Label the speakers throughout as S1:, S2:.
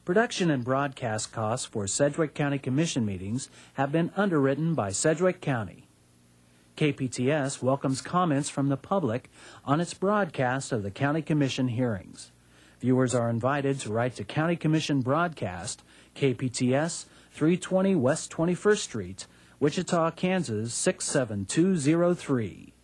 S1: Production and broadcast costs for Sedgwick County Commission meetings have been underwritten by Sedgwick County. KPTS welcomes comments from the public on its broadcast of the County Commission hearings. Viewers are invited to write to County Commission Broadcast, KPTS, 320 West 21st Street, Wichita, Kansas, 67203.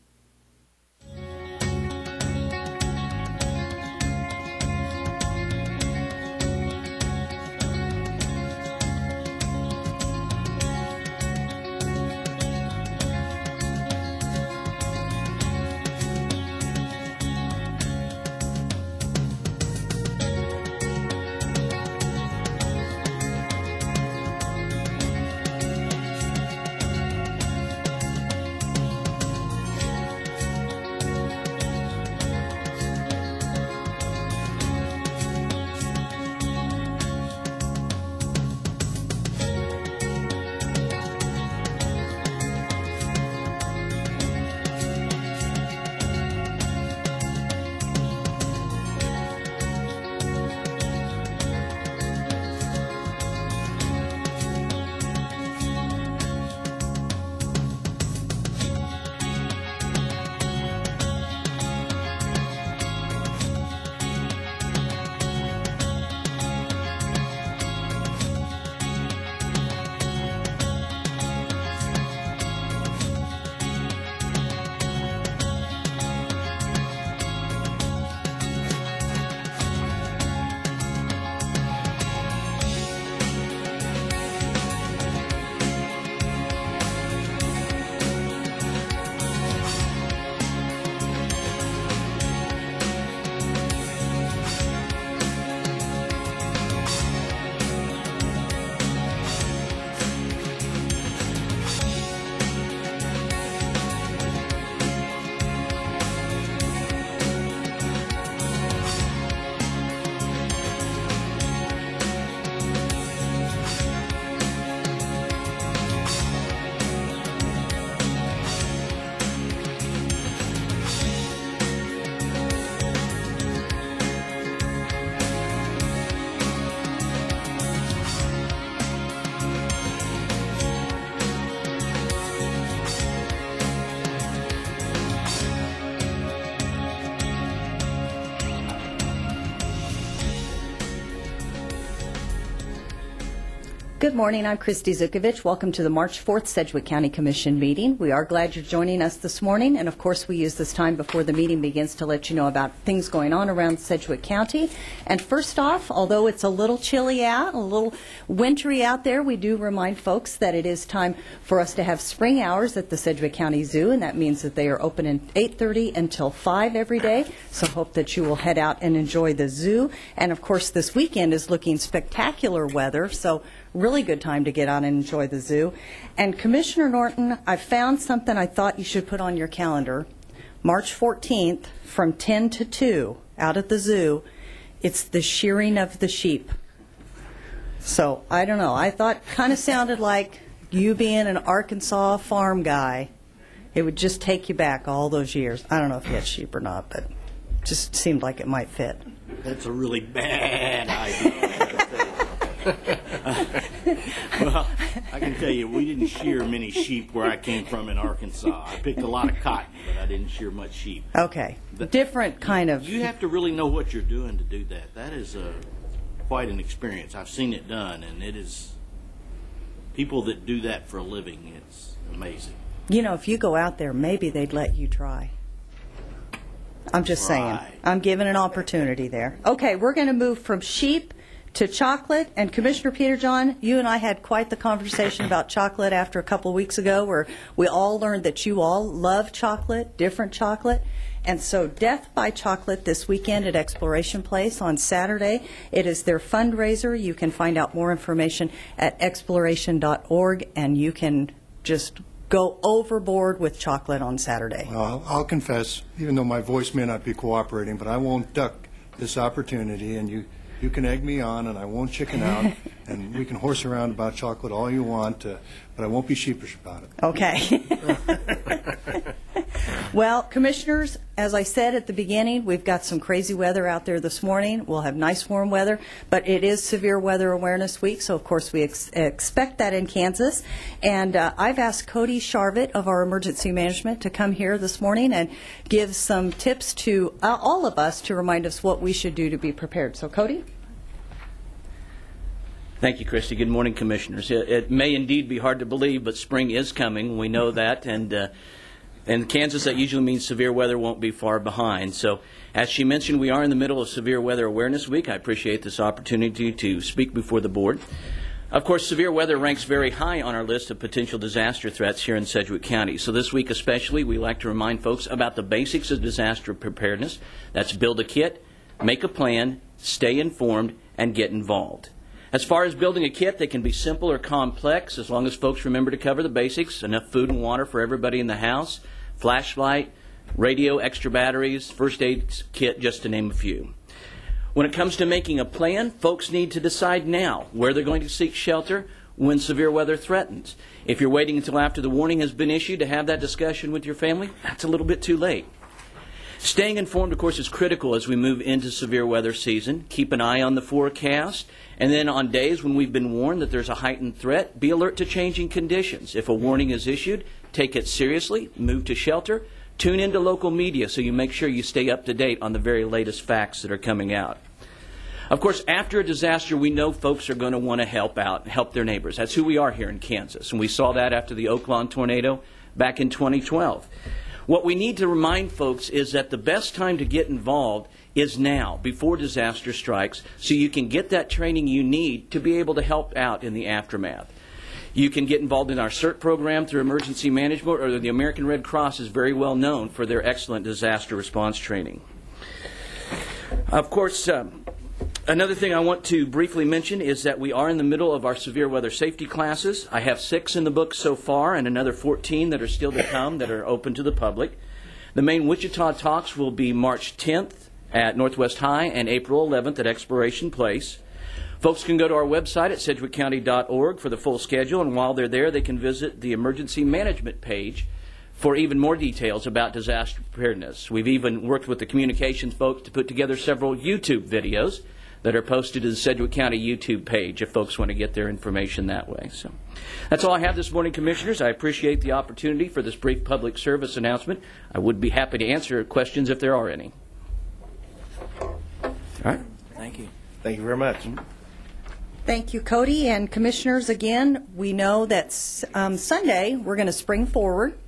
S2: Good morning. I'm Christy Zukovich. Welcome to the March 4th Sedgwick County Commission meeting. We are glad you're joining us this morning, and of course we use this time before the meeting begins to let you know about things going on around Sedgwick County. And first off, although it's a little chilly out, a little wintry out there, we do remind folks that it is time for us to have spring hours at the Sedgwick County Zoo, and that means that they are open at 8:30 until 5 every day. So hope that you will head out and enjoy the zoo. And of course this weekend is looking spectacular weather, so really good time to get out and enjoy the zoo. And Commissioner Norton, I found something I thought you should put on your calendar. March 14th from 10 to 2 out at the zoo. It's the shearing of the sheep. So I don't know. I thought kind of sounded like you being an Arkansas farm guy. It would just take you back all those years. I don't know if you had sheep or not, but it just seemed like it might fit.
S3: That's a really bad idea. Well, I can tell you, we didn't shear many sheep where I came from in Arkansas. I picked a lot of cotton, but I didn't shear much sheep.
S2: Okay. Different kind of...
S3: You have to really know what you're doing to do that. That is quite an experience. I've seen it done, and it is... People that do that for a living, it's amazing.
S2: You know, if you go out there, maybe they'd let you try. I'm just saying. I'm giving an opportunity there. Okay, we're going to move from sheep to chocolate. And Commissioner Peter John, you and I had quite the conversation about chocolate after a couple of weeks ago, where we all learned that you all love chocolate, different chocolate. And so Death by Chocolate this weekend at Exploration Place on Saturday. It is their fundraiser. You can find out more information at exploration.org, and you can just go overboard with chocolate on Saturday.
S4: Well, I'll confess, even though my voice may not be cooperating, but I won't duck this opportunity, and you can egg me on, and I won't chicken out, and we can horse around about chocolate all you want, but I won't be sheepish about it.
S2: Okay. Well, Commissioners, as I said at the beginning, we've got some crazy weather out there this morning. We'll have nice warm weather, but it is Severe Weather Awareness Week, so of course we expect that in Kansas. And I've asked Cody Sharvett of our Emergency Management to come here this morning and give some tips to all of us to remind us what we should do to be prepared. So, Cody?
S5: Thank you, Christy. Good morning, Commissioners. It may indeed be hard to believe, but spring is coming. We know that, and in Kansas, that usually means severe weather won't be far behind. So, as she mentioned, we are in the middle of Severe Weather Awareness Week. I appreciate this opportunity to speak before the board. Of course, severe weather ranks very high on our list of potential disaster threats here in Sedgwick County. So this week especially, we like to remind folks about the basics of disaster preparedness. That's build a kit, make a plan, stay informed, and get involved. As far as building a kit, they can be simple or complex as long as folks remember to cover the basics, enough food and water for everybody in the house, flashlight, radio, extra batteries, first aid kit, just to name a few. When it comes to making a plan, folks need to decide now where they're going to seek shelter when severe weather threatens. If you're waiting until after the warning has been issued to have that discussion with your family, that's a little bit too late. Staying informed, of course, is critical as we move into severe weather season. Keep an eye on the forecast. And then on days when we've been warned that there's a heightened threat, be alert to changing conditions. If a warning is issued, take it seriously, move to shelter, tune into local media so you make sure you stay up to date on the very latest facts that are coming out. Of course, after a disaster, we know folks are going to want to help out, help their neighbors. That's who we are here in Kansas. And we saw that after the Oaklawn tornado back in 2012. What we need to remind folks is that the best time to get involved is now, before disaster strikes, so you can get that training you need to be able to help out in the aftermath. You can get involved in our CERT program through Emergency Management, or the American Red Cross is very well known for their excellent disaster response training. Of course, another thing I want to briefly mention is that we are in the middle of our severe weather safety classes. I have 6 in the book so far and another 14 that are still to come that are open to the public. The main Wichita talks will be March 10th at Northwest High and April 11th at Exploration Place. Folks can go to our website at sedgwickcounty.org for the full schedule, and while they're there, they can visit the Emergency Management page for even more details about disaster preparedness. We've even worked with the communications folks to put together several YouTube videos that are posted to the Sedgwick County YouTube page if folks want to get their information that way. So that's all I have this morning, Commissioners. I appreciate the opportunity for this brief public service announcement. I would be happy to answer questions if there are any. All right.
S3: Thank you.
S6: Thank you very much.
S2: Thank you, Cody. And Commissioners, again, we know that Sunday we're going to spring forward.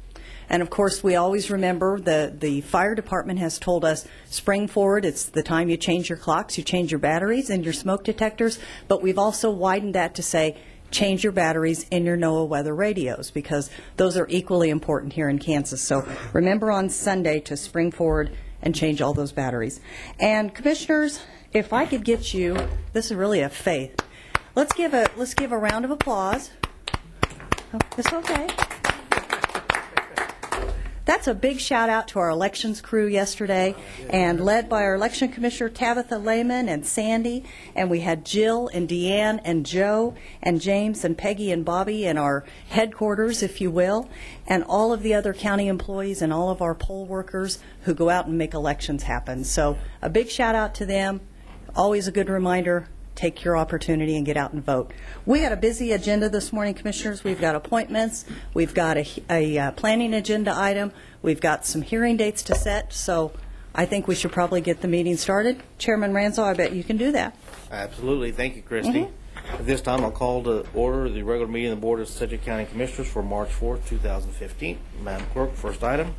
S2: And, of course, we always remember the fire department has told us spring forward. It's the time you change your clocks, you change your batteries and your smoke detectors. But we've also widened that to say change your batteries in your NOAA weather radios, because those are equally important here in Kansas. So remember on Sunday to spring forward and change all those batteries. And, Commissioners, if I could get you, this is really a faith. Let's give a round of applause. Oh, it's okay. That's a big shout out to our elections crew yesterday, and led by our election commissioner Tabitha Lehman and Sandy, and we had Jill and Deanne and Joe and James and Peggy and Bobby in our headquarters, if you will, and all of the other county employees and all of our poll workers who go out and make elections happen. So a big shout out to them. Always a good reminder. Take your opportunity and get out and vote. We had a busy agenda this morning, Commissioners. We've got appointments. We've got a planning agenda item. We've got some hearing dates to set. So I think we should probably get the meeting started. Chairman Ranzo, I bet you can do that.
S6: Absolutely. Thank you, Christy. At this time, I'll call to order the regular meeting of the Board of Sedgwick County Commissioners for March 4th, 2015. Madam Clerk, first item.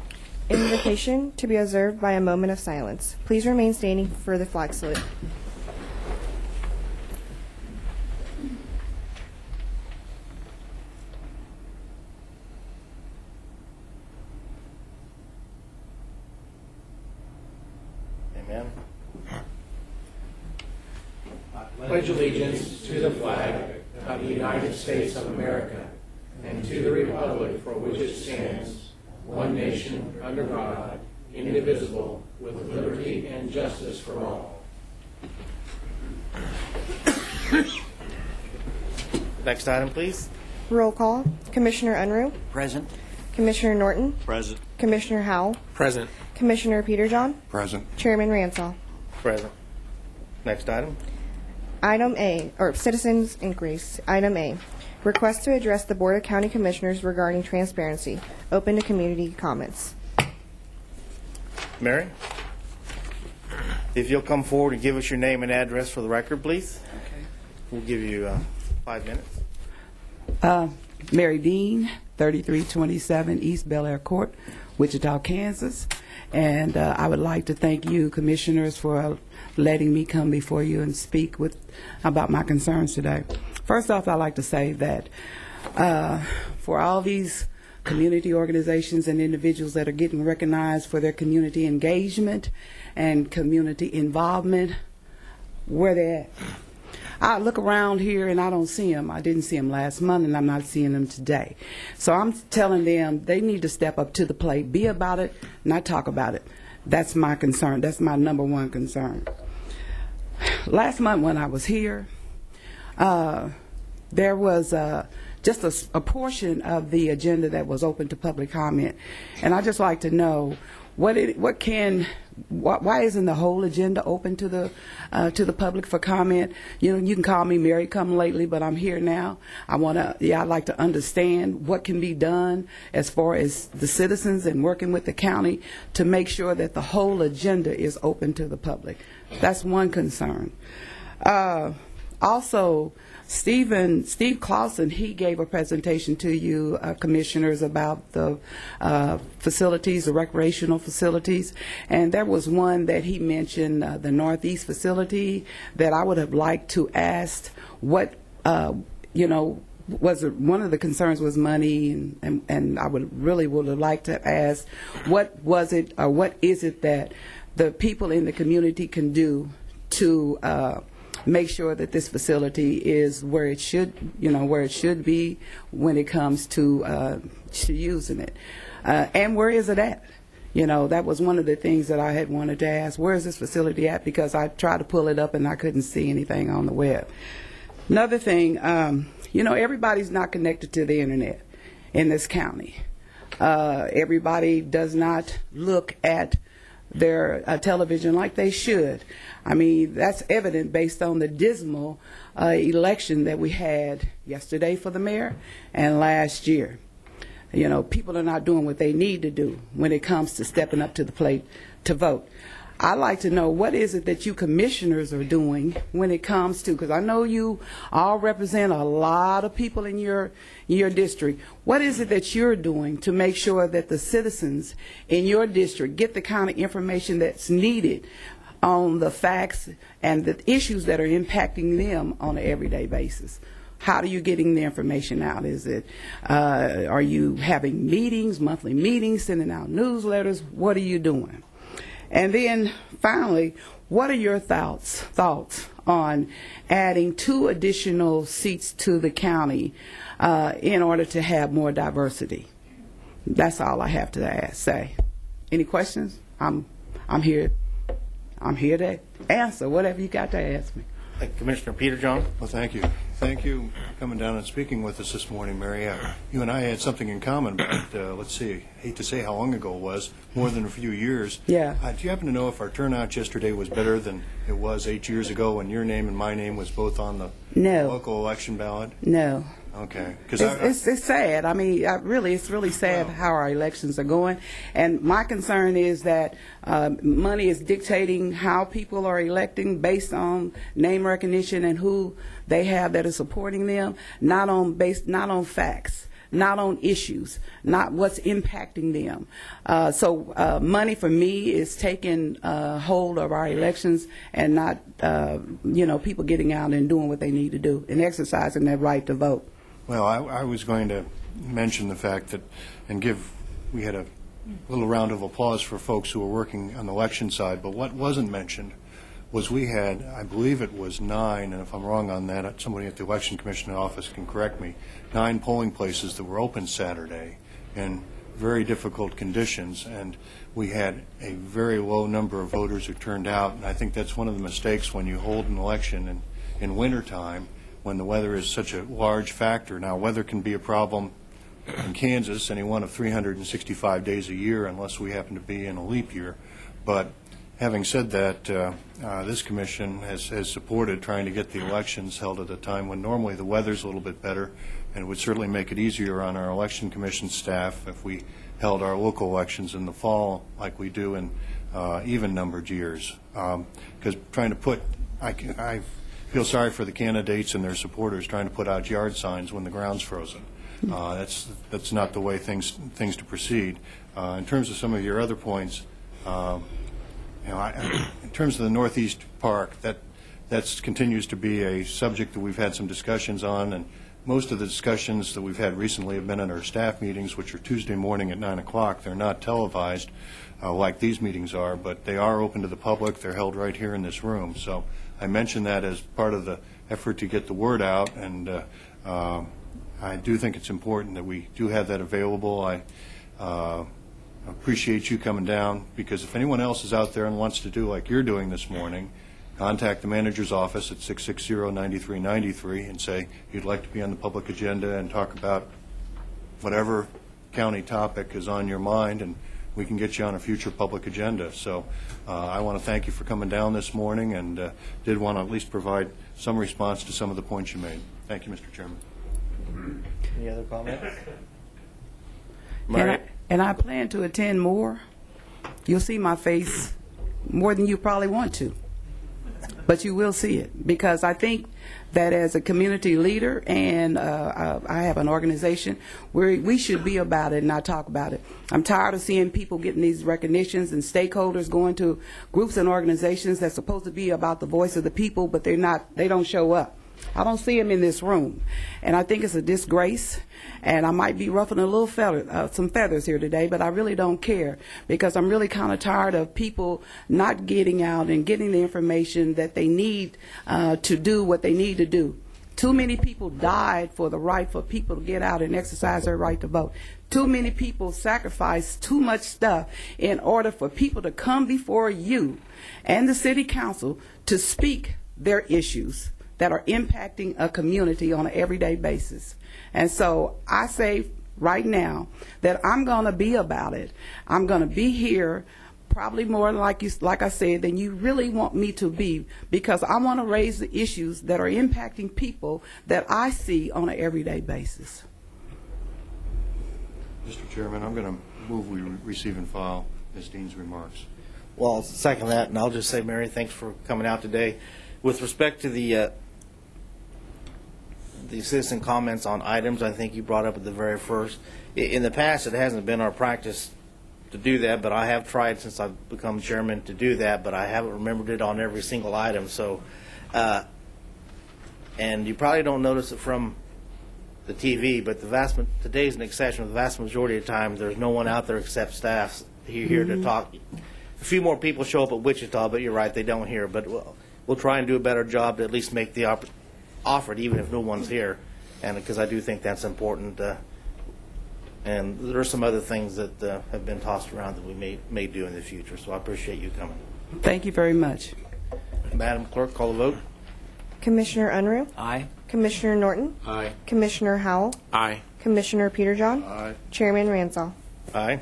S7: Invocation to be observed by a moment of silence. Please remain standing for the flag salute.
S6: Amen.
S8: I pledge allegiance to the flag of the United States of America and to the republic for which it stands, one nation, under God, indivisible, with liberty and justice for all.
S6: Next item, please.
S7: Roll call. Commissioner Unruh.
S3: Present.
S7: Commissioner Norton,
S3: Present.
S7: Commissioner Howell,
S8: Present.
S7: Commissioner Peterjohn,
S4: Present.
S7: Chairman Ransall.
S6: Present. Next item.
S7: Item A, or citizens' inquiries. Item A, request to address the Board of County Commissioners regarding transparency. Open to community comments.
S6: Mary? If you'll come forward and give us your name and address for the record, please. Okay. We'll give you 5 minutes.
S9: Mary Dean, 3327 East Bel Air Court, Wichita, Kansas. And I would like to thank you, commissioners, for letting me come before you and speak about my concerns today. First off, I'd like to say that for all these community organizations and individuals that are getting recognized for their community engagement and community involvement, where they're at. I look around here and I don't see them. I didn't see them last month and I'm not seeing them today. So I'm telling them they need to step up to the plate, be about it, not talk about it. That's my concern. That's my number one concern. Last month when I was here, there was just a portion of the agenda that was open to public comment. And I'd just like to know why isn't the whole agenda open to the public for comment? You know, you can call me Mary Come Lately, but I'm here now. I'd like to understand what can be done as far as the citizens and working with the county to make sure that the whole agenda is open to the public. That's one concern. Also, Steve Clausen, he gave a presentation to you, commissioners, about the facilities, the recreational facilities, and there was one that he mentioned, the Northeast facility, that I would have liked to ask what, one of the concerns was money, and I would have liked to ask what was it or what is it that the people in the community can do to make sure that this facility is where it should be when it comes to using it. And where is it at? You know, that was one of the things that I had wanted to ask. Where is this facility at? Because I tried to pull it up and I couldn't see anything on the web. Another thing, everybody's not connected to the internet in this county. Everybody does not look at their television like they should. I mean, that's evident based on the dismal election that we had yesterday for the mayor and last year. You know, people are not doing what they need to do when it comes to stepping up to the plate to vote. I'd like to know what is it that you commissioners are doing when it comes to, because I know you all represent a lot of people in your district. What is it that you're doing to make sure that the citizens in your district get the kind of information that's needed on the facts and the issues that are impacting them on an everyday basis? How are you getting the information out? Is it, are you having meetings, monthly meetings, sending out newsletters? What are you doing? And then finally, what are your thoughts on adding 2 additional seats to the county in order to have more diversity? That's all I have to say. Any questions? I'm here to answer whatever you got to ask me.
S6: Thank you, Commissioner Peterjohn.
S4: Well, thank you. Thank you for coming down and speaking with us this morning, Mary. You and I had something in common, but let's see, I hate to say how long ago it was, more than a few years.
S9: Yeah.
S4: Do you happen to know if our turnout yesterday was better than it was 8 years ago when your name and my name was both on the local election ballot?
S9: No.
S4: Okay.
S9: It's sad. I mean, it's really sad how our elections are going. And my concern is that money is dictating how people are electing based on name recognition and who they have that is supporting them, not on facts, not on issues, not what's impacting them. So money for me is taking hold of our elections and not, people getting out and doing what they need to do and exercising their right to vote.
S4: Well, I was going to mention the fact that, we had a little round of applause for folks who were working on the election side, but what wasn't mentioned was we had, I believe it was 9, and if I'm wrong on that, somebody at the Election Commission office can correct me, 9 polling places that were open Saturday in very difficult conditions, and we had a very low number of voters who turned out, and I think that's one of the mistakes when you hold an election in wintertime, when the weather is such a large factor. Now, weather can be a problem in Kansas any one of 365 days a year unless we happen to be in a leap year. But having said that, this commission has supported trying to get the elections held at a time when normally the weather's a little bit better, and it would certainly make it easier on our election commission staff if we held our local elections in the fall like we do in even-numbered years. Because trying to put, I feel sorry for the candidates and their supporters trying to put out yard signs when the ground's frozen. That's not the way things to proceed. In terms of some of your other points, in terms of the Northeast Park, that continues to be a subject that we've had some discussions on, and most of the discussions that we've had recently have been in our staff meetings, which are Tuesday morning at 9 o'clock. They're not televised like these meetings are, but they are open to the public. They're held right here in this room. So I mentioned that as part of the effort to get the word out, and I do think it's important that we do have that available. I appreciate you coming down, because if anyone else is out there and wants to do like you're doing this morning, contact the manager's office at 660-9393 and say you'd like to be on the public agenda and talk about whatever county topic is on your mind, and we can get you on a future public agenda. So I want to thank you for coming down this morning, and did want to at least provide some response to some of the points you made. Thank you, Mr. Chairman.
S6: Any other comments?
S9: And I plan to attend more. You'll see my face more than you probably want to, but you will see it, because I think that as a community leader, and I have an organization where we should be about it and not talk about it. I'm tired of seeing people getting these recognitions and stakeholders going to groups and organizations that's supposed to be about the voice of the people, but they don't show up. I don't see them in this room, and I think it's a disgrace. And I might be ruffling a little some feathers here today, but I really don't care, because I'm really kind of tired of people not getting out and getting the information that they need to do what they need to do. Too many people died for the right for people to get out and exercise their right to vote. Too many people sacrificed too much stuff in order for people to come before you and the city council to speak their issues that are impacting a community on an everyday basis. And so I say right now that I'm going to be about it. I'm going to be here probably more like I said than you really want me to be, because I want to raise the issues that are impacting people that I see on an everyday basis.
S4: Mr. Chairman, I'm going to move we receive and file Ms. Dean's remarks.
S6: Well, I'll second that, and I'll just say, Mary, thanks for coming out today. With respect to the citizen comments on items, I think you brought up at the very first. In the past, it hasn't been our practice to do that, but I have tried since I've become chairman to do that, but I haven't remembered it on every single item. So, and you probably don't notice it from the TV, but today's an exception. The vast majority of the time, there's no one out there except staff here to talk. A few more people show up at Wichita, but you're right, they don't hear. But we'll try and do a better job to at least make the offered, even if no one's here, and because I do think that's important. And there are some other things that have been tossed around that we may do in the future. So I appreciate you coming.
S9: Thank you very much.
S6: Madam Clerk, call the vote.
S7: Commissioner Unruh?
S5: Aye.
S7: Commissioner Norton?
S3: Aye.
S7: Commissioner Howell?
S3: Aye.
S7: Commissioner Peterjohn?
S3: Aye.
S7: Chairman Ransall.
S6: Aye.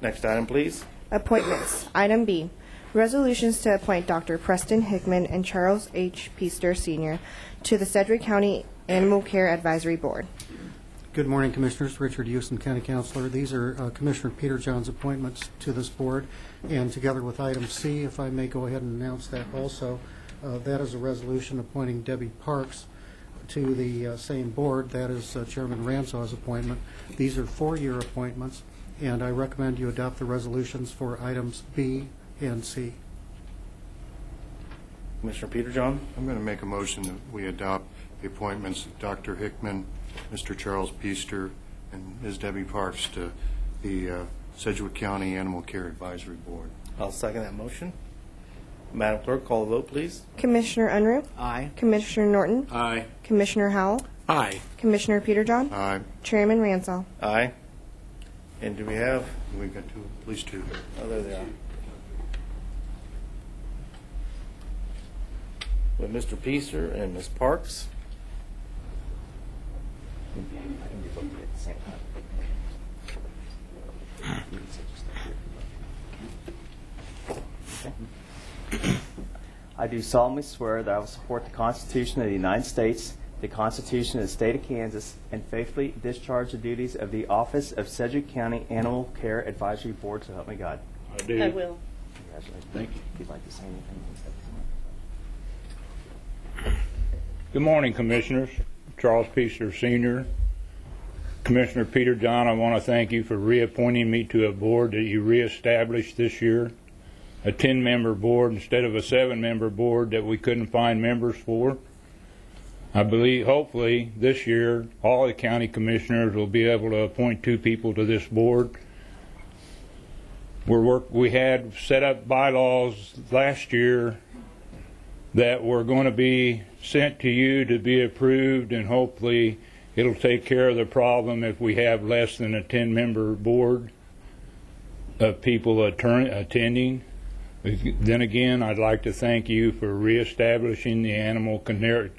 S6: Next item, please.
S7: Appointments. Item B, resolutions to appoint Dr. Preston Hickman and Charles H. Peaster, Sr. to the Sedgwick County Animal Care Advisory Board.
S10: Good morning, Commissioners. Richard Houston, County Councilor. These are Commissioner Peterjohn's appointments to this board, and together with item C, if I may go ahead and announce that also, that is a resolution appointing Debbie Parks to the same board. That is Chairman Ransaw's appointment. These are 4-year appointments, and I recommend you adopt the resolutions for items B and C.
S6: Commissioner Peterjohn.
S4: I'm going to make a motion that we adopt the appointments of Dr. Hickman, Mr. Charles Peaster, and Ms. Debbie Parks to the Sedgwick County Animal Care Advisory Board.
S6: I'll second that motion. Madam Clerk, call the vote, please.
S7: Commissioner Unruh?
S5: Aye.
S7: Commissioner Norton?
S3: Aye.
S7: Commissioner Howell?
S3: Aye.
S7: Commissioner Peterjohn?
S4: Aye.
S7: Chairman Ransall.
S6: Aye. And do we have?
S4: We've got at least two.
S6: Oh, there they are. With Mr. Peaster and Ms. Parks.
S11: I do solemnly swear that I will support the Constitution of the United States, the Constitution of the State of Kansas, and faithfully discharge the duties of the office of Sedgwick County Animal Care Advisory Board, so help me God.
S3: I do.
S2: I will.
S11: Congratulations.
S3: Thank you.
S11: If you'd like to say anything.
S12: Good morning, Commissioners. Charles Peaster, Sr. Commissioner Peter John, I want to thank you for reappointing me to a board that you reestablished this year, a 10-member board instead of a 7-member board that we couldn't find members for. I believe, hopefully, this year, all the county commissioners will be able to appoint 2 people to this board. We had set up bylaws last year that were going to be sent to you to be approved, and hopefully it'll take care of the problem if we have less than a 10-member board of people attending. Then again, I'd like to thank you for reestablishing the Animal Care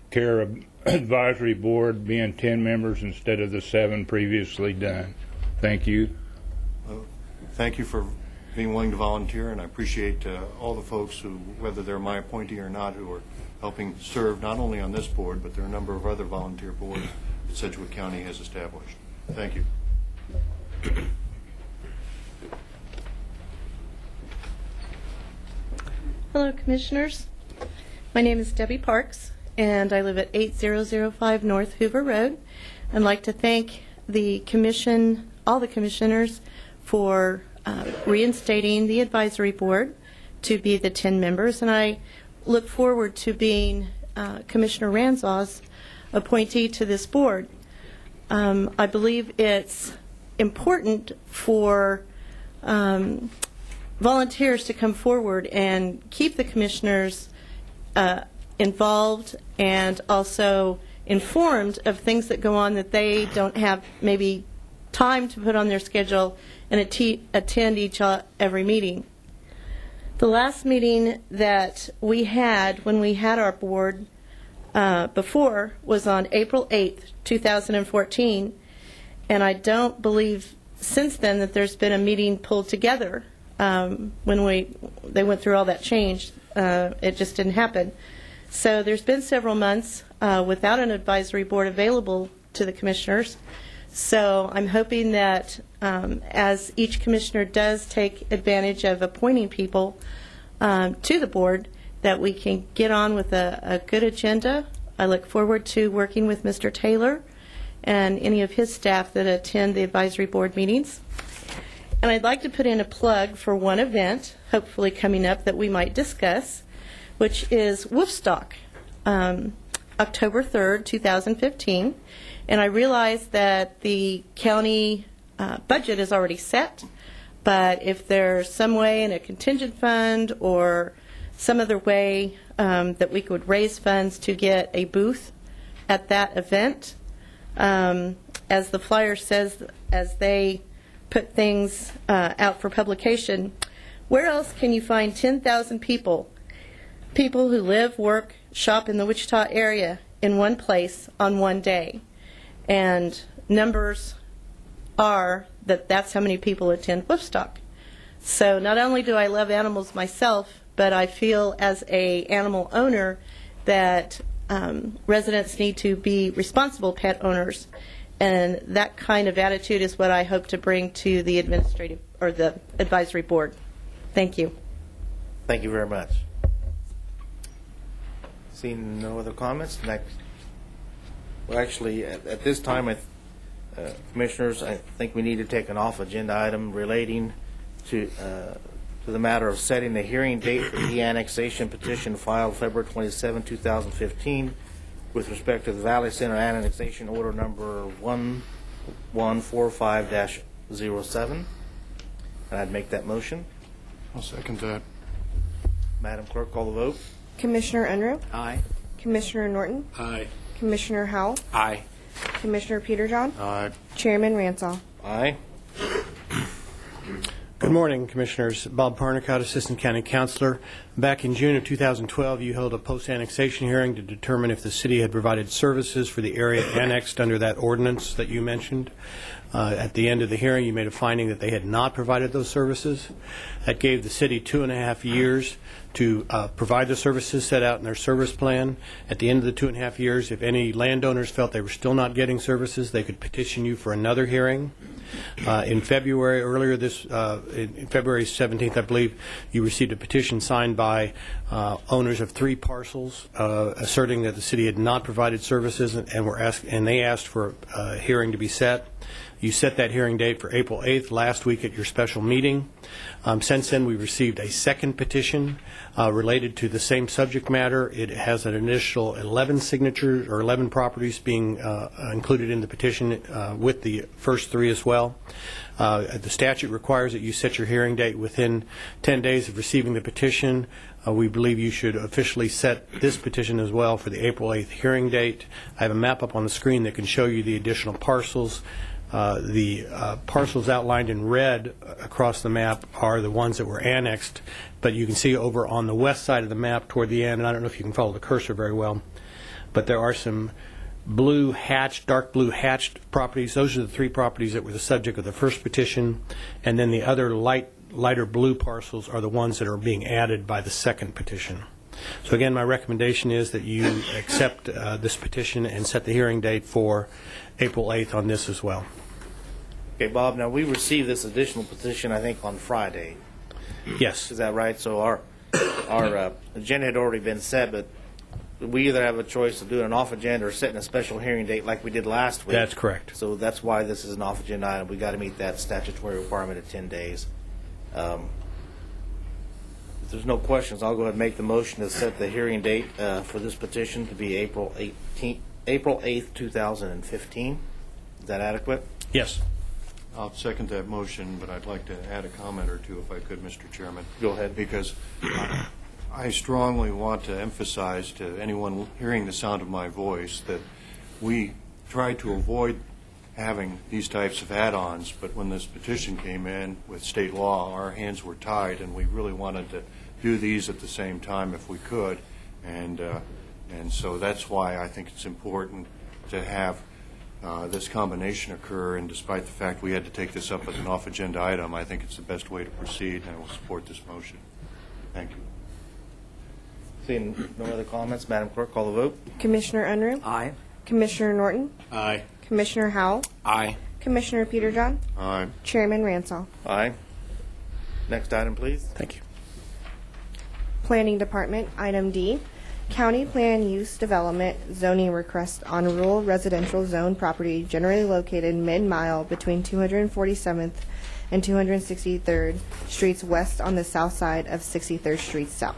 S12: Advisory Board, being 10 members instead of the 7 previously done. Thank you.
S4: Thank you for being willing to volunteer, and I appreciate all the folks who, whether they're my appointee or not, who are helping serve not only on this board, but there are a number of other volunteer boards that Sedgwick County has established. Thank you.
S13: Hello, Commissioners. My name is Debbie Parks, and I live at 8005 North Hoover Road. I'd like to thank the Commission, all the Commissioners, for reinstating the advisory board to be the 10 members, and I look forward to being Commissioner Ranzau's appointee to this board. I believe it's important for volunteers to come forward and keep the commissioners involved and also informed of things that go on that they don't have maybe time to put on their schedule and attend every meeting. The last meeting that we had when we had our board before was on April 8th, 2014, and I don't believe since then that there's been a meeting pulled together. When they went through all that change, it just didn't happen. So there's been several months without an advisory board available to the commissioners. So I'm hoping that as each commissioner does take advantage of appointing people to the board, that we can get on with a good agenda. I look forward to working with Mr. Taylor and any of his staff that attend the advisory board meetings. And I'd like to put in a plug for one event, hopefully coming up, that we might discuss, which is Woofstock, October 3rd, 2015. And I realize that the county budget is already set, but if there's some way in a contingent fund or some other way that we could raise funds to get a booth at that event, as the flyer says, as they put things out for publication, where else can you find 10,000 people who live, work, shop in the Wichita area in one place on one day? And numbers are that that's how many people attend Woofstock. So not only do I love animals myself, but I feel as a animal owner that residents need to be responsible pet owners. And that kind of attitude is what I hope to bring to the administrative or the advisory board. Thank you.
S6: Thank you very much. Seeing no other comments, next. Well, actually, at this time, Commissioners, I think we need to take an off-agenda item relating to the matter of setting the hearing date for the annexation petition filed February 27, 2015. With respect to the Valley Center annexation order number 1145-07. And I'd make that motion.
S4: I'll second that.
S6: Madam Clerk, call the vote.
S7: Commissioner Unruh.
S3: Aye.
S7: Commissioner Norton.
S3: Aye.
S7: Commissioner Howell.
S3: Aye.
S7: Commissioner Peterjohn.
S4: Aye.
S7: Chairman Ransaw.
S6: Aye.
S14: Good morning, Commissioners. Bob Parnicott, Assistant County Counselor. Back in June of 2012, you held a post-annexation hearing to determine if the city had provided services for the area annexed under that ordinance that you mentioned. At the end of the hearing, you made a finding that they had not provided those services. That gave the city 2.5 years to provide the services set out in their service plan. At the end of the 2.5 years, if any landowners felt they were still not getting services, they could petition you for another hearing. In February, in February 17th, I believe, you received a petition signed by owners of 3 parcels asserting that the city had not provided services, and they asked for a hearing to be set. You set that hearing date for April 8th last week at your special meeting. Since then, we received a second petition related to the same subject matter. It has an initial 11 signatures or 11 properties being included in the petition with the first 3 as well. The statute requires that you set your hearing date within 10 days of receiving the petition. We believe you should officially set this petition as well for the April 8th hearing date. I have a map up on the screen that can show you the additional parcels. The parcels outlined in red across the map are the ones that were annexed, but you can see over on the west side of the map toward the end, and I don't know if you can follow the cursor very well, but there are some blue hatched, dark blue hatched properties. Those are the 3 properties that were the subject of the first petition, and then the other lighter blue parcels are the ones that are being added by the second petition. So again, my recommendation is that you accept this petition and set the hearing date for April 8th on this as well.
S6: Okay, Bob, now we received this additional petition, I think, on Friday.
S14: Yes.
S6: Is that right? So our agenda had already been set, but we either have a choice of doing an off agenda or setting a special hearing date like we did last week.
S14: That's correct.
S6: So that's why this is an off agenda item. We got to meet that statutory requirement of 10 days. If there's no questions, I'll go ahead and make the motion to set the hearing date for this petition to be April 8th, 2015. Is that adequate?
S14: Yes.
S4: I'll second that motion, but I'd like to add a comment or two if I could, Mr. Chairman.
S6: Go ahead.
S4: Because I strongly want to emphasize to anyone hearing the sound of my voice that we try to avoid having these types of add-ons, but when this petition came in with state law, our hands were tied, and we really wanted to do these at the same time if we could, and so that's why I think it's important to have this combination occur, and despite the fact we had to take this up as an off-agenda item, I think it's the best way to proceed, and I will support this motion. Thank you.
S6: Seeing no other comments, Madam Clerk, call the vote.
S7: Commissioner Unruh.
S15: Aye.
S7: Commissioner Norton.
S3: Aye.
S7: Commissioner Howell.
S15: Aye.
S7: Commissioner Peterjohn.
S4: Aye.
S7: Chairman Ransall.
S6: Aye. Next item, please.
S14: Thank you.
S7: Planning Department, item D, County Plan Use Development Zoning Request on Rural Residential Zone Property generally located mid-mile between 247th and 263rd Streets west on the south side of 63rd Street South.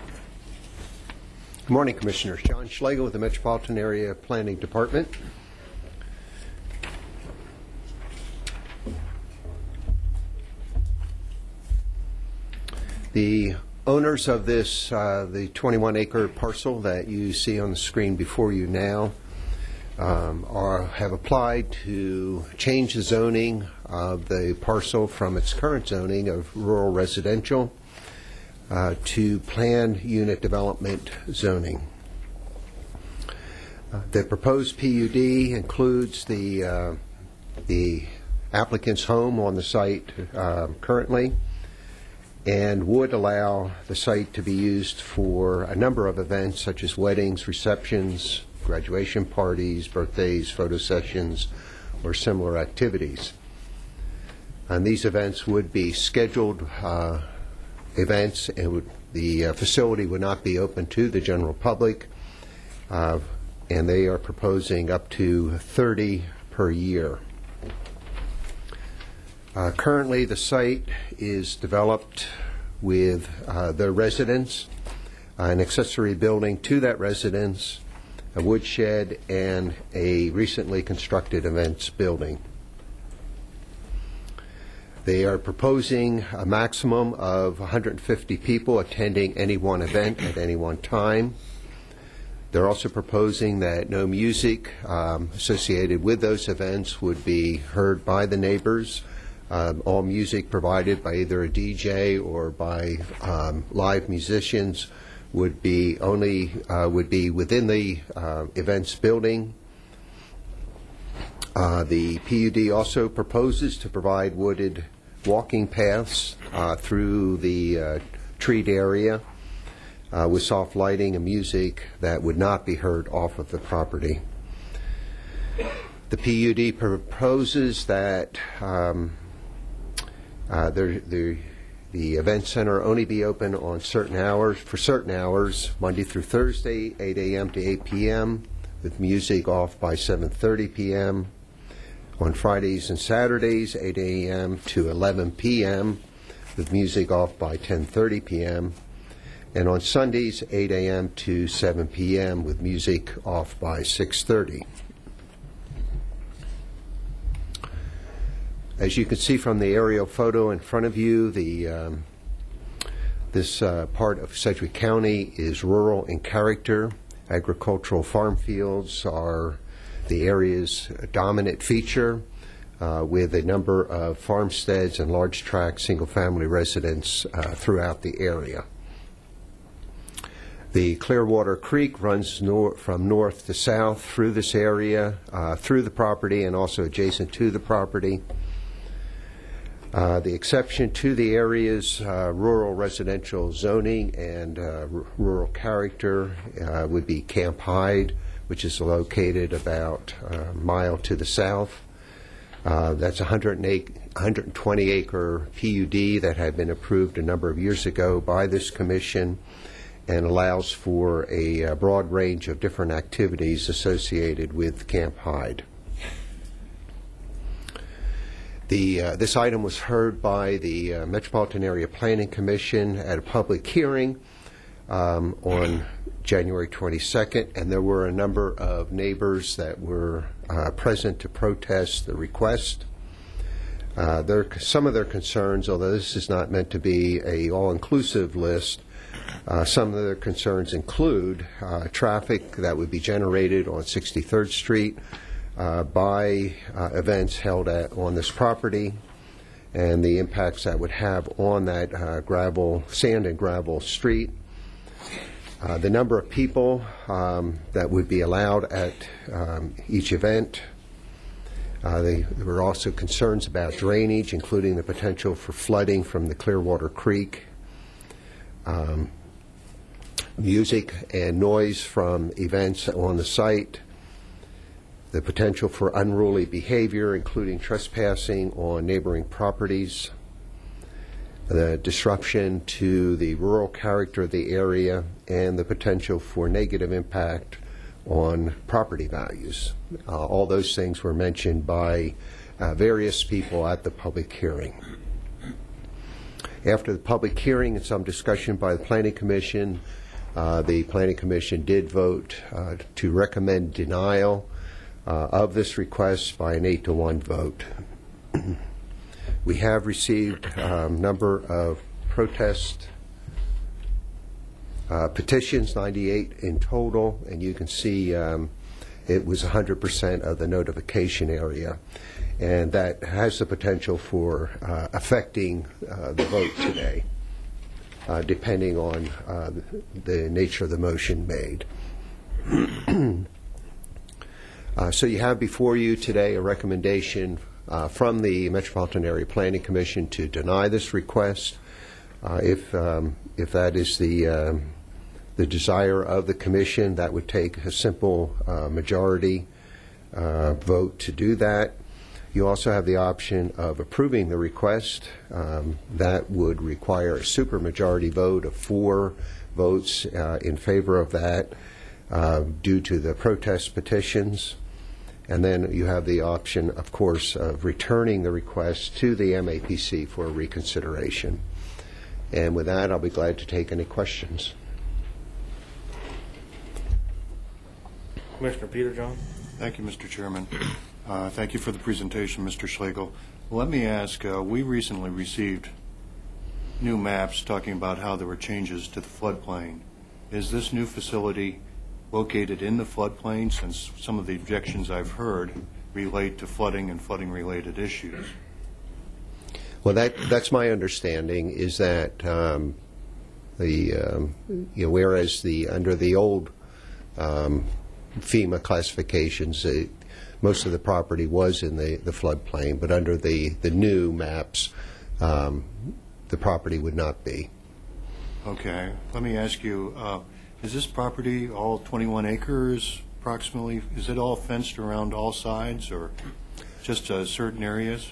S16: Good morning, Commissioners. John Schlegel with the Metropolitan Area Planning Department. The owners of this, the 21-acre parcel that you see on the screen before you now, have applied to change the zoning of the parcel from its current zoning of rural residential to planned unit development zoning. The proposed PUD includes the applicant's home on the site currently, and would allow the site to be used for a number of events such as weddings, receptions, graduation parties, birthdays, photo sessions, or similar activities. And these events would be scheduled events, and the facility would not be open to the general public, and they are proposing up to 30 per year. Currently, the site is developed with the residence, an accessory building to that residence, a woodshed, and a recently constructed events building. They are proposing a maximum of 150 people attending any one event at any one time. They're also proposing that no music associated with those events would be heard by the neighbors. All music provided by either a DJ or by live musicians would be within the events building. The PUD also proposes to provide wooded walking paths through the treed area with soft lighting and music that would not be heard off of the property. The PUD proposes that the event center only be open on certain hours, Monday through Thursday, 8 a.m. to 8 p.m., with music off by 7:30 p.m. On Fridays and Saturdays, 8 a.m. to 11 p.m., with music off by 10:30 p.m. And on Sundays, 8 a.m. to 7 p.m., with music off by 6:30. As you can see from the aerial photo in front of you, this part of Sedgwick County is rural in character. Agricultural farm fields are the area's dominant feature, with a number of farmsteads and large tract single-family residents throughout the area. The Clearwater Creek runs from north to south through this area, through the property, and also adjacent to the property. The exception to the area's rural residential zoning and rural character would be Camp Hyde, which is located about a mile to the south. That's a 120-acre PUD that had been approved a number of years ago by this commission and allows for a broad range of different activities associated with Camp Hyde. This item was heard by the Metropolitan Area Planning Commission at a public hearing on January 22nd, and there were a number of neighbors that were present to protest the request. Some of their concerns, although this is not meant to be an all-inclusive list, some of their concerns include traffic that would be generated on 63rd Street by events held on this property, and the impacts that would have on that sand and gravel street. The number of people that would be allowed at each event. There were also concerns about drainage, including the potential for flooding from the Clearwater Creek. Music and noise from events on the site. The potential for unruly behavior, including trespassing on neighboring properties, the disruption to the rural character of the area, and the potential for negative impact on property values. All those things were mentioned by various people at the public hearing. After the public hearing and some discussion by the Planning Commission, the Planning Commission did vote to recommend denial of this request by an 8-to-1 vote. We have received a number of protest petitions, 98 in total, and you can see it was 100% of the notification area, and that has the potential for affecting the vote today, depending on the nature of the motion made. So you have before you today a recommendation from the Metropolitan Area Planning Commission to deny this request. If that is the desire of the Commission, that would take a simple majority vote to do that. You also have the option of approving the request. That would require a supermajority vote of 4 votes in favor of that due to the protest petitions. And then you have the option, of course, of returning the request to the MAPC for reconsideration. And with that, I'll be glad to take any questions.
S6: Commissioner Peter John.
S4: Thank you, Mr. Chairman. Thank you for the presentation, Mr. Schlegel. Let me ask, we recently received new maps talking about how there were changes to the floodplain. Is this new facility located in the floodplain, since some of the objections I've heard relate to flooding and flooding-related issues?
S16: Well, that's my understanding, is that whereas under the old FEMA classifications, most of the property was in the floodplain, but under the new maps, the property would not be.
S4: Okay. Let me ask you, is this property all 21 acres approximately? Is it all fenced around all sides or just certain areas?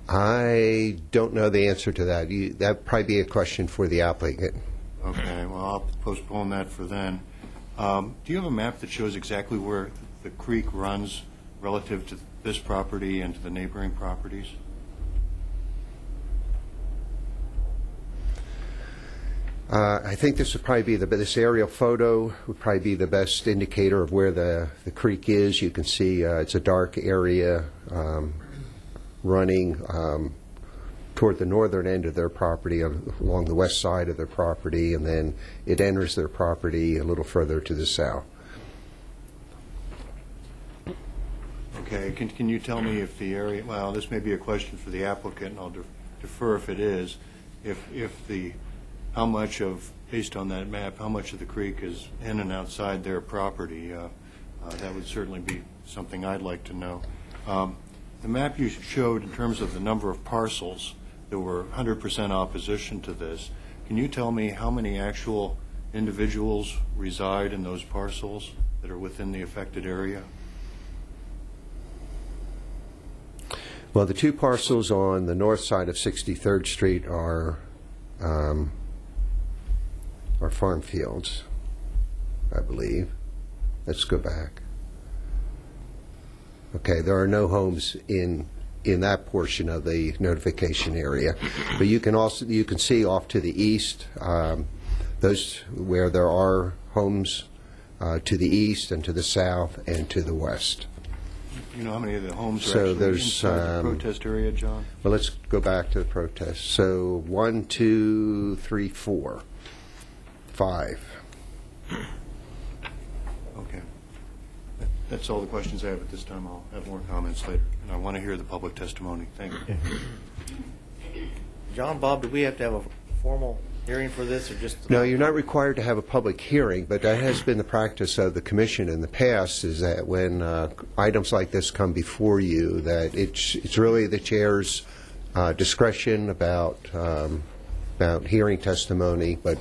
S16: I don't know the answer to that. That'd probably be a question for the applicant.
S4: Okay. Well, I'll postpone that for then. Do you have a map that shows exactly where the creek runs relative to this property and to the neighboring properties?
S16: I think this would probably be this aerial photo would probably be the best indicator of where the creek is. You can see it's a dark area running toward the northern end of their property, along the west side of their property, and then it enters their property a little further to the south.
S4: Okay. Can you tell me if the area? Well, this may be a question for the applicant, and I'll defer if it is. How much of, based on that map, how much of the creek is in and outside their property? That would certainly be something I'd like to know. The map you showed in terms of the number of parcels, there were 100% opposition to this. Can you tell me how many actual individuals reside in those parcels that are within the affected area?
S16: Well, the two parcels on the north side of 63rd Street are farm fields, I believe. Let's go back. Okay, there are no homes in that portion of the notification area, but you can see off to the east those where there are homes to the east and to the south and to the west.
S4: You know how many of the homes are actually inside the protest area, John?
S16: Well, let's go back to the protest. So 1, 2, 3, 4, 5.
S4: Okay. That's all the questions I have at this time. I'll have more comments later. And I want to hear the public testimony. Thank you.
S6: John, Bob, do we have to have a formal hearing for this, or just?
S16: No, you're not required to have a public hearing, but that has been the practice of the commission in the past, is that when items like this come before you, that it's really the chair's discretion about hearing testimony, but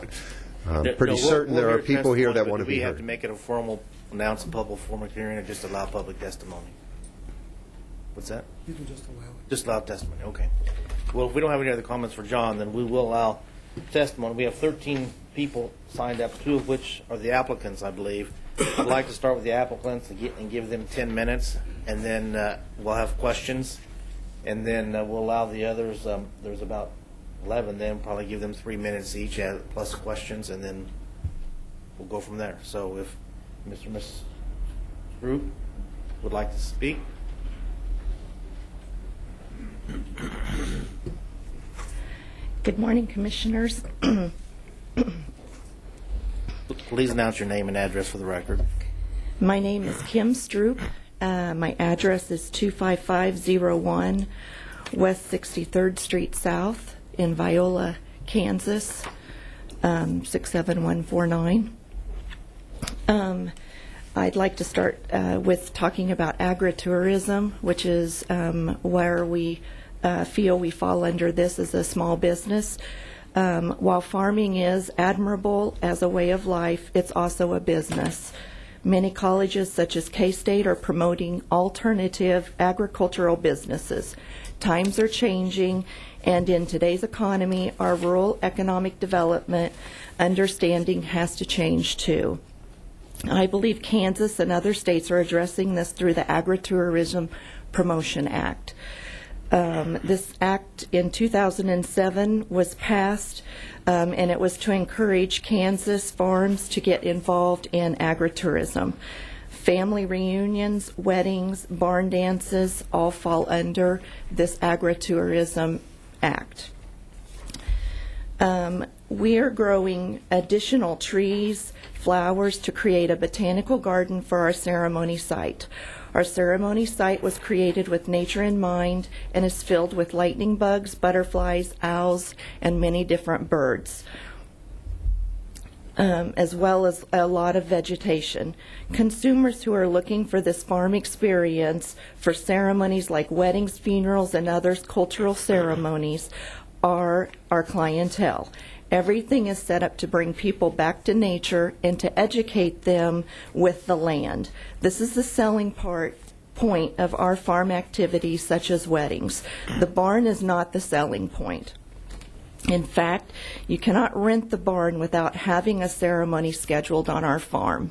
S16: pretty certain there are people here that want to be heard.
S6: Do we have to make it a formal, announce a public hearing, or just allow public testimony? What's that?
S10: You can just allow it.
S6: Just allow testimony, okay. Well, if we don't have any other comments for John, then we will allow testimony. We have 13 people signed up, 2 of which are the applicants, I believe. I'd like to start with the applicants and give them 10 minutes, and then we'll have questions, and then we'll allow the others, there's about 11 then, probably give them 3 minutes each, plus questions, and then we'll go from there. So if Mr. and Mrs. Group would like to speak.
S15: Good morning, Commissioners.
S6: Please announce your name and address for the record.
S15: My name is Kim Stroop. My address is 25501 West 63rd Street South in Viola, Kansas, 67149. I'd like to start with talking about agritourism, which is where we feel we fall under this as a small business. While farming is admirable as a way of life, it's also a business. Many colleges, such as K-State, are promoting alternative agricultural businesses. Times are changing, and in today's economy, our rural economic development understanding has to change too. I believe Kansas and other states are addressing this through the Agritourism Promotion Act. This act in 2007 was passed, and it was to encourage Kansas farms to get involved in agritourism. Family reunions, weddings, barn dances all fall under this Agritourism Act. We are growing additional trees, flowers to create a botanical garden for our ceremony site. Our ceremony site was created with nature in mind and is filled with lightning bugs, butterflies, owls, and many different birds, as well as a lot of vegetation. Consumers who are looking for this farm experience for ceremonies like weddings, funerals, and other cultural ceremonies are our clientele. Everything is set up to bring people back to nature and to educate them with the land. This is the selling point of our farm activities, such as weddings. The barn is not the selling point. In fact, you cannot rent the barn without having a ceremony scheduled on our farm.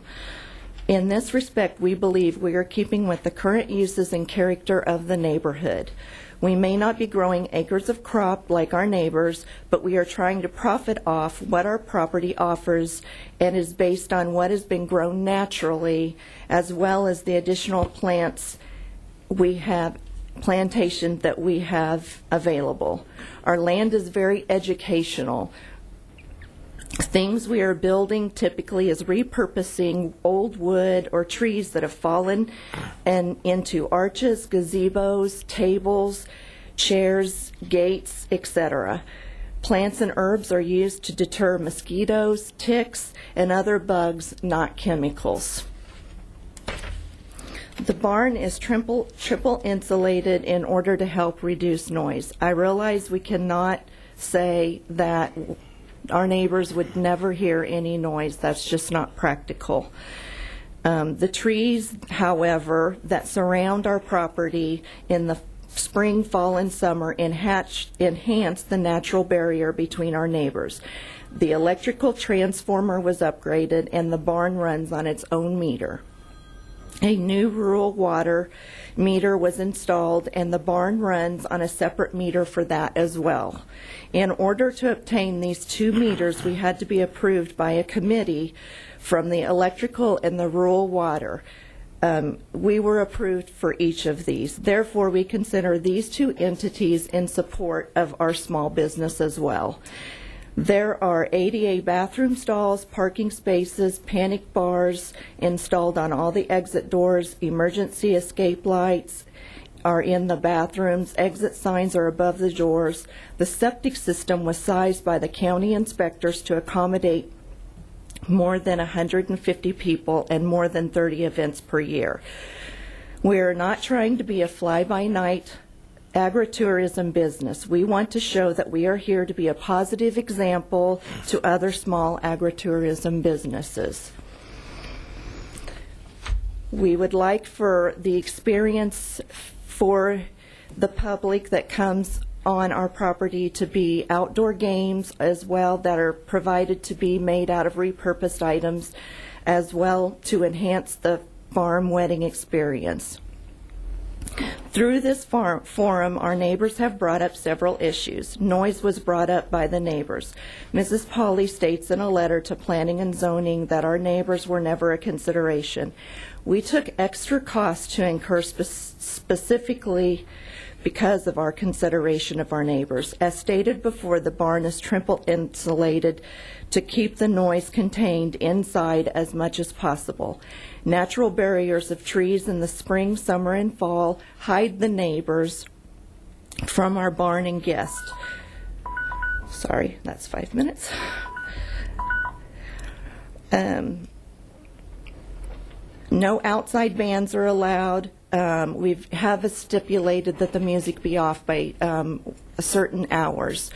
S15: In this respect, we believe we are keeping with the current uses and character of the neighborhood. We may not be growing acres of crop like our neighbors, but we are trying to profit off what our property offers and is based on what has been grown naturally, as well as the additional plants we have, plantation that we have available. Our land is very educational. Things we are building typically is repurposing old wood or trees that have fallen into arches, gazebos, tables, chairs, gates, etc. Plants and herbs are used to deter mosquitoes, ticks, and other bugs, not chemicals. The barn is triple insulated in order to help reduce noise. I realize we cannot say that our neighbors would never hear any noise. That's just not practical. The trees, however, that surround our property in the spring, fall, and summer enhance the natural barrier between our neighbors. The electrical transformer was upgraded, and the barn runs on its own meter. A new rural water meter was installed, and the barn runs on a separate meter for that as well. In order to obtain these two meters, we had to be approved by a committee from the electrical and the rural water. We were approved for each of these. Therefore, we consider these two entities in support of our small business as well. There are ADA bathroom stalls, parking spaces, panic bars installed on all the exit doors, emergency escape lights are in the bathrooms, exit signs are above the doors. The septic system was sized by the county inspectors to accommodate more than 150 people and more than 30 events per year. We are not trying to be a fly-by-night agritourism business. We want to show that we are here to be a positive example to other small agritourism businesses. We would like for the experience for the public that comes on our property to be outdoor games as well that are provided to be made out of repurposed items, as well to enhance the farm wedding experience. Through this forum, our neighbors have brought up several issues. Noise was brought up by the neighbors. Mrs. Pauley states in a letter to Planning and Zoning that our neighbors were never a consideration. We took extra costs to incur specifically because of our consideration of our neighbors. As stated before, the barn is triple insulated to keep the noise contained inside as much as possible. Natural barriers of trees in the spring, summer, and fall hide the neighbors from our barn and guests. Sorry, that's 5 minutes. No outside bands are allowed. We have stipulated that the music be off by certain hours.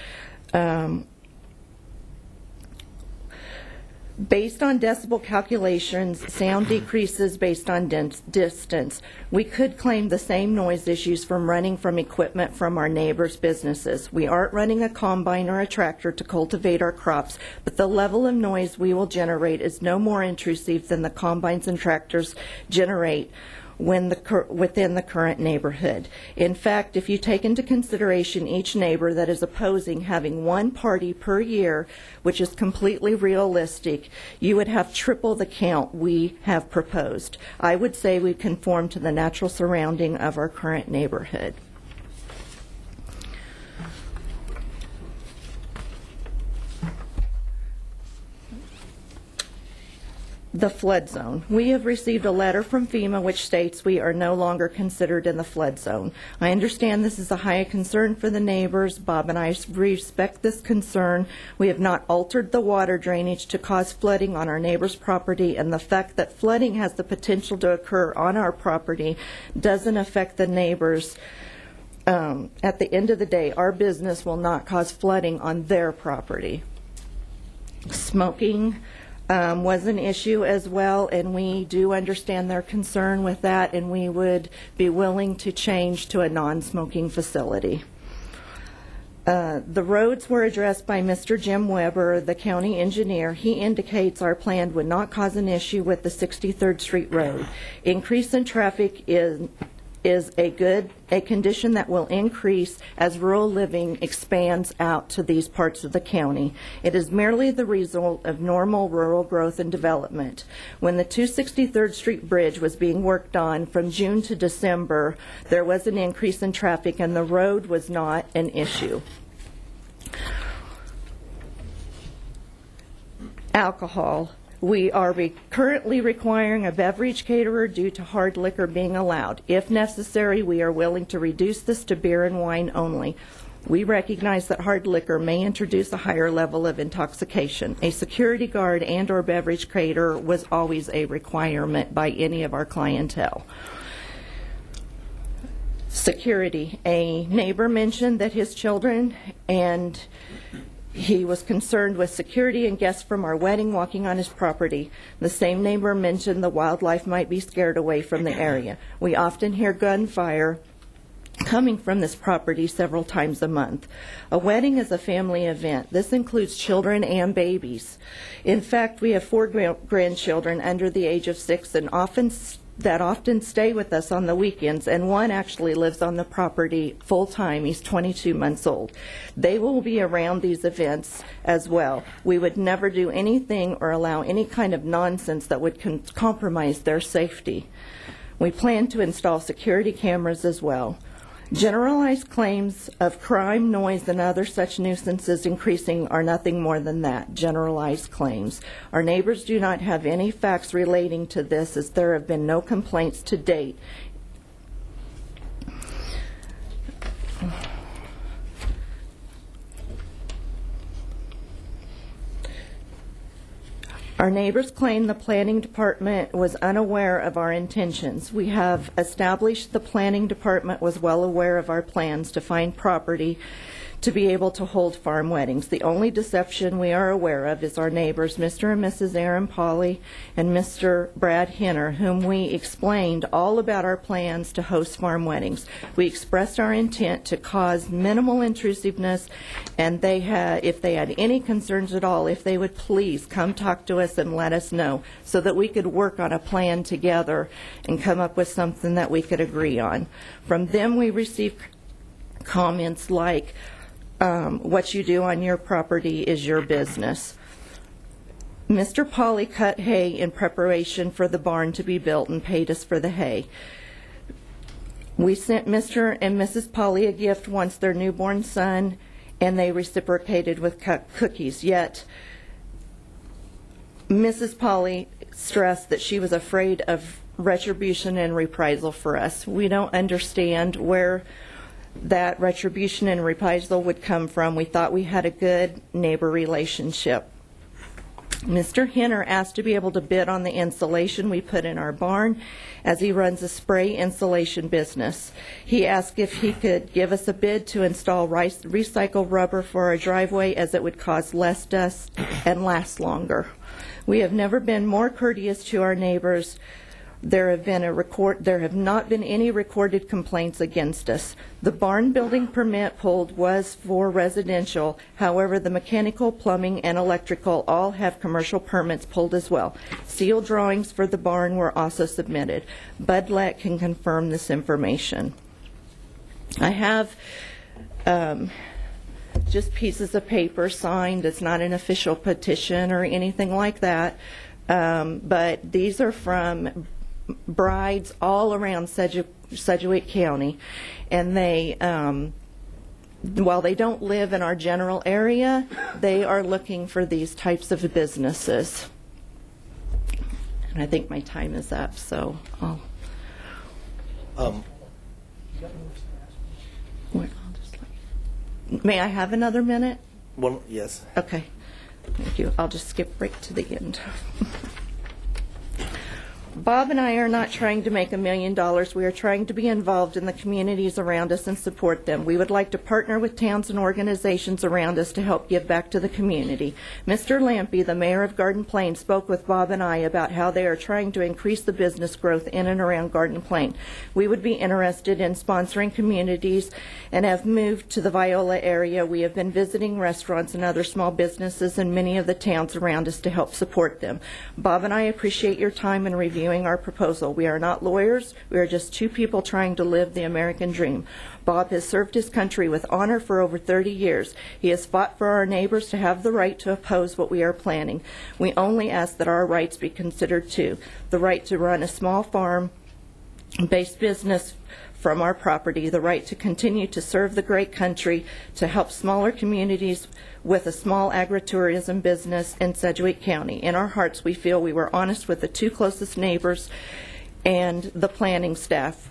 S15: Based on decibel calculations, sound decreases based on distance. We could claim the same noise issues from running from equipment from our neighbors' businesses. We aren't running a combine or a tractor to cultivate our crops, but the level of noise we will generate is no more intrusive than the combines and tractors generate within the current neighborhood. In fact, if you take into consideration each neighbor that is opposing having one party per year, which is completely realistic, you would have triple the count we have proposed. I would say we conform to the natural surrounding of our current neighborhood. The flood zone. We have received a letter from FEMA which states we are no longer considered in the flood zone. I understand this is a high concern for the neighbors. Bob and I respect this concern. We have not altered the water drainage to cause flooding on our neighbor's property, and the fact that flooding has the potential to occur on our property doesn't affect the neighbors. At the end of the day, our business will not cause flooding on their property. Smoking was an issue as well, and we do understand their concern with that, and we would be willing to change to a non-smoking facility. The roads were addressed by Mr. Jim Weber, the county engineer. He indicates our plan would not cause an issue with the 63rd Street Road. Increase in traffic is a condition that will increase as rural living expands out to these parts of the county. It is merely the result of normal rural growth and development. When the 263rd Street Bridge was being worked on from June to December, there was an increase in traffic and the road was not an issue. Alcohol. We are currently requiring a beverage caterer due to hard liquor being allowed. If necessary, we are willing to reduce this to beer and wine only. We recognize that hard liquor may introduce a higher level of intoxication. A security guard and or beverage caterer was always a requirement by any of our clientele. Security. A neighbor mentioned that his children and he was concerned with security and guests from our wedding walking on his property. The same neighbor mentioned the wildlife might be scared away from the area. We often hear gunfire coming from this property several times a month. A wedding is a family event. This includes children and babies. In fact, we have 4 grandchildren under the age of 6 and often stay with us on the weekends, and one actually lives on the property full-time. He's 22 months old. They will be around these events as well. We would never do anything or allow any kind of nonsense that would compromise their safety. We plan to install security cameras as well. Generalized claims of crime, noise, and other such nuisances increasing are nothing more than that, generalized claims. Our neighbors do not have any facts relating to this, as there have been no complaints to date. Our neighbors claim the planning department was unaware of our intentions. We have established the planning department was well aware of our plans to find property to be able to hold farm weddings. The only deception we are aware of is our neighbors, Mr. and Mrs. Aaron Polly and Mr. Brad Henner, whom we explained all about our plans to host farm weddings. We expressed our intent to cause minimal intrusiveness, and if they had any concerns at all, if they would please come talk to us and let us know so that we could work on a plan together and come up with something that we could agree on. From them we received comments like, what you do on your property is your business. Mr. Polly cut hay in preparation for the barn to be built and paid us for the hay. We sent Mr. and Mrs. Polly a gift once, their newborn son, and they reciprocated with cookies. Yet Mrs. Polly stressed that she was afraid of retribution and reprisal for us. We don't understand where that retribution and reprisal would come from. We thought we had a good neighbor relationship. Mr. Henner asked to be able to bid on the insulation we put in our barn, as he runs a spray insulation business. He asked if he could give us a bid to install recycled rubber for our driveway, as it would cause less dust and last longer. We have never been more courteous to our neighbors. There have not been any recorded complaints against us. The barn building permit pulled was for residential. However, the mechanical, plumbing, and electrical all have commercial permits pulled as well. Steel drawings for the barn were also submitted. Bud Lett can confirm this information. I have just pieces of paper signed. It's not an official petition or anything like that, but these are from brides all around Sedgwick County, and they, while they don't live in our general area, they are looking for these types of businesses. And I think my time is up, so may I have another minute?
S6: Well, yes.
S15: Okay, thank you. I'll just skip right to the end. Bob and I are not trying to make $1 million. We are trying to be involved in the communities around us and support them. We would like to partner with towns and organizations around us to help give back to the community. Mr. Lampy, the mayor of Garden Plain, spoke with Bob and I about how they are trying to increase the business growth in and around Garden Plain. We would be interested in sponsoring communities and have moved to the Viola area. We have been visiting restaurants and other small businesses in many of the towns around us to help support them. Bob and I appreciate your time in reviewing our proposal. We are not lawyers. We are just two people trying to live the American dream. Bob has served his country with honor for over 30 years. He has fought for our neighbors to have the right to oppose what we are planning. We only ask that our rights be considered too. The right to run a small farm-based business from our property, the right to continue to serve the great country, to help smaller communities with a small agritourism business in Sedgwick County. In our hearts, we feel we were honest with the two closest neighbors and the planning staff.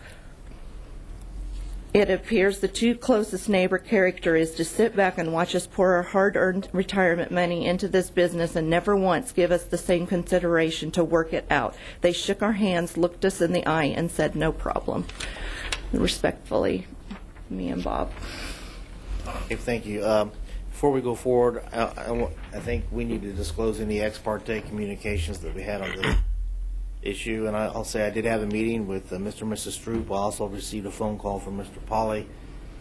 S15: It appears the two closest neighbor character is to sit back and watch us pour our hard-earned retirement money into this business and never once give us the same consideration to work it out. They shook our hands, looked us in the eye, and said, "No problem." Respectfully, me and Bob.
S6: Okay, thank you. Before we go forward, I think we need to disclose any ex parte communications that we had on this issue. And I'll say I did have a meeting with Mr. and Mrs. Stroop. I also received a phone call from Mr. Polly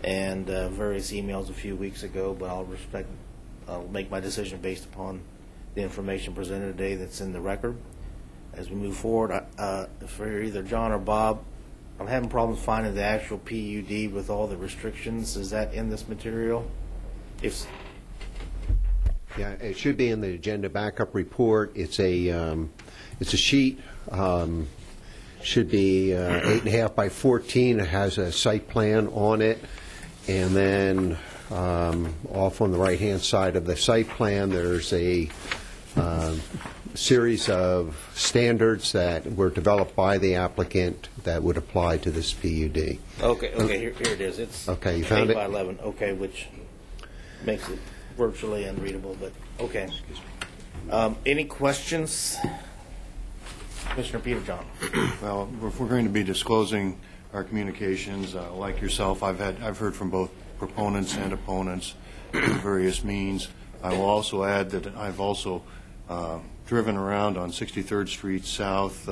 S6: and various emails a few weeks ago, but I'll make my decision based upon the information presented today that's in the record. As we move forward, for either John or Bob, I'm having problems finding the actual PUD with all the restrictions. Is that in this material?
S16: Yeah, it should be in the agenda backup report. It's a sheet. Should be 8.5 by 14. It has a site plan on it, and then off on the right-hand side of the site plan, there's a series of standards that were developed by the applicant that would apply to this PUD.
S6: Okay, here it is. It's
S16: okay, you found
S6: 8
S16: it?
S6: by 11, okay, which makes it virtually unreadable, but okay. Any questions? Commissioner Peter John.
S4: Well, if we're going to be disclosing our communications, like yourself, I've heard from both proponents and opponents through various means. I will also add that I've also driven around on 63rd Street South,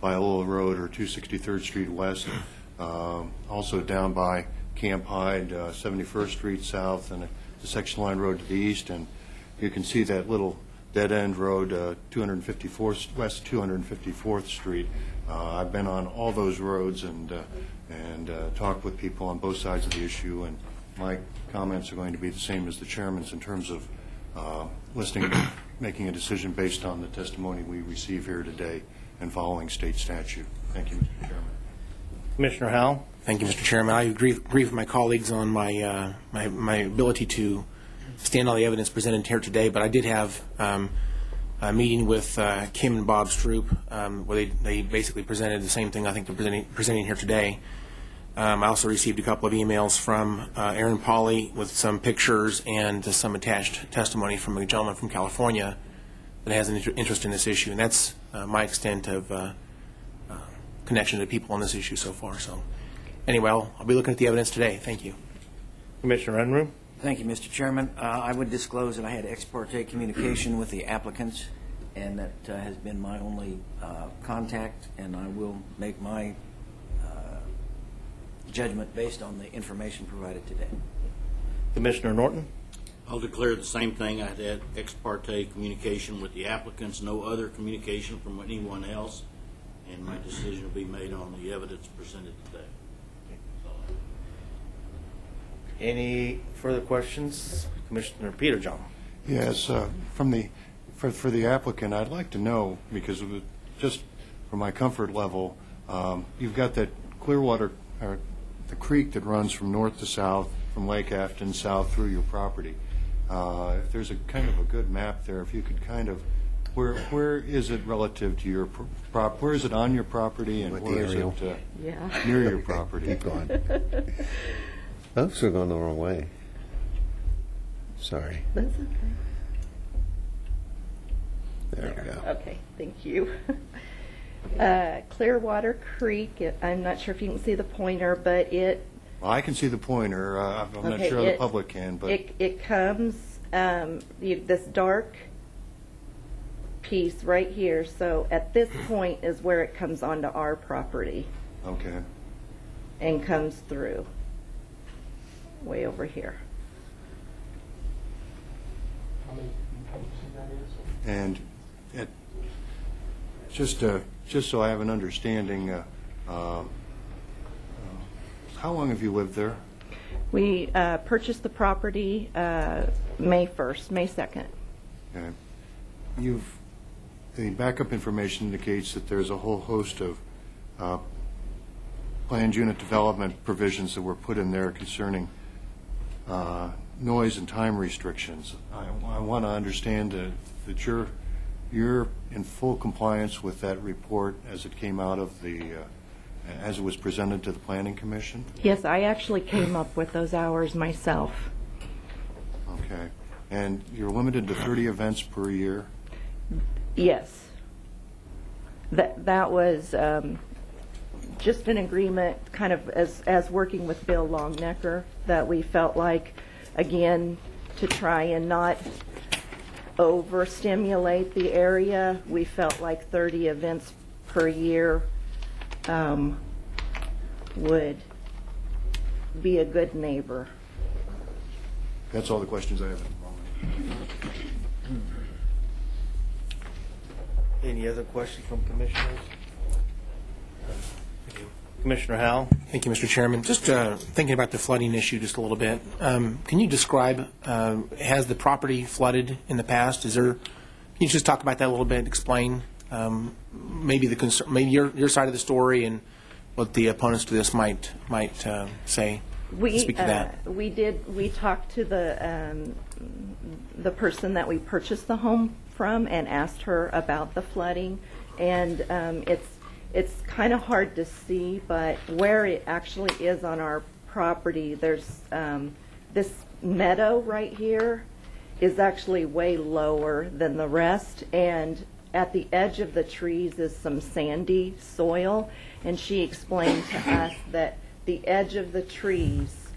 S4: Viola Road, or 263rd Street West, also down by Camp Hyde, 71st Street South, and the section line road to the east. And you can see that little dead-end road, 254th West 254th Street. I've been on all those roads and talked with people on both sides of the issue, and my comments are going to be the same as the chairman's in terms of making a decision based on the testimony we receive here today and following state statute. Thank you, Mr. Chairman.
S6: Commissioner Howell.
S8: Thank you, Mr. Chairman. I agree with my colleagues on my ability to stand on the evidence presented here today, but I did have a meeting with Kim and Bob Stroop where they basically presented the same thing I think they're presenting here today. I also received a couple of emails from Aaron Pauley with some pictures and some attached testimony from a gentleman from California that has an interest in this issue, and that's my extent of connection to people on this issue so far. So anyway, I'll be looking at the evidence today. Thank you.
S6: Commissioner Unruh.
S17: Thank you, Mr. Chairman. I would disclose that I had ex parte communication with the applicants, and that has been my only contact, and I will make my judgment based on the information provided today.
S6: Commissioner Norton.
S3: I'll declare the same thing. I had ex parte communication with the applicants, no other communication from anyone else, and my decision will be made on the evidence presented today.
S6: Any further questions? Commissioner Peter John.
S4: Yes, for the applicant, I'd like to know, because just for my comfort level, you've got that Clearwater, the creek that runs from north to south, from Lake Afton south through your property. If there's a kind of a good map there, if you could kind of, where is it relative to your where is it on your property, and where is it near your property?
S16: Keep going. Oops, we're going the wrong way. Sorry.
S15: That's okay.
S16: There we go.
S15: Okay, thank you. Clearwater Creek, I'm not sure if you can see the pointer, but it...
S4: Well, I can see the pointer. I'm not
S15: Okay,
S4: sure the public can, but
S15: It comes, this dark piece right here, so at this point is where it comes onto our property
S4: okay.
S15: and comes through, way over here.
S4: And just so I have an understanding, how long have you lived there?
S15: We purchased the property May 1st, May 2nd.
S4: Okay. The backup information indicates that there's a whole host of planned unit development provisions that were put in there concerning noise and time restrictions. I want to understand that you're in full compliance with that report as it came out of as it was presented to the Planning Commission?
S15: Yes, I actually came up with those hours myself.
S4: Okay. And you're limited to 30 events per year?
S15: Yes. That was just an agreement, kind of as working with Bill Longnecker, that we felt like, again, to try and not overstimulate the area, we felt like 30 events per year would be a good neighbor.
S4: That's all the questions I have at the moment.
S6: Any other questions from commissioners? Commissioner Howell.
S8: Thank you, Mr. Chairman. Just thinking about the flooding issue just a little bit. Can you describe, has the property flooded in the past? Can you just talk about that a little bit, explain maybe the concern, maybe your side of the story and what the opponents to this might say? Speak to that.
S15: We talked to the person that we purchased the home from and asked her about the flooding, and it's kind of hard to see, but where it actually is on our property, there's this meadow right here is actually way lower than the rest, and at the edge of the trees is some sandy soil, and she explained to us that the edge of the trees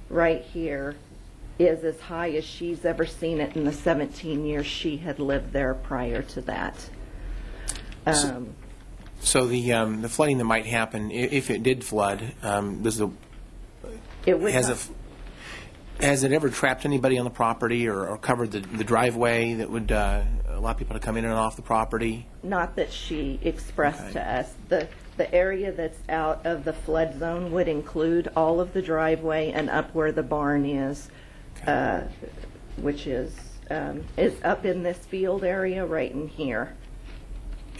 S15: right here is as high as she's ever seen it in the 17 years she had lived there prior to that.
S8: So the flooding that might happen, if it did flood, has it ever trapped anybody on the property or covered the driveway that would allow people to come in and off the property?
S15: Not that she expressed to us. The area that's out of the flood zone would include all of the driveway and up where the barn is, which is up in this field area right in here.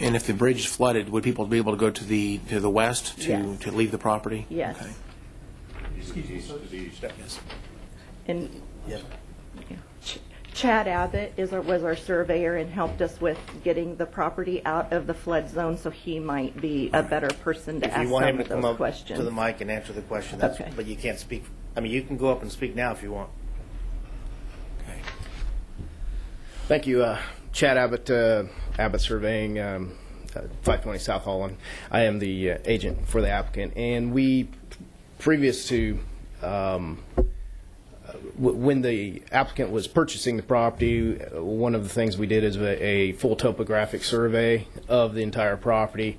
S8: And if the bridge is flooded, would people be able to go to the west to leave the property?
S15: Yes.
S8: Okay.
S15: Yes. And Chad Abbott was our surveyor and helped us with getting the property out of the flood zone, so he might be a better person to ask some of those questions.
S6: If you want him to come up to the mic and answer the question,
S15: Okay.
S6: But you can't speak. I mean, you can go up and speak now if you want.
S8: Okay.
S18: Thank you. Chad Abbott, Abbott Surveying, 520 South Holland. I am the agent for the applicant, and we, previous to when the applicant was purchasing the property, one of the things we did is a full topographic survey of the entire property.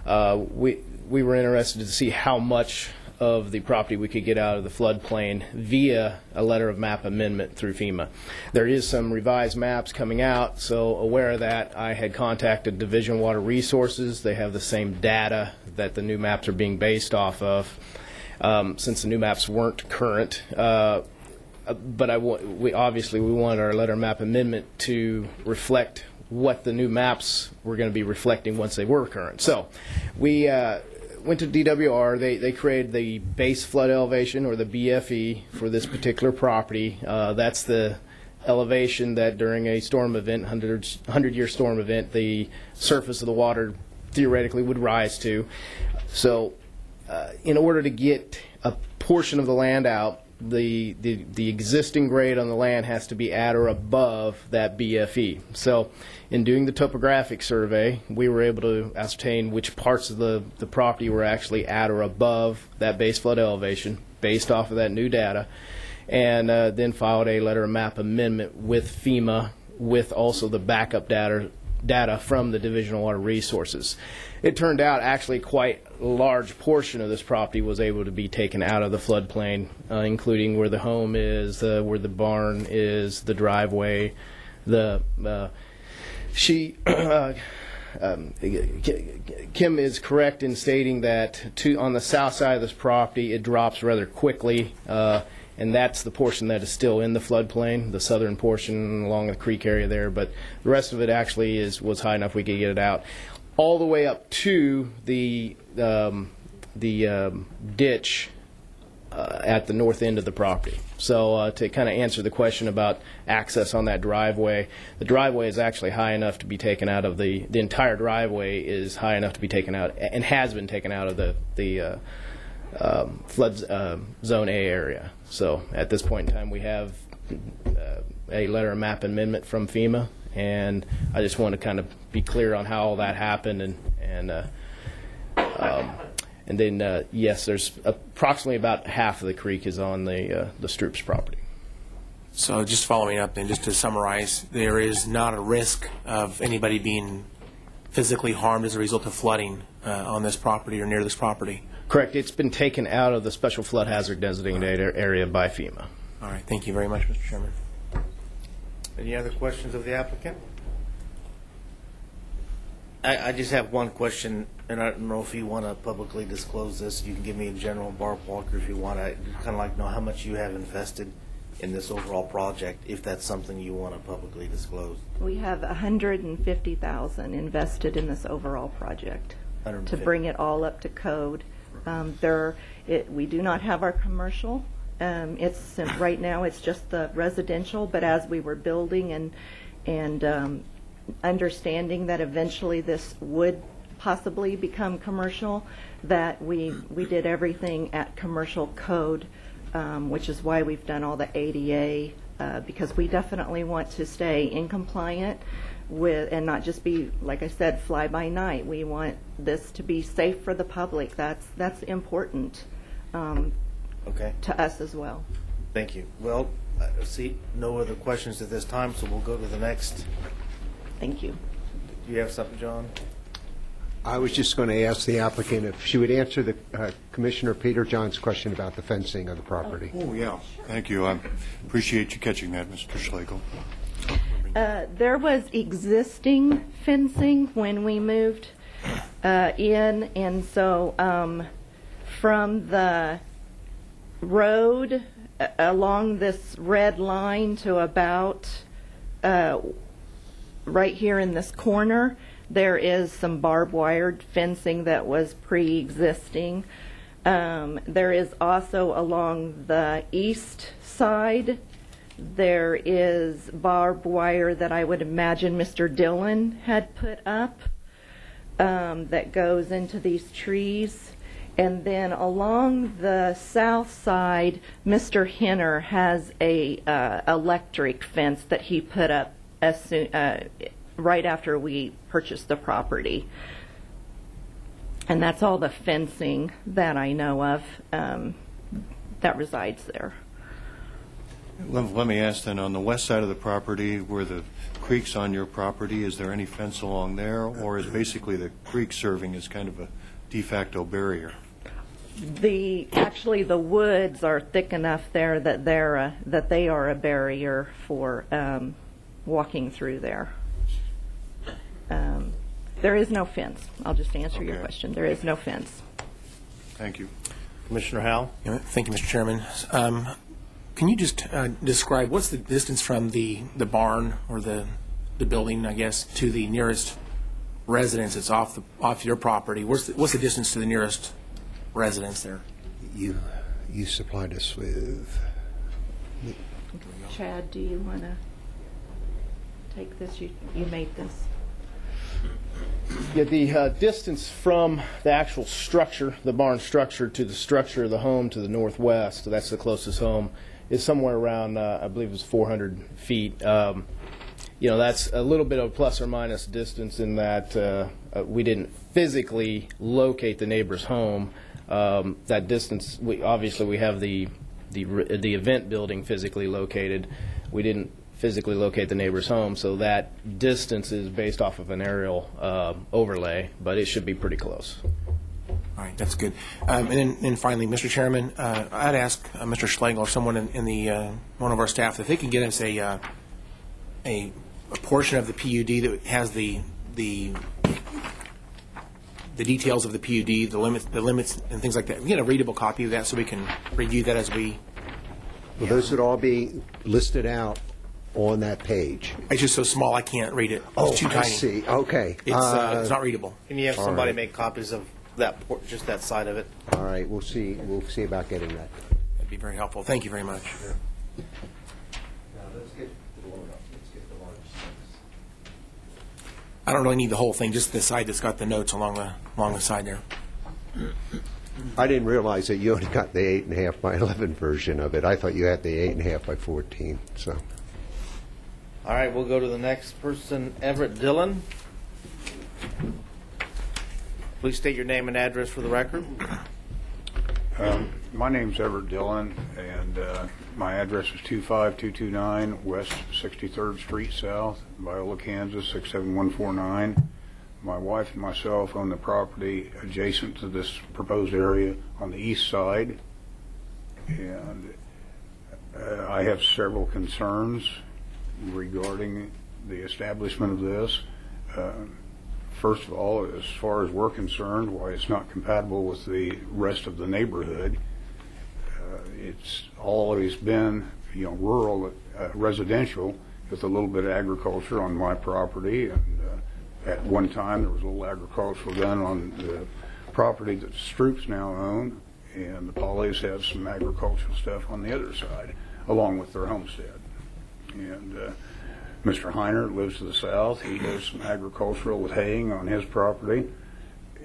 S18: We were interested to see how much of the property we could get out of the floodplain via a letter of map amendment through FEMA. There is some revised maps coming out, so aware of that, I had contacted Division Water Resources. They have the same data that the new maps are being based off of, since the new maps weren't current. But we want our letter of map amendment to reflect what the new maps were going to be reflecting once they were current. So we went to DWR. They created the base flood elevation, or the BFE, for this particular property. That's the elevation that during a storm event, 100-year storm event, the surface of the water theoretically would rise to. So in order to get a portion of the land out, the existing grade on the land has to be at or above that BFE. So in doing the topographic survey, we were able to ascertain which parts of the property were actually at or above that base flood elevation based off of that new data, and then filed a letter of map amendment with FEMA with also the backup data from the Division of Water Resources. It turned out actually quite a large portion of this property was able to be taken out of the floodplain, including where the home is, where the barn is, the driveway. Kim is correct in stating that on the south side of this property it drops rather quickly, and that's the portion that is still in the floodplain, the southern portion along the creek area there, but the rest of it actually was high enough we could get it out. All the way up to the ditch at the north end of the property. So to kind of answer the question about access on that driveway, the driveway is actually high enough to be taken out of the entire driveway is high enough to be taken out and has been taken out of the flood zone A area. So at this point in time we have a letter of map amendment from FEMA, and I just want to kind of be clear on how all that happened, and then yes, there's approximately about half of the creek is on the Stroups property.
S8: So just following up, then, just to summarize, there is not a risk of anybody being physically harmed as a result of flooding on this property or near this property?
S18: Correct. It's been taken out of the special flood hazard designated area by FEMA.
S8: All right. Thank you very much, Mr. Chairman.
S6: Any other questions of the applicant? I just have one question, and I don't know if you want to publicly disclose this. You can give me a general ballpark if you want. I kind of like to know how much you have invested in this overall project, if that's something you want to publicly disclose.
S15: We have $150,000 invested in this overall project to bring it all up to code. We do not have our commercial. Right now it's just the residential, but as we were building and understanding that eventually this would possibly become commercial, that we did everything at commercial code, which is why we've done all the ADA, because we definitely want to stay in compliant with, and not just be, like I said, fly by night. We want this to be safe for the public. That's important to us as well.
S6: Thank you. Well, I see no other questions at this time, so we'll go to the next.
S15: Thank you.
S6: Do you have something, John?
S16: I was just going to ask the applicant if she would answer the Commissioner Peter John's question about the fencing of the property.
S4: Oh, yeah. Thank you. I appreciate you catching that, Mr. Schlegel.
S15: There was existing fencing when we moved in, and so from the road along this red line to about right here in this corner, there is some barbed wired fencing that was pre-existing. There is also along the east side, there is barbed wire that I would imagine Mr. Dillon had put up that goes into these trees. And then along the south side, Mr. Henner has a electric fence that he put up as soon, right after we purchased the property. And that's all the fencing that I know of that resides there.
S4: Let me ask then, on the west side of the property where the creek's on your property, is there any fence along there, or is basically the creek serving as kind of a de facto barrier?
S15: Actually the woods are thick enough there that they are a barrier for walking through there. There is no fence. I'll just answer your question. There is no fence.
S4: Thank you.
S6: Commissioner Howell?
S8: Thank you, Mr. Chairman. Can you just describe what's the distance from the barn or the building, I guess, to the nearest residence that's off your property? What's the distance to the nearest residence there?
S16: You supplied us with.
S15: Chad, do you want to take this? You made this.
S18: Yeah, the distance from the actual structure, the barn structure, to the structure of the home to the northwest, so that's the closest home, is somewhere around, I believe it was 400 feet. That's a little bit of a plus or minus distance in that we didn't physically locate the neighbor's home. That distance, obviously we have the event building physically located. We didn't physically locate the neighbor's home, so that distance is based off of an aerial overlay, but it should be pretty close.
S8: All right, that's good. And then finally, Mr. Chairman, I'd ask Mr. Schlegel or someone in the one of our staff if they can get us a portion of the PUD that has the details of the PUD, the limits and things like that. We get a readable copy of that so we can review that as we.
S16: Well, those would all be listed out on that page.
S8: It's just so small I can't read it. It's too tiny.
S16: I see. Okay.
S8: It's not readable.
S6: Can you have somebody make copies of that, just that side of it?
S16: All right. We'll see. We'll see about getting that.
S8: That'd be very helpful. Thank you very much.
S16: Sure. Now let's get the load up. Let's get the large size.
S8: I don't really need the whole thing, just the side that's got the notes along the side there.
S16: I didn't realize that you only got the 8.5 by 11 version of it. I thought you had the 8.5 by 14. So.
S6: All right, we'll go to the next person, Everett Dillon. Please state your name and address for the record.
S12: My name's Everett Dillon, and my address is 25229 West 63rd Street South, Viola, Kansas 67149. My wife and myself own the property adjacent to this proposed area on the east side, and I have several concerns regarding the establishment of this. First of all, as far as we're concerned, why it's not compatible with the rest of the neighborhood. It's always been, rural, residential, with a little bit of agriculture on my property. And at one time, there was a little agricultural done on the property that the Stroops now own, and the Paulies have some agricultural stuff on the other side, along with their homestead. And Mr. Heiner lives to the south. He does some agricultural with haying on his property,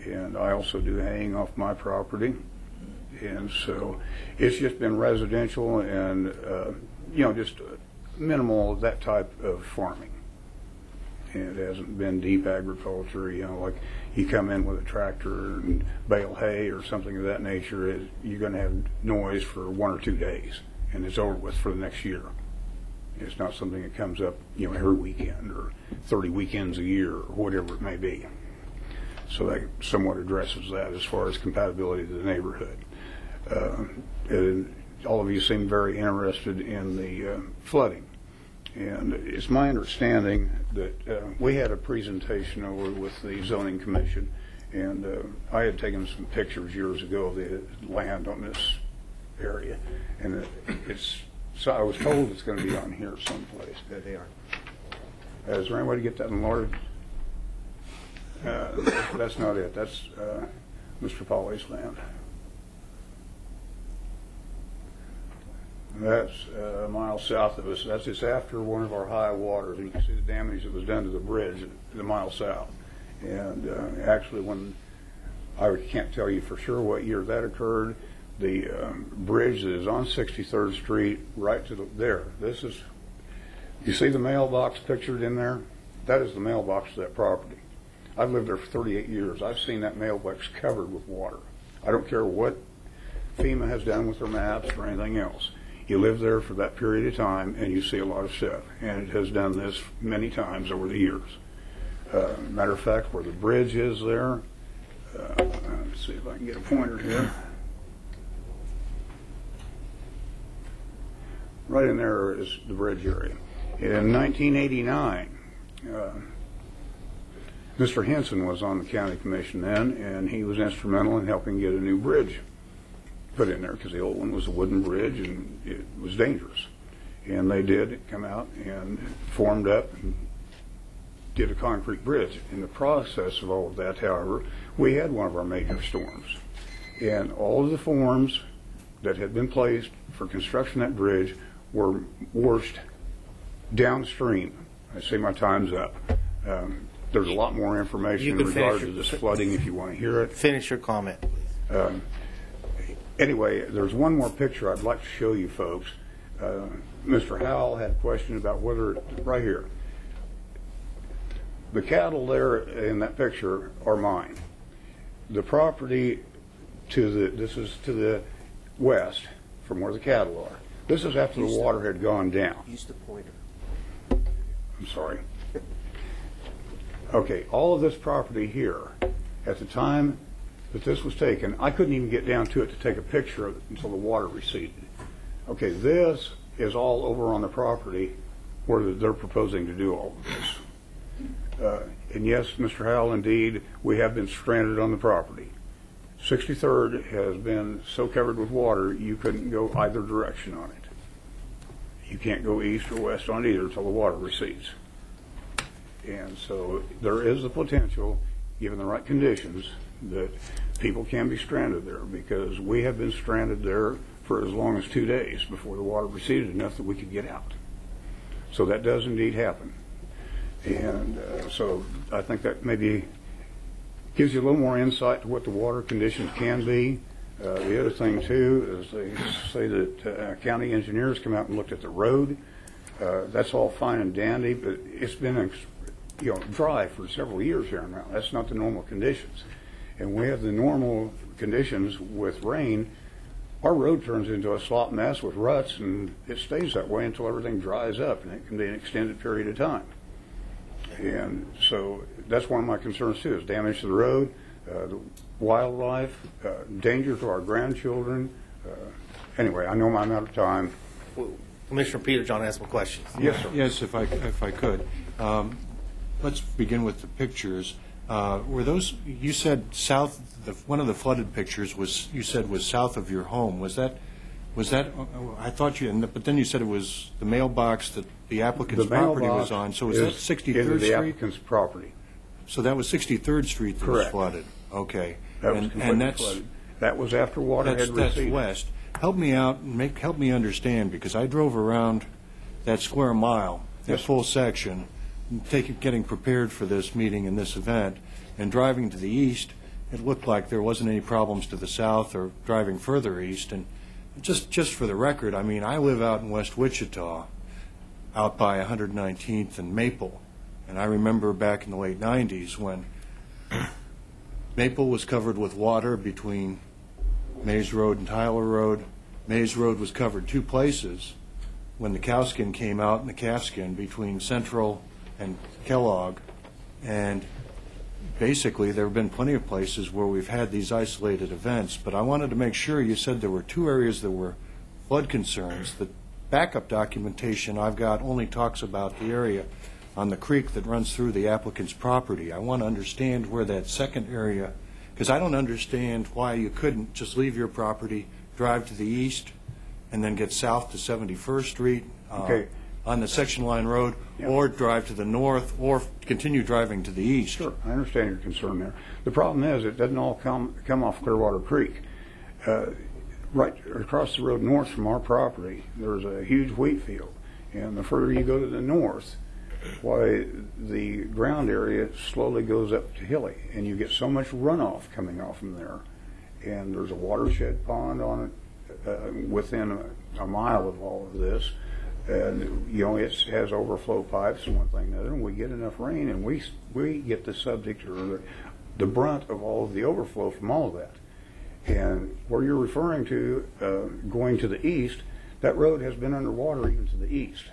S12: and I also do haying off my property. And so it's just been residential and, just minimal of that type of farming. And it hasn't been deep agriculture, like you come in with a tractor and bale hay or something of that nature, you're going to have noise for 1 or 2 days, and it's over with for the next year. It's not something that comes up, every weekend or 30 weekends a year or whatever it may be. So that somewhat addresses that as far as compatibility to the neighborhood. And all of you seem very interested in the flooding. And it's my understanding that we had a presentation over with the Zoning Commission, and I had taken some pictures years ago of the land on this area, and so I was told it's going to be on here someplace.
S16: There they are.
S12: Is there any way to get that enlarged? That's not it. That's Mr. Pauly's land. That's a mile south of us. That's just after one of our high waters. And you can see the damage that was done to the bridge a mile south. And actually, when I can't tell you for sure what year that occurred, the bridge that is on 63rd Street, right to there. This is, you see the mailbox pictured in there? That is the mailbox to that property. I've lived there for 38 years. I've seen that mailbox covered with water. I don't care what FEMA has done with their maps or anything else. You live there for that period of time and you see a lot of stuff. And it has done this many times over the years. Matter of fact, where the bridge is there, let's see if I can get a pointer here. Right in there is the bridge area. In 1989, Mr. Henson was on the county commission then, and he was instrumental in helping get a new bridge put in there because the old one was a wooden bridge and it was dangerous. And they did come out and formed up and did a concrete bridge. In the process of all of that, however, we had one of our major storms. And all of the forms that had been placed for construction of that bridge were washed downstream. I say my time's up. there's a lot more information
S6: You
S12: in
S6: can
S12: regard
S6: finish
S12: to
S6: your-
S12: this flooding if you want to hear it.
S6: Finish your comment, please.
S12: Anyway, there's one more picture I'd like to show you folks. Mr. Howell had a question about whether, right here, the cattle there in that picture are mine. The property this is to the west from where the cattle are. This is after the water had gone down.
S16: Use the pointer.
S12: I'm sorry. Okay, all of this property here, at the time that this was taken, I couldn't even get down to it to take a picture of it until the water receded. Okay, this is all over on the property where they're proposing to do all of this. And yes, Mr. Howell, indeed, we have been stranded on the property. 63rd has been so covered with water, you couldn't go either direction on it. You can't go east or west on either until the water recedes. And so there is the potential, given the right conditions, that people can be stranded there, because we have been stranded there for as long as 2 days before the water receded enough that we could get out. So that does indeed happen. And so I think that maybe gives you a little more insight to what the water conditions can be. The other thing, too, is they say that county engineers come out and looked at the road. That's all fine and dandy, but it's been dry for several years here now. That's not the normal conditions. And we have the normal conditions with rain. Our road turns into a slop mess with ruts, and it stays that way until everything dries up, and it can be an extended period of time. And so that's one of my concerns, too, is damage to the road, the wildlife, danger to our grandchildren. Anyway, I know I'm out of time.
S6: Commissioner Peter John has some questions.
S12: Yes, sir.
S4: Yes, if I could. Let's begin with the pictures. Were those, you said south, one of the flooded pictures was, you said was south of your home. Was that, I thought but then you said it was the mailbox that the applicant's property was on. So was that 63rd
S12: the
S4: Street?
S12: applicant's property.
S4: So that was 63rd Street that was flooded? Okay.
S12: That was completely flooded. That was after water had receded.
S4: That's west. Help me out and help me understand, because I drove around that square mile, that full section, getting prepared for this meeting and this event, and driving to the east, it looked like there wasn't any problems to the south or driving further east. And just for the record, I mean, I live out in West Wichita, out by 119th and Maple, and I remember back in the late 90s when Maple was covered with water between Mays Road and Tyler Road. Mays Road was covered two places when the cowskin came out and the calfskin between Central and Kellogg. And basically there have been plenty of places where we've had these isolated events, but I wanted to make sure. You said there were two areas that were flood concerns. The backup documentation I've got only talks about the area on the creek that runs through the applicant's property. I want to understand where that second area, because I don't understand why you couldn't just leave your property, drive to the east, and then get south to 71st Street on the section line road, or drive to the north, or continue driving to the east.
S12: Sure, I understand your concern there. The problem is it doesn't all come off Clearwater Creek. Right across the road north from our property, there's a huge wheat field, and the further you go to the north, why the ground area slowly goes up to hilly, and you get so much runoff coming off from there. And there's a watershed pond on it within a mile of all of this. And it has overflow pipes and one thing and another, and we get enough rain, and we get the subject or the brunt of all of the overflow from all of that. And where you're referring to going to the east, that road has been underwater even to the east.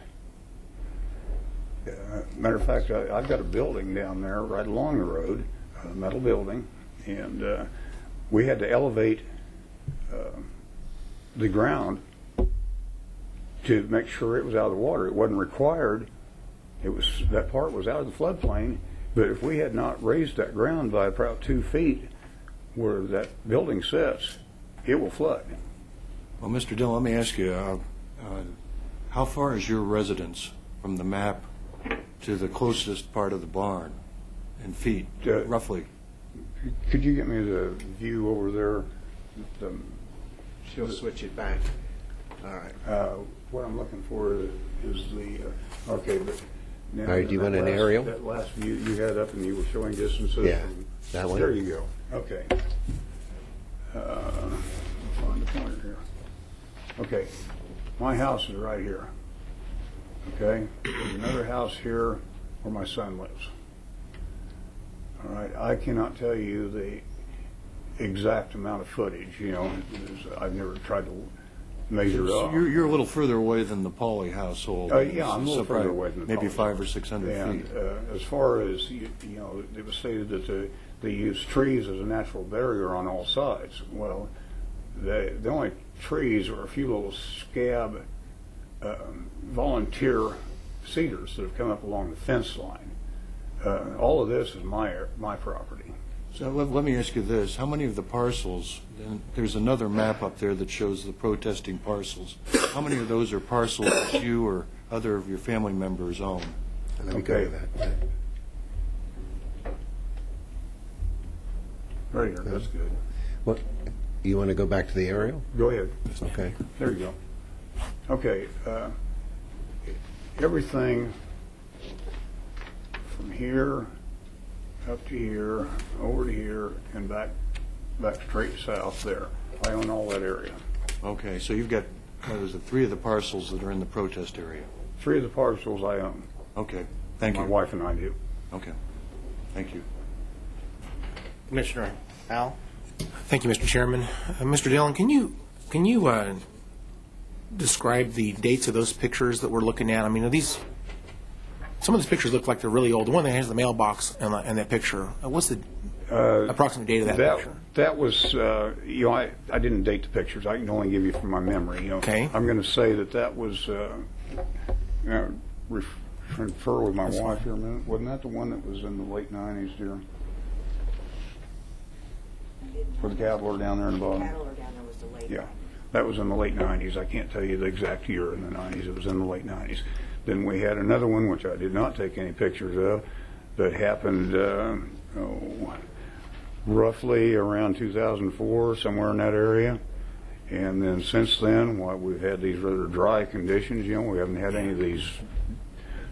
S12: Matter of fact, I've got a building down there right along the road, a metal building, and we had to elevate the ground to make sure it was out of the water. It wasn't required. That part was out of the floodplain, but if we had not raised that ground by about 2 feet where that building sits, it will flood.
S4: Well, Mr. Dillon, let me ask you, how far is your residence from the map to the closest part of the barn in feet, roughly?
S12: Could you get me the view over there?
S16: She'll switch it back. All right.
S12: What I'm looking for is the, okay, but
S16: All right, do you want an aerial?
S19: That last view you had up and you were showing distances?
S16: Yeah,
S19: from-
S16: that one.
S19: There you go. Okay. Find the pointer here. Okay. My house is right here. Okay? There's another house here where my son lives. All right. I cannot tell you the exact amount of footage, you know. I've never tried to measure it off.
S4: You're a little further away than the Pauley household.
S19: Yeah, I'm a little further away than the
S4: maybe
S19: Pauley
S4: 500 or 600
S19: and,
S4: feet.
S19: as far as, you know, it was stated that they use trees as a natural barrier on all sides. Well, the only trees are a few little scab volunteer cedars that have come up along the fence line. All of this is my property.
S4: So let me ask you this. How many of the parcels, and there's another map up there that shows the protesting parcels. How many of those are parcels that you or other of your family members own?
S16: Let me go to that.
S19: Right here, that's good.
S16: What, you want to go back to the aerial?
S19: Go ahead.
S16: Okay.
S19: There you go. Okay, everything from here up to here, over to here, and back straight south there. I own all that area.
S4: Okay, so you've got, there's 3 of the parcels that are in the protest area.
S19: 3 of the parcels I own.
S4: Okay, thank you.
S19: My wife and I do.
S4: Okay, thank you.
S6: Commissioner Al?
S8: Thank you, Mr. Chairman. Mr. Dillon, can you describe the dates of those pictures that we're looking at? I mean, some of these pictures look like they're really old. The one that has the mailbox and that picture, what's the approximate date of that picture?
S19: That was, you know, I didn't date the pictures. I can only give you from my memory. You know.
S8: Okay.
S19: I'm going to say that was, refer with my wife here a minute. Wasn't that the one that was in the late 90s, dear? For the cattle are down there in the bottom?
S2: Cattle are down there was the late.
S19: Yeah, that was in the late 90s. I can't tell you the exact year in the 90s. It was in the late 90s. Then we had another one, which I did not take any pictures of, that happened roughly around 2004, somewhere in that area. And then since then, we've had these rather dry conditions. You know, we haven't had any of these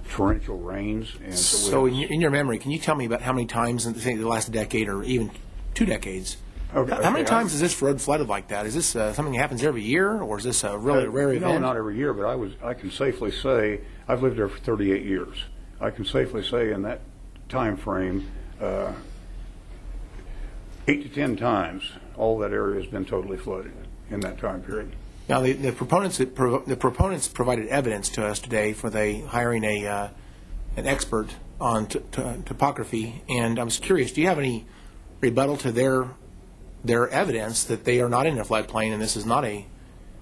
S19: torrential rains. And
S8: so in your memory, can you tell me about how many times in the last decade or even 2 decades, how many times has this road flooded like that? Is this something that happens every year, or is this a really rare event?
S19: No, not every year, but I can safely say, I've lived there for 38 years. I can safely say in that time frame, 8 to 10 times, all that area has been totally flooded in that time period.
S8: Now, the proponents provided evidence to us today for hiring an expert on topography, and I was curious, do you have any rebuttal to their evidence that they are not in a floodplain and this is not a...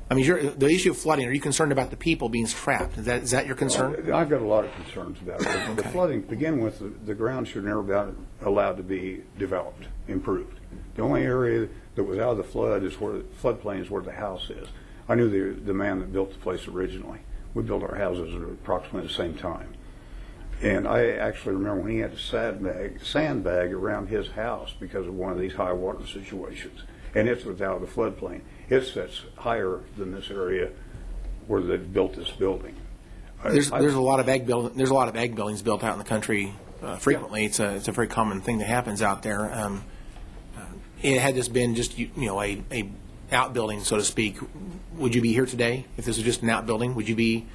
S8: I mean, the issue of flooding, are you concerned about the people being trapped? Is that your concern?
S19: I've got a lot of concerns about it. Okay. The flooding, to begin with, the ground should never be allowed to be developed, improved. The only area that was out of the floodplain is where the house is. I knew the man that built the place originally. We built our houses at approximately the same time. And I actually remember when he had to sandbag around his house because of one of these high water situations. And it's without the floodplain. It sits higher than this area where they built this building.
S8: There's a lot of egg buildings built out in the country frequently. Yeah. It's a very common thing that happens out there. Had this been just a outbuilding, so to speak, would you be here today if this was just an outbuilding? Would you be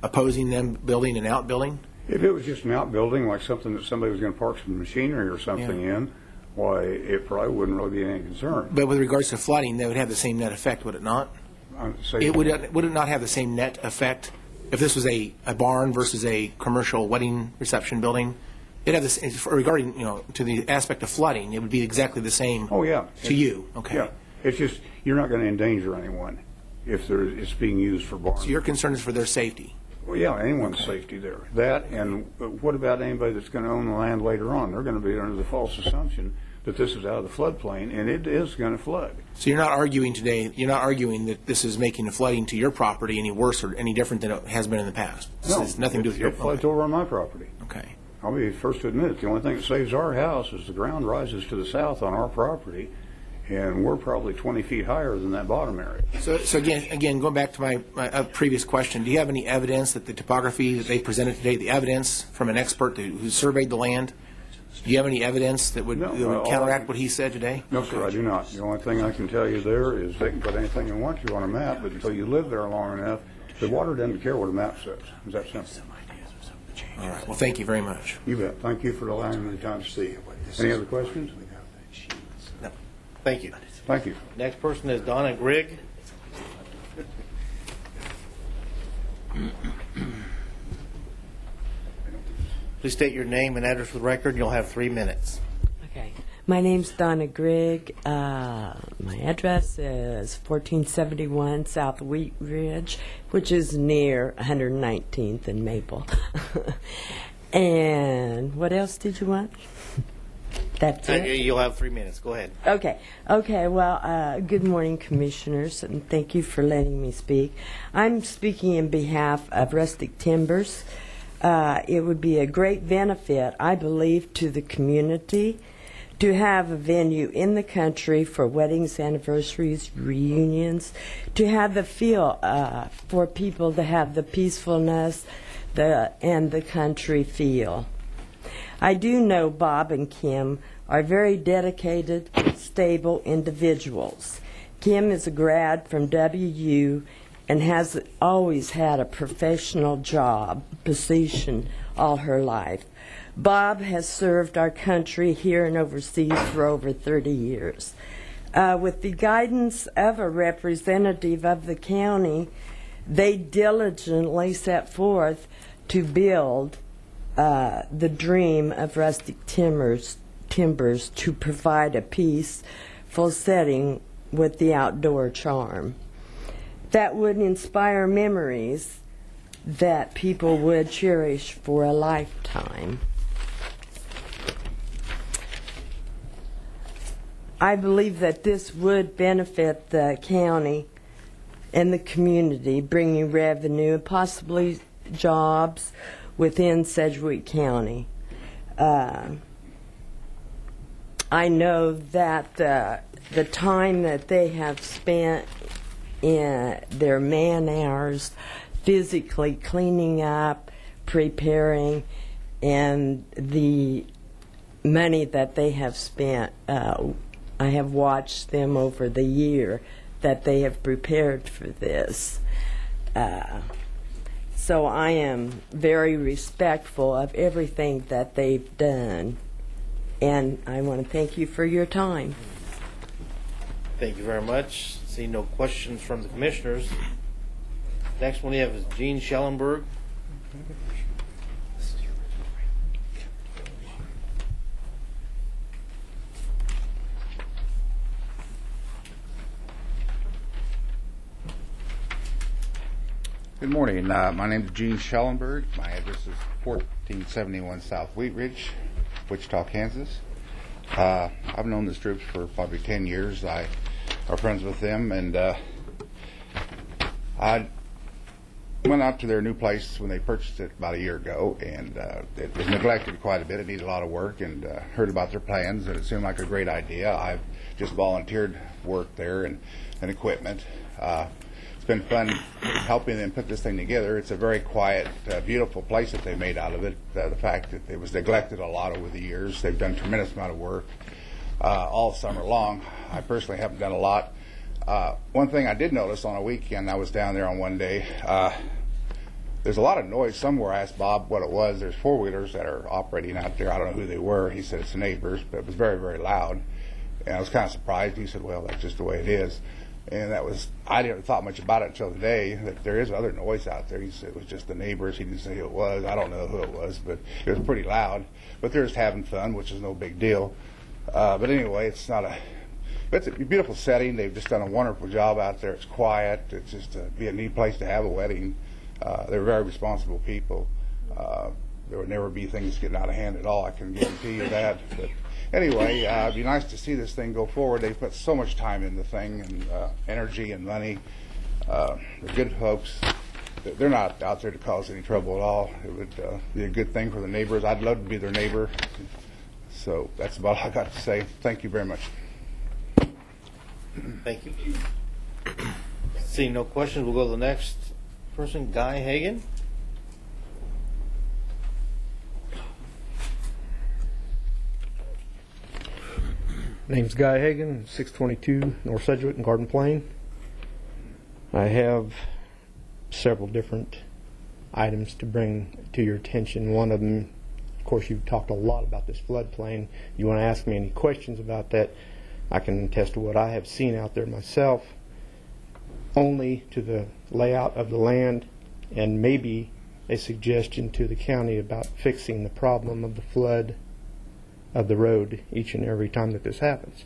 S8: opposing them building an outbuilding?
S19: If it was just an outbuilding, like something that somebody was going to park some machinery or something in, why, it probably wouldn't really be any concern.
S8: But with regards to flooding, that would have the same net effect, would it not? Would it not have the same net effect if this was a barn versus a commercial wedding reception building? It have this regarding to the aspect of flooding. It would be exactly the same.
S19: Oh yeah.
S8: To you, okay.
S19: Yeah, it's just you're not going to endanger anyone if it's being used for barns.
S8: So your concern is for their safety.
S19: Well, yeah, anyone's safety there. That, and what about anybody that's going to own the land later on? They're going to be under the false assumption that this is out of the floodplain, and it is going to flood.
S8: So you're not arguing today, you're not arguing that this is making the flooding to your property any worse or any different than it has been in the past? This has nothing to do with your
S19: property. It floods over on my property.
S8: Okay.
S19: I'll be the first to admit it. The only thing that saves our house is the ground rises to the south on our property, and we're probably 20 feet higher than that bottom area.
S8: So again, going back to my previous question, do you have any evidence that the topography that they presented today, the evidence from an expert who surveyed the land, do you have any evidence that would counteract what he said today?
S19: No, sir, I do not. The only thing I can tell you there is they can put anything they want to on a map, but until you live there long enough, the water doesn't care what a map says. Is that simple?
S8: All right. Well, thank you very much.
S19: You bet. Thank you for allowing me the time to see you. Any other questions?
S6: No. Thank you.
S19: Thank you.
S6: Next person is Donna Grigg. Please state your name and address for the record, and you'll have 3 minutes.
S20: Okay. My name's Donna Grigg. My address is 1471 South Wheat Ridge, which is near 119th and Maple. And what else did you want? That's it?
S6: You'll have 3 minutes. Go ahead.
S20: Okay. Well, good morning, Commissioners, and thank you for letting me speak. I'm speaking in behalf of Rustic Timbers. It would be a great benefit, I believe, to the community to have a venue in the country for weddings, anniversaries, reunions, to have the feel for people to have the peacefulness and the country feel. I do know Bob and Kim are very dedicated, stable individuals. Kim is a grad from WU and has always had a professional job position all her life. Bob has served our country here and overseas for over 30 years. With the guidance of a representative of the county, they diligently set forth to build the dream of Rustic Timbers to provide a peaceful setting with the outdoor charm that would inspire memories that people would cherish for a lifetime. I believe that this would benefit the county and the community, bringing revenue and possibly jobs within Sedgwick County. I know that the time that they have spent in their man hours physically cleaning up, preparing, and the money that they have spent, I have watched them over the year that they have prepared for this. So I am very respectful of everything that they've done, and I want to thank you for your time.
S6: Thank you very much. See no questions from the commissioners. Next one we have is Gene Schellenberg.
S21: Good morning. My name is Gene Schellenberg. My address is 1471 South Wheat Ridge, Wichita, Kansas. I've known the Stroops for probably 10 years. I are friends with them, and I went out to their new place when they purchased it about a year ago, and it was neglected quite a bit. It needed a lot of work, and heard about their plans, and it seemed like a great idea. I've just volunteered work there and equipment. It's been fun helping them put this thing together. It's a very quiet, beautiful place that they made out of it. The fact that it was neglected a lot over the years. They've done a tremendous amount of work all summer long. I personally haven't done a lot. One thing I did notice on a weekend, I was down there on one day, there's a lot of noise somewhere. I asked Bob what it was. There's four-wheelers that are operating out there. I don't know who they were. He said it's the neighbors, but it was very, very loud. And I was kind of surprised. He said, well, that's just the way it is. And that was, I didn't thought much about it until today, that there is other noise out there. He said it was just the neighbors. He didn't say who it was. I don't know who it was, but it was pretty loud. But they're just having fun, which is no big deal. But anyway, it's a beautiful setting. They've just done a wonderful job out there. It's quiet. It's just be a neat place to have a wedding. They're very responsible people. There would never be things getting out of hand at all. I can guarantee you that. But anyway, it'd be nice to see this thing go forward. They put so much time in the thing, and energy and money. They're good folks. They're not out there to cause any trouble at all. It would be a good thing for the neighbors. I'd love to be their neighbor. So that's about all I got to say. Thank you very much.
S6: Thank you. Seeing no questions, we'll go to the next person, Guy Hagan.
S1: Name's Guy Hagan, 622 North Sedgwick in Garden Plain. I have several different items to bring to your attention. One of them, of course, you've talked a lot about this floodplain. You want to ask me any questions about that, I can attest to what I have seen out there myself, only to the layout of the land and maybe a suggestion to the county about fixing the problem of the flood of the road each and every time that this happens.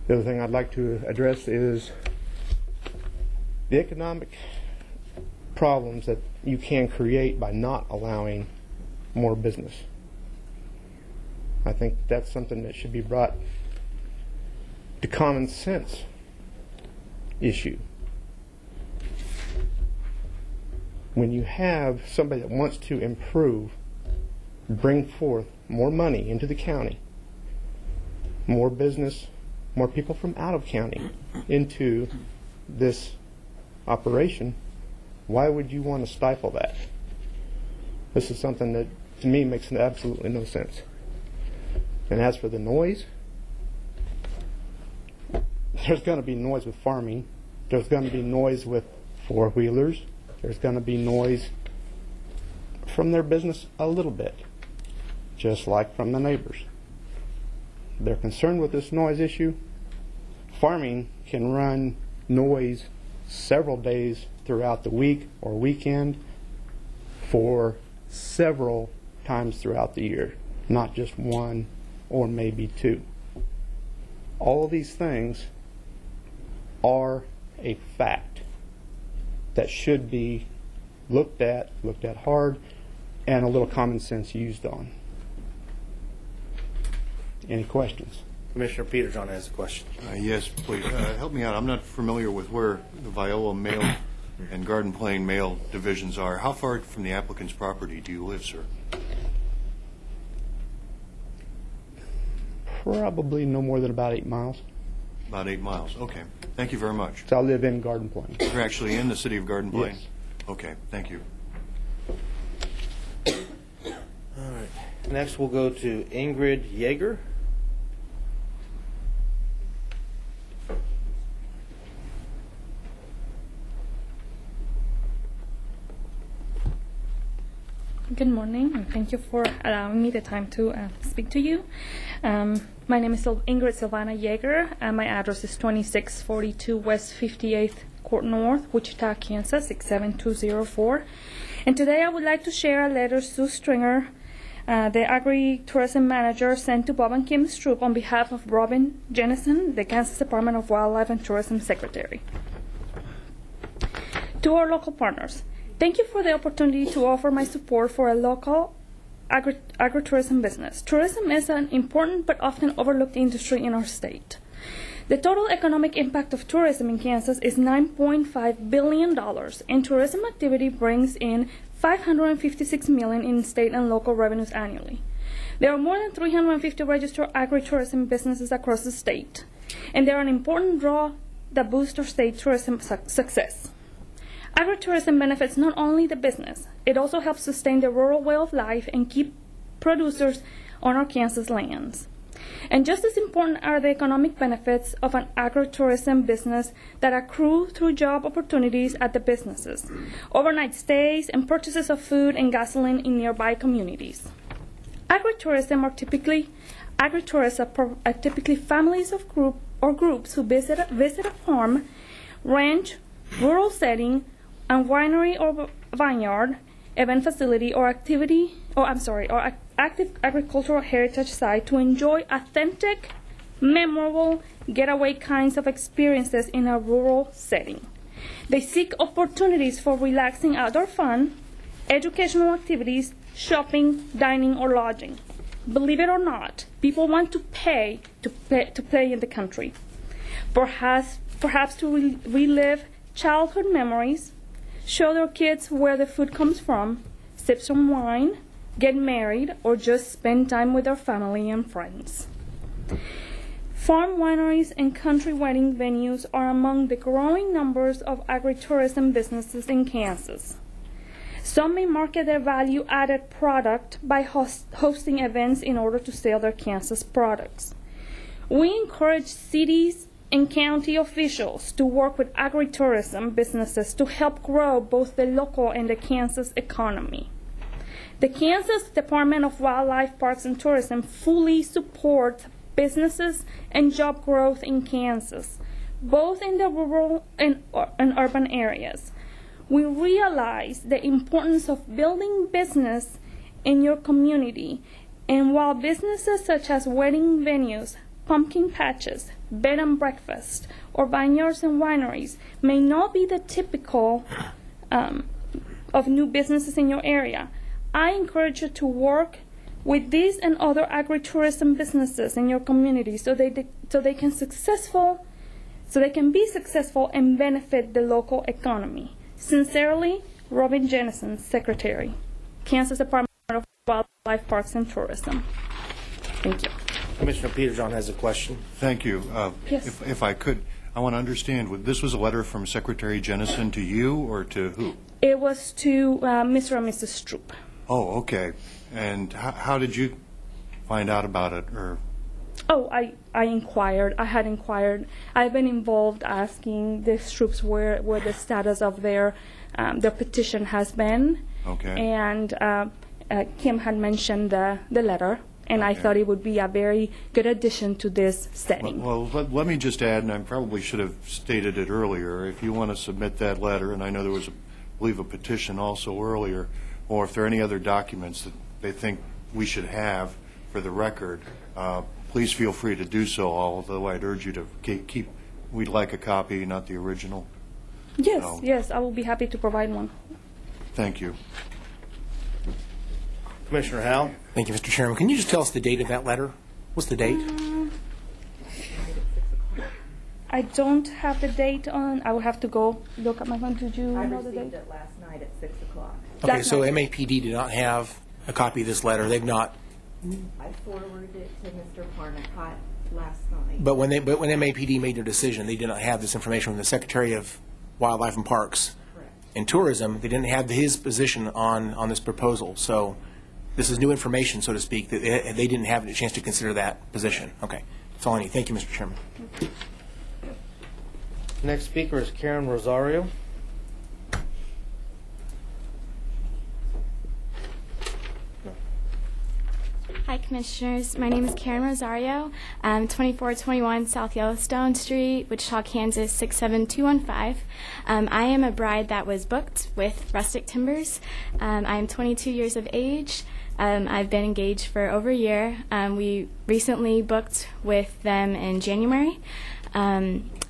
S1: The other thing I'd like to address is the economic problems that you can create by not allowing more business. I think that's something that should be brought to common sense issue. When you have somebody that wants to improve, bring forth more money into the county, more business, more people from out of county into this operation, why would you want to stifle that? This is something that, to me, makes absolutely no sense. And as for the noise, there's going to be noise with farming. There's going to be noise with four-wheelers. There's going to be noise from their business a little bit, just like from the neighbors. They're concerned with this noise issue. Farming can run noise several days throughout the week or weekend for several times throughout the year, not just one or maybe two. All of these things are a fact that should be looked at hard, and a little common sense used on. Any questions?
S6: Commissioner Peterjohn has a question.
S4: Yes, please. Help me out. I'm not familiar with where the Viola Mail and Garden Plain Mail divisions are. How far from the applicant's property do you live, sir?
S1: Probably no more than about 8 miles.
S4: About 8 miles. Okay. Thank you very much.
S1: So I live in Garden Plain.
S4: You're actually in the city of Garden Plain?
S1: Yes.
S4: Okay. Thank you.
S6: All right. Next, we'll go to Ingrid Yeager.
S22: Good morning, and thank you for allowing me the time to speak to you. My name is Ingrid Silvana Yeager, and my address is 2642 West 58th Court North, Wichita, Kansas 67204. And today I would like to share a letter Sue Stringer, the agri-tourism manager, sent to Bob and Kim Stroop on behalf of Robin Jennison, the Kansas Department of Wildlife and Tourism Secretary. To our local partners, thank you for the opportunity to offer my support for a local agritourism business. Tourism is an important but often overlooked industry in our state. The total economic impact of tourism in Kansas is $9.5 billion, and tourism activity brings in $556 million in state and local revenues annually. There are more than 350 registered agritourism businesses across the state, and they are an important draw that boosts our state tourism success. Agritourism benefits not only the business, it also helps sustain the rural way of life and keep producers on our Kansas lands. And just as important are the economic benefits of an agritourism business that accrue through job opportunities at the businesses, overnight stays, and purchases of food and gasoline in nearby communities. Agritourism are typically families of groups who visit a farm, ranch, rural setting, and winery or vineyard, event facility, or active agricultural heritage site to enjoy authentic, memorable, getaway kinds of experiences in a rural setting. They seek opportunities for relaxing outdoor fun, educational activities, shopping, dining, or lodging. Believe it or not, people want to pay to play in the country. Perhaps to relive childhood memories, show their kids where the food comes from, sip some wine, get married, or just spend time with their family and friends. Farm wineries and country wedding venues are among the growing numbers of agritourism businesses in Kansas. Some may market their value-added product by hosting events in order to sell their Kansas products. We encourage cities and county officials to work with agritourism businesses to help grow both the local and the Kansas economy. The Kansas Department of Wildlife, Parks, and Tourism fully supports businesses and job growth in Kansas, both in the rural and urban areas. We realize the importance of building business in your community, and while businesses such as wedding venues, pumpkin patches, bed and breakfast, or vineyards and wineries may not be the typical of new businesses in your area, I encourage you to work with these and other agritourism businesses in your community so they can be successful and benefit the local economy. Sincerely, Robin Jennison, Secretary, Kansas Department of Wildlife, Parks, and Tourism. Thank you.
S6: Commissioner Peterjohn has a question.
S4: Thank you.
S22: Yes.
S4: If I could, I want to understand, this was a letter from Secretary Jennison to you or to who?
S22: It was to Mr. and Mrs. Stroop.
S4: Oh, okay. And how did you find out about it? Or
S22: Oh, I inquired. I had inquired. I've been involved asking the Stroops where the status of their petition has been.
S4: Okay.
S22: And Kim had mentioned the letter, and I thought it would be a very good addition to this setting.
S4: Well, let me just add, and I probably should have stated it earlier, if you want to submit that letter, and I know there was, I believe, a petition also earlier, or if there are any other documents that they think we should have for the record, please feel free to do so, although I'd urge you to keep, we'd like a copy, not the original.
S22: Yes,
S4: So,
S22: yes, I will be happy to provide one.
S4: Thank you.
S6: Commissioner Howell.
S8: Thank you, Mr. Chairman. Can you just tell us the date of that letter? What's the date?
S22: I don't have the date on. I will have to go look at my phone. Did you know the date?
S15: it last night at 6 o'clock.
S8: Okay, so MAPD did not have a copy of this letter. They've not.
S15: I forwarded it to Mr. Parnacott last night.
S8: But when MAPD made their decision, they did not have this information from the Secretary of Wildlife and Parks and Tourism. They didn't have his position on this proposal. So this is new information, so to speak, that they didn't have a chance to consider that position. Okay, that's all I need. Thank you, Mr. Chairman.
S6: Next speaker is Karen Rosario.
S5: Hi, Commissioners. My name is Karen Rosario. 2421 South Yellowstone Street, Wichita, Kansas 67215. I am a bride that was booked with Rustic Timbers. I am 22 years of age. I've been engaged for over a year. We recently booked with them in January.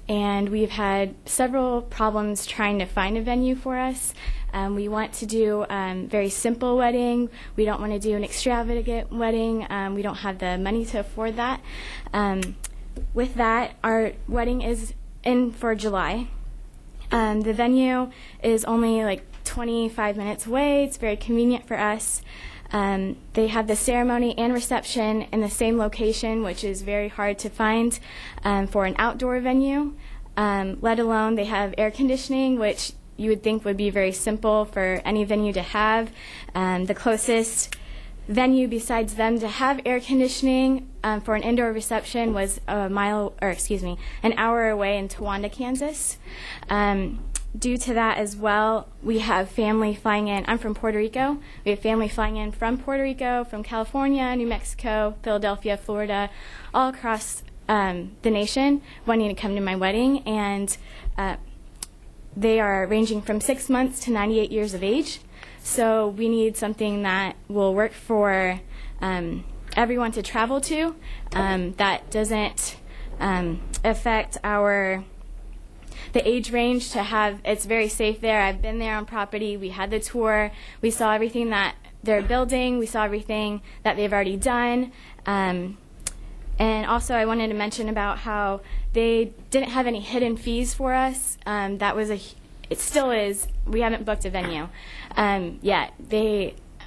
S5: And we've had several problems trying to find a venue for us. We want to do a very simple wedding. We don't want to do an extravagant wedding. We don't have the money to afford that. With that, our wedding is in for July. The venue is only like 25 minutes away. It's very convenient for us. They have the ceremony and reception in the same location, which is very hard to find for an outdoor venue, let alone they have air conditioning, which you would think would be very simple for any venue to have. The closest venue besides them to have air conditioning for an indoor reception was an hour away in Towanda, Kansas. Due to that as well, we have family flying in. I'm from Puerto Rico. We have family flying in from Puerto Rico, from California, New Mexico, Philadelphia, Florida, all across the nation wanting to come to my wedding. And they are ranging from 6 months to 98 years of age. So we need something that will work for everyone to travel to, that doesn't affect the age range to have. It's very safe there. I've been there on property. We had the tour. We saw everything that they're building. We saw everything that they've already done. And also I wanted to mention about how they didn't have any hidden fees for us. It still is. We haven't booked a venue yet.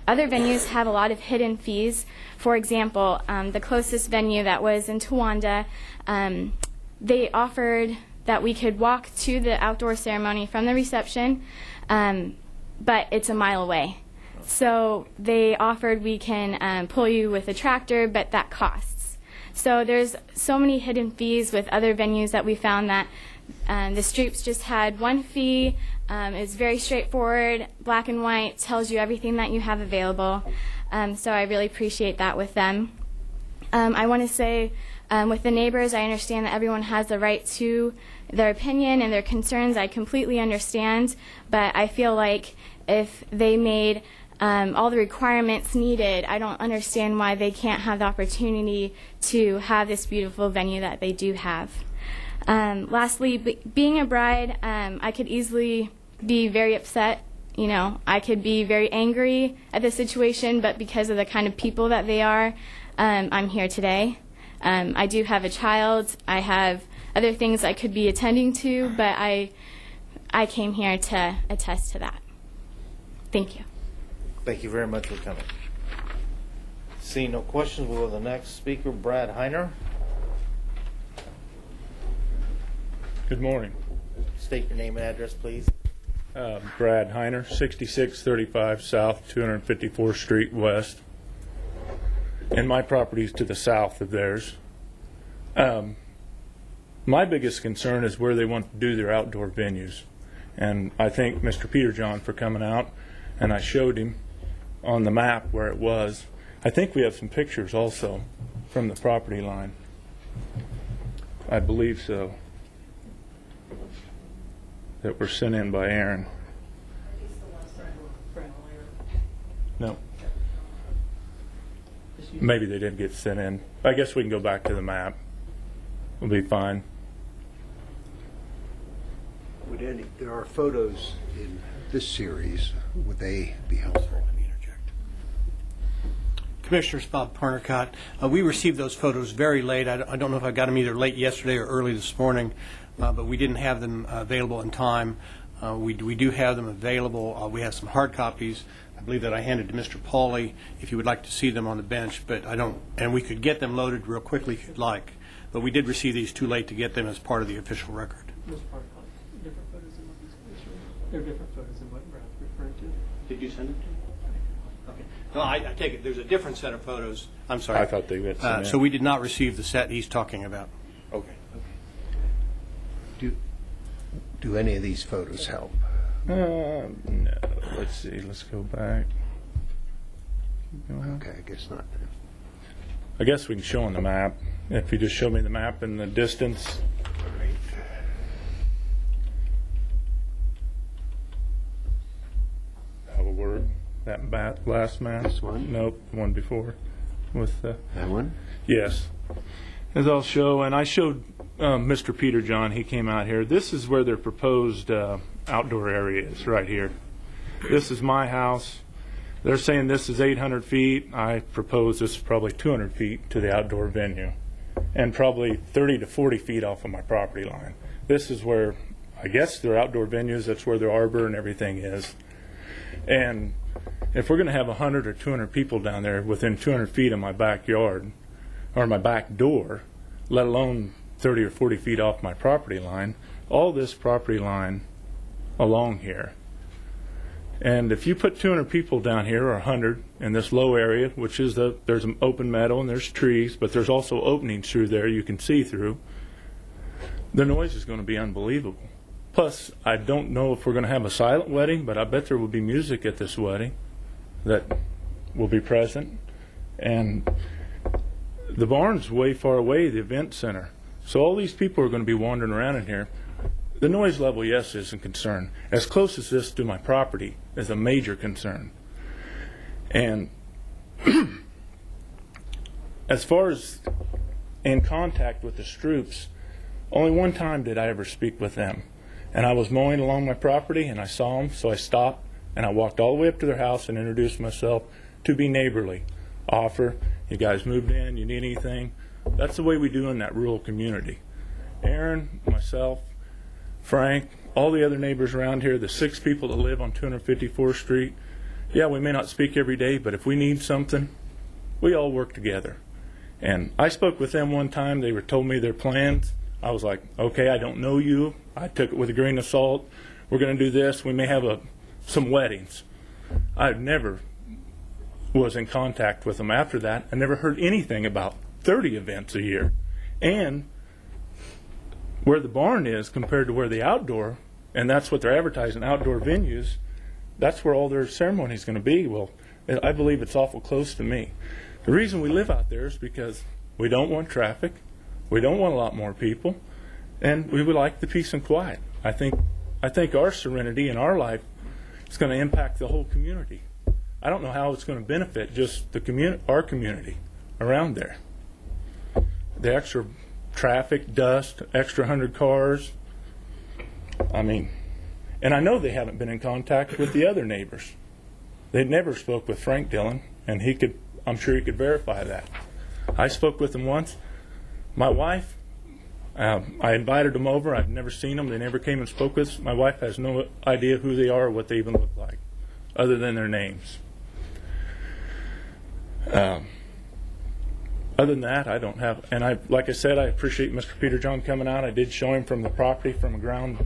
S5: other venues have a lot of hidden fees. For example, the closest venue that was in Towanda, they offered that we could walk to the outdoor ceremony from the reception, but it's a mile away. So they offered we can pull you with a tractor, but that costs. So there's so many hidden fees with other venues that we found that the Streeps just had one fee. It's very straightforward, black and white, tells you everything that you have available. So I really appreciate that with them. I want to say with the neighbors, I understand that everyone has the right to their opinion and their concerns. I completely understand, but I feel like if they made all the requirements needed, I don't understand why they can't have the opportunity to have this beautiful venue that they do have. Lastly, being a bride, I could easily be very upset. You know, I could be very angry at the situation, but because of the kind of people that they are, I'm here today. I do have a child. I have other things I could be attending to, but I came here to attest to that. Thank you.
S6: Thank you very much for coming. Seeing no questions, we'll go to the next speaker, Brad Heiner.
S12: Good morning.
S6: State your name and address, please.
S12: Brad Heiner, 6635 South 254th Street West. And my property is to the south of theirs. My biggest concern is where they want to do their outdoor venues. And I thank Mr. Peterjohn for coming out, and I showed him on the map where it was. I think we have some pictures also from the property line. I believe so. That were sent in by Aaron. No. Maybe they didn't get sent in. I guess we can go back to the map. We'll be fine.
S16: There are photos in this series. Would they be helpful? Let me interject.
S14: Commissioners, Bob Parnicott. We received those photos very late. I don't know if I got them either late yesterday or early this morning, but we didn't have them available in time. We do have them available. We have some hard copies. I believe that I handed to Mr. Pauly if you would like to see them on the bench, but I don't, and we could get them loaded real quickly if you'd like. But we did receive these too late to get them as part of the official record.
S10: Different photos than what these They're different photos than what Brad's referring to.
S14: Did you send it to me? Okay. No, I take it. There's a different set of photos. I'm sorry.
S12: I thought they had sent in.
S14: So we did not receive the set he's talking about.
S12: Okay.
S16: Do any of these photos help?
S12: No. Let's see. Let's go back.
S16: Okay, I guess not.
S12: I guess we can show on the map. If you just show me the map and the distance. That will work. That last map.
S16: This one?
S12: Nope, the one before. With
S16: that one?
S12: Yes. As I'll show, and I showed Mr. Peterjohn, he came out here. This is where their proposed outdoor area is, right here. This is my house. They're saying this is 800 feet. I propose this is probably 200 feet to the outdoor venue, and probably 30 to 40 feet off of my property line. This is where, I guess, their outdoor venues, that's where their arbor and everything is. And if we're going to have 100 or 200 people down there within 200 feet of my backyard, or my back door, let alone 30 or 40 feet off my property line, all this property line along here. And if you put 200 people down here, or 100, in this low area, which is there's an open meadow and there's trees, but there's also openings through there you can see through, the noise is going to be unbelievable. Plus, I don't know if we're going to have a silent wedding, but I bet there will be music at this wedding that will be present. And the barn's way far away, the event center. So all these people are going to be wandering around in here. The noise level, yes, is a concern. As close as this to my property is a major concern. And as far as in contact with the Stroops, only one time did I ever speak with them. And I was mowing along my property and I saw them, so I stopped and I walked all the way up to their house and introduced myself to be neighborly. Offer, you guys moved in, you need anything? That's the way we do in that rural community. Aaron, myself, Frank, all the other neighbors around here, the 6 people that live on 254th Street, yeah, we may not speak every day, but if we need something, we all work together. And I spoke with them one time. They told me their plans. I was like, okay, I don't know you. I took it with a grain of salt. We're going to do this. We may have some weddings. I never was in contact with them after that. I never heard anything about 30 events a year. And where the barn is compared to where the outdoor, and that's what they're advertising, outdoor venues, that's where all their ceremony is going to be. Well, I believe it's awful close to me. The reason we live out there is because we don't want traffic, we don't want a lot more people, and we would like the peace and quiet. I think our serenity in our life is going to impact the whole community. I don't know how it's going to benefit just the our community around there. The extra traffic, dust, extra 100 cars. I mean, and I know they haven't been in contact with the other neighbors. They never spoke with Frank Dillon, and I'm sure he could verify that. I spoke with him once. My wife, I invited them over. I've never seen them. They never came and spoke with us. My wife has no idea who they are or what they even look like, other than their names. Other than that, I don't have, and like I said, I appreciate Mr. Peter John coming out. I did show him from the property, from a ground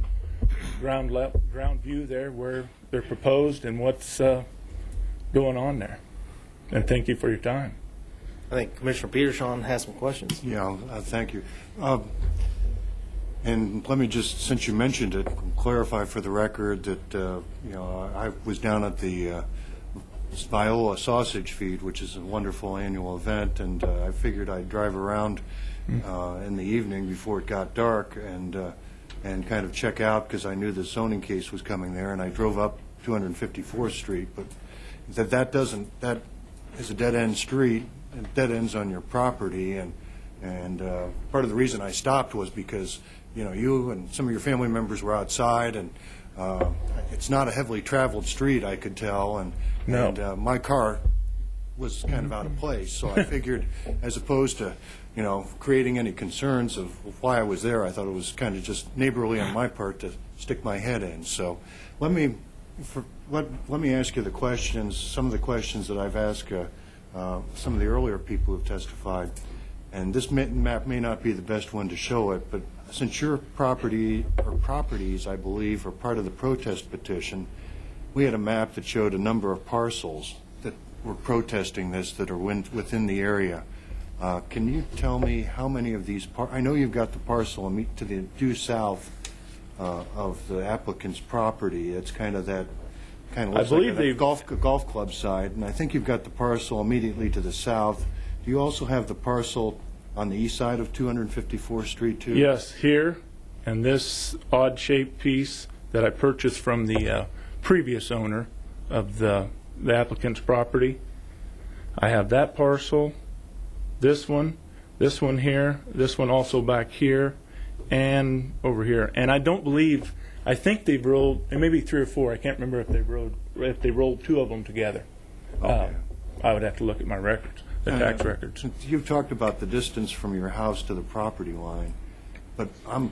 S12: view there where they're proposed and what's going on there. And thank you for your time.
S6: I think Commissioner Peterson has some questions.
S4: Yeah, thank you. And let me just, since you mentioned it, clarify for the record that I was down at the Viola Sausage Feed, which is a wonderful annual event, and I figured I'd drive around in the evening before it got dark and kind of check out, because I knew the zoning case was coming there, and I drove up 254th Street, but that is a dead-end street, and dead ends on your property, and part of the reason I stopped was because you and some of your family members were outside, and it's not a heavily traveled street, I could tell, and my car was kind of out of place, so I figured, as opposed to creating any concerns of why I was there, I thought it was kind of just neighborly on my part to stick my head in. So let me ask you the questions, some of the questions that I've asked some of the earlier people who have testified. And this map may not be the best one to show it, but since your property or properties, I believe, are part of the protest petition, we had a map that showed a number of parcels that were protesting this that are within the area. Can you tell me how many of these I know you've got the parcel to the due south of the applicant's property. It's kind of that looks like a golf club side, and I think you've got the parcel immediately to the south. Do you also have the parcel on the east side of 254th Street too?
S12: Yes, here, and this odd-shaped piece that I purchased from the previous owner of the applicant's property. I have that parcel, this one here, this one also back here, and over here. And I think they've rolled, and maybe 3 or 4. I can't remember if they rolled 2 of them together. Okay. I would have to look at my records, the tax records.
S4: You've talked about the distance from your house to the property line, but I'm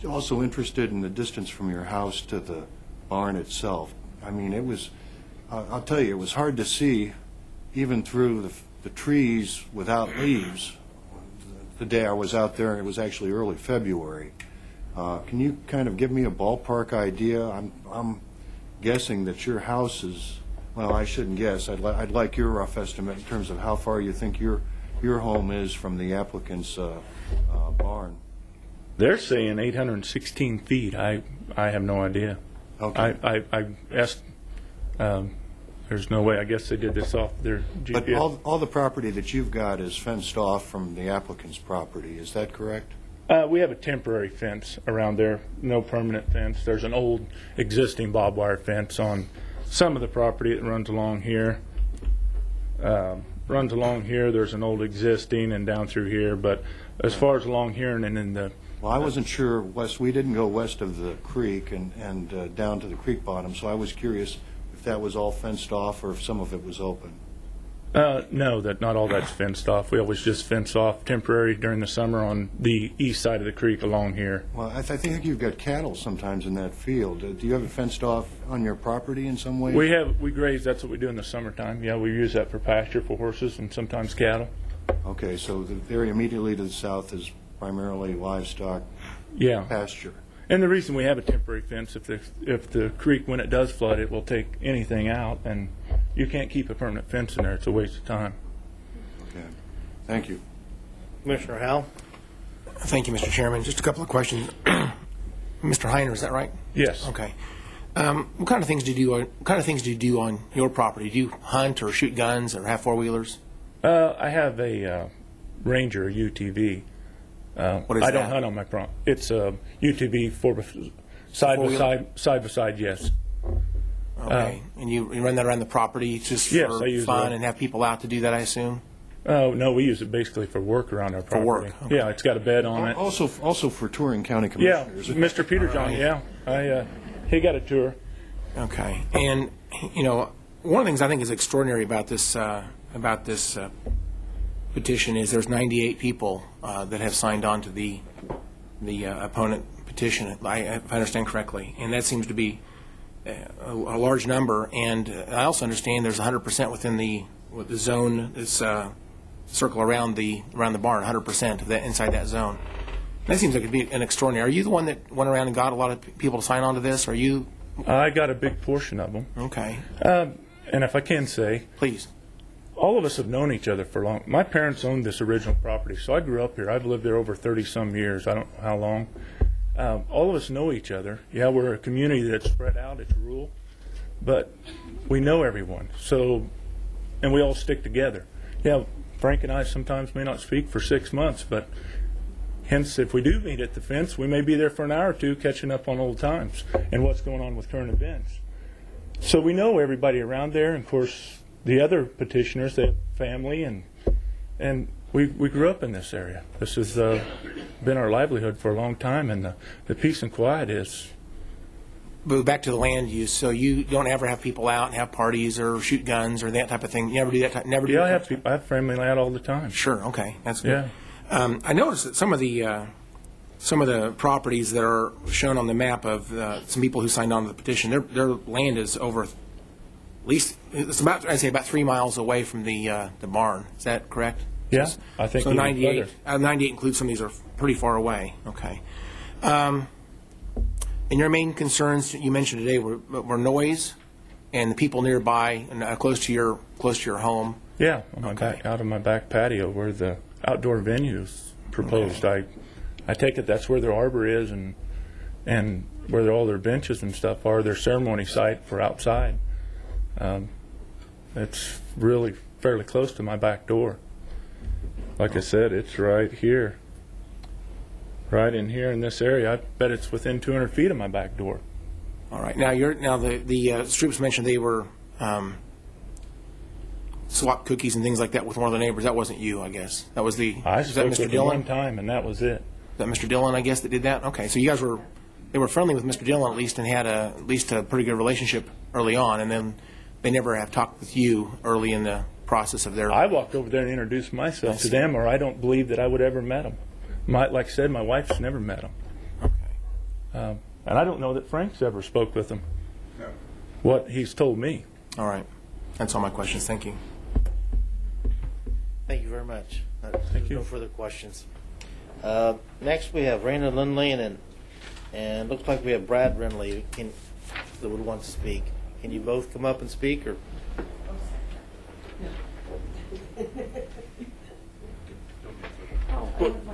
S4: also interested in the distance from your house to the barn itself. I mean, it was, I'll tell you, it was hard to see even through the trees without leaves. The day I was out there, it was actually early February. Can you kind of give me a ballpark idea? I'm guessing that your house is, well, I shouldn't guess. I'd like your rough estimate in terms of how far you think your home is from the applicant's barn.
S12: They're saying 816 feet. I have no idea. Okay. I asked. There's no way. I guess they did this off their GPS.
S4: But all the property that you've got is fenced off from the applicant's property. Is that correct?
S12: We have a temporary fence around there, no permanent fence. There's an old existing barbed wire fence on some of the property that runs along here. There's an old existing and down through here. But as far as along here and in the...
S4: Well, I wasn't sure. We didn't go west of the creek and down to the creek bottom, so I was curious if that was all fenced off or if some of it was open.
S12: No, that not all that's fenced off. We always just fence off temporary during the summer on the east side of the creek along here.
S4: Well, I think you've got cattle sometimes in that field. Do you have it fenced off on your property in some way?
S12: We graze. That's what we do in the summertime. Yeah, we use that for pasture for horses and sometimes cattle.
S4: Okay, so the area immediately to the south is primarily livestock pasture.
S12: And the reason we have a temporary fence, if the creek, when it does flood, it will take anything out, and you can't keep a permanent fence in there. It's a waste of time.
S4: Okay. Thank you.
S6: Commissioner Howell?
S8: Thank you, Mr. Chairman. Just a couple of questions. Mr. Heiner, is that right?
S12: Yes.
S8: Okay. What kind of things do you do on your property? Do you hunt or shoot guns or have four-wheelers?
S12: I have a Ranger, a UTV.
S8: What is
S12: I
S8: that?
S12: don't hunt on my property. It's a UTV side by side, yes.
S8: Okay. And you run that around the property just
S12: yes,
S8: for
S12: I use
S8: fun
S12: it.
S8: and have people out to do that, I assume?
S12: Oh, no, we use it basically for work around our property.
S8: For work? Okay.
S12: Yeah, it's got a bed on it.
S4: Also for touring county
S12: Yeah,
S4: commissioners.
S12: Mr. Peter John, he got a tour.
S8: Okay. And, one of the things I think is extraordinary about this petition is there's 98 people that have signed on to the opponent petition, if I understand correctly. And that seems to be a large number. And I also understand there's 100% within the zone, this circle around the barn, 100% of that inside that zone. That seems like it'd be an extraordinary. Are you the one that went around and got a lot of people to sign on to this? Are you?
S12: I got a big portion of them.
S8: Okay.
S12: And if I can say,
S8: please.
S12: All of us have known each other for long. My parents owned this original property, so I grew up here. I've lived there over 30-some years. I don't know how long. All of us know each other. Yeah, we're a community that's spread out. It's rural. But we know everyone. So, and we all stick together. Yeah, Frank and I sometimes may not speak for 6 months, but hence, if we do meet at the fence, we may be there for an hour or two catching up on old times and what's going on with current events. So we know everybody around there. And of course, the other petitioners, they have family, and we grew up in this area. This has been our livelihood for a long time, and the peace and quiet is.
S8: But back to the land use, so you don't ever have people out and have parties or shoot guns or that type of thing. You never do that type. Never do.
S12: Yeah,
S8: that
S12: I have family out all the time.
S8: Sure. Okay, that's good.
S12: Yeah.
S8: I noticed that some of the properties that are shown on the map of some people who signed on to the petition, their land is over. At least it's about 3 miles away from the barn. Is that correct?
S12: Yeah, I think
S8: so.
S12: even
S8: 98.
S12: further.
S8: 98 includes some of these are pretty far away. Okay. And your main concerns you mentioned today were noise, and the people nearby and close to your home.
S12: Yeah, on my out of my back patio where the outdoor venue's proposed. Okay. I take it that's where their arbor is and where all their benches and stuff are. Their ceremony site for outside. It's really fairly close to my back door. Like I said, it's right here. Right in here in this area. I bet it's within 200 feet of my back door.
S8: All right. Now the Stroops mentioned they were swap cookies and things like that with one of the neighbors. That wasn't you, I guess. That was the.
S12: I
S8: was that
S12: spoke
S8: Mr.
S12: with him
S8: Dillon?
S12: one time, and that was it.
S8: Is that Mr. Dillon, I guess, that did that? Okay. So you guys were friendly with Mr. Dillon at least and had at least a pretty good relationship early on, and then they never have talked with you early in the process of their.
S12: I walked over there and introduced myself to them, or I don't believe that I would ever met them. Like I said, my wife's never met them.
S8: Okay.
S12: And I don't know that Frank's ever spoke with them.
S19: No.
S12: What he's told me.
S8: All right. That's all my questions. Thank you.
S6: Thank you very much.
S12: Thank you.
S6: No further questions. Next, we have Raina Lindley, and looks like we have Brad Renley that would want to speak. Can you both come up and speak, or?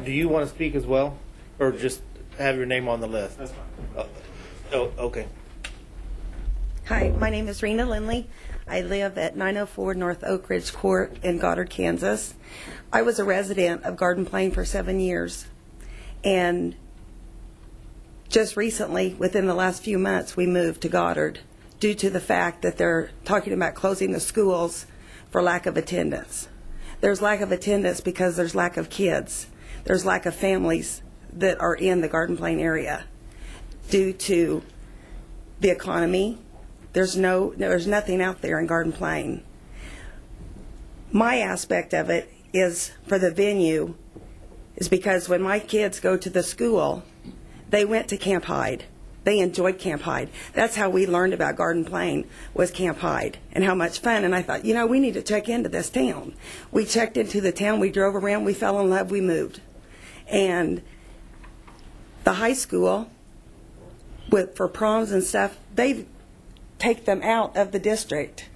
S6: Do you want to speak as well, or just have your name on the list? That's fine. Oh, okay.
S9: Hi, my name is Rena Lindley. I live at 904 North Oak Ridge Court in Goddard, Kansas. I was a resident of Garden Plain for 7 years, and just recently, within the last few months, we moved to Goddard due to the fact that they're talking about closing the schools for lack of attendance. There's lack of attendance because there's lack of kids. There's lack of families that are in the Garden Plain area due to the economy. There's nothing out there in Garden Plain. my aspect of it is for the venue is because when my kids go to the school, they went to Camp Hyde. They enjoyed Camp Hyde. That's how we learned about Garden Plain, was Camp Hyde, and how much fun. And I thought, you know, we need to check into this town. We checked into the town. We drove around. We fell in love. We moved. And the high school, for proms and stuff, they take them out of the district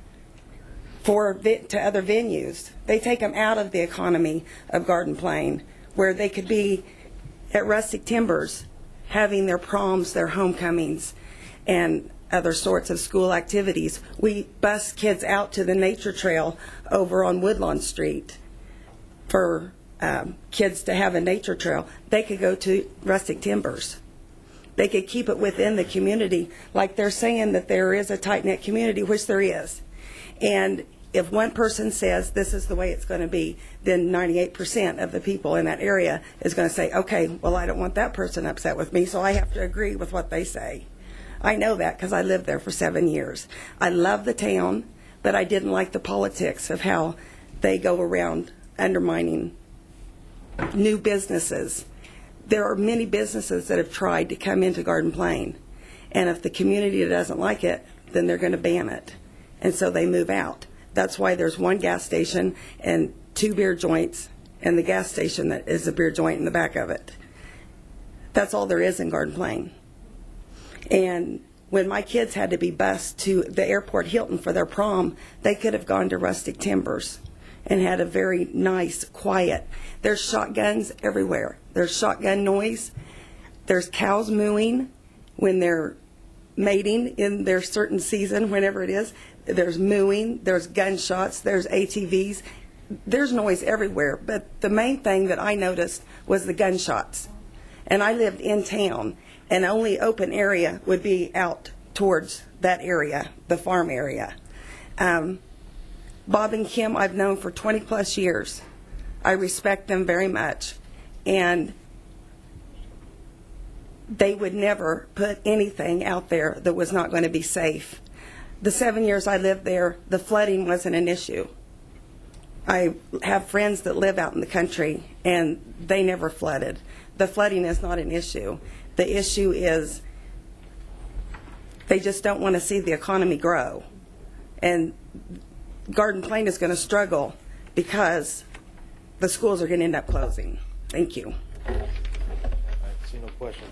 S9: to other venues. They take them out of the economy of Garden Plain, where they could be at Rustic Timbers having their proms, their homecomings, and other sorts of school activities. We bus kids out to the nature trail over on Woodlawn Street for kids to have a nature trail. They could go to Rustic Timbers. They could keep it within the community, like they're saying that there is a tight-knit community, which there is. And if one person says this is the way it's going to be, then 98% of the people in that area is going to say, okay, well, I don't want that person upset with me, so I have to agree with what they say. I know that because I lived there for 7 years. I love the town, but I didn't like the politics of how they go around undermining new businesses. There are many businesses that have tried to come into Garden Plain, and if the community doesn't like it, then they're going to ban it, and so they move out. That's why there's one gas station and 2 beer joints, and the gas station that is a beer joint in the back of it. That's all there is in Garden Plain. And when my kids had to be bused to the airport Hilton for their prom, they could have gone to Rustic Timbers and had a very nice, quiet. There's shotguns everywhere. There's shotgun noise. There's cows mooing when they're mating in their certain season, whenever it is. There's mooing, there's gunshots, there's ATVs. There's noise everywhere, but the main thing that I noticed was the gunshots. And I lived in town, and the only open area would be out towards that area, the farm area. Bob and Kim I've known for 20 plus years. I respect them very much, and they would never put anything out there that was not going to be safe. The 7 years I lived there, the flooding wasn't an issue. I have friends that live out in the country, and they never flooded. The flooding is not an issue. The issue is they just don't want to see the economy grow. And Garden Plain is going to struggle because the schools are going to end up closing. Thank you.
S6: I see no questions.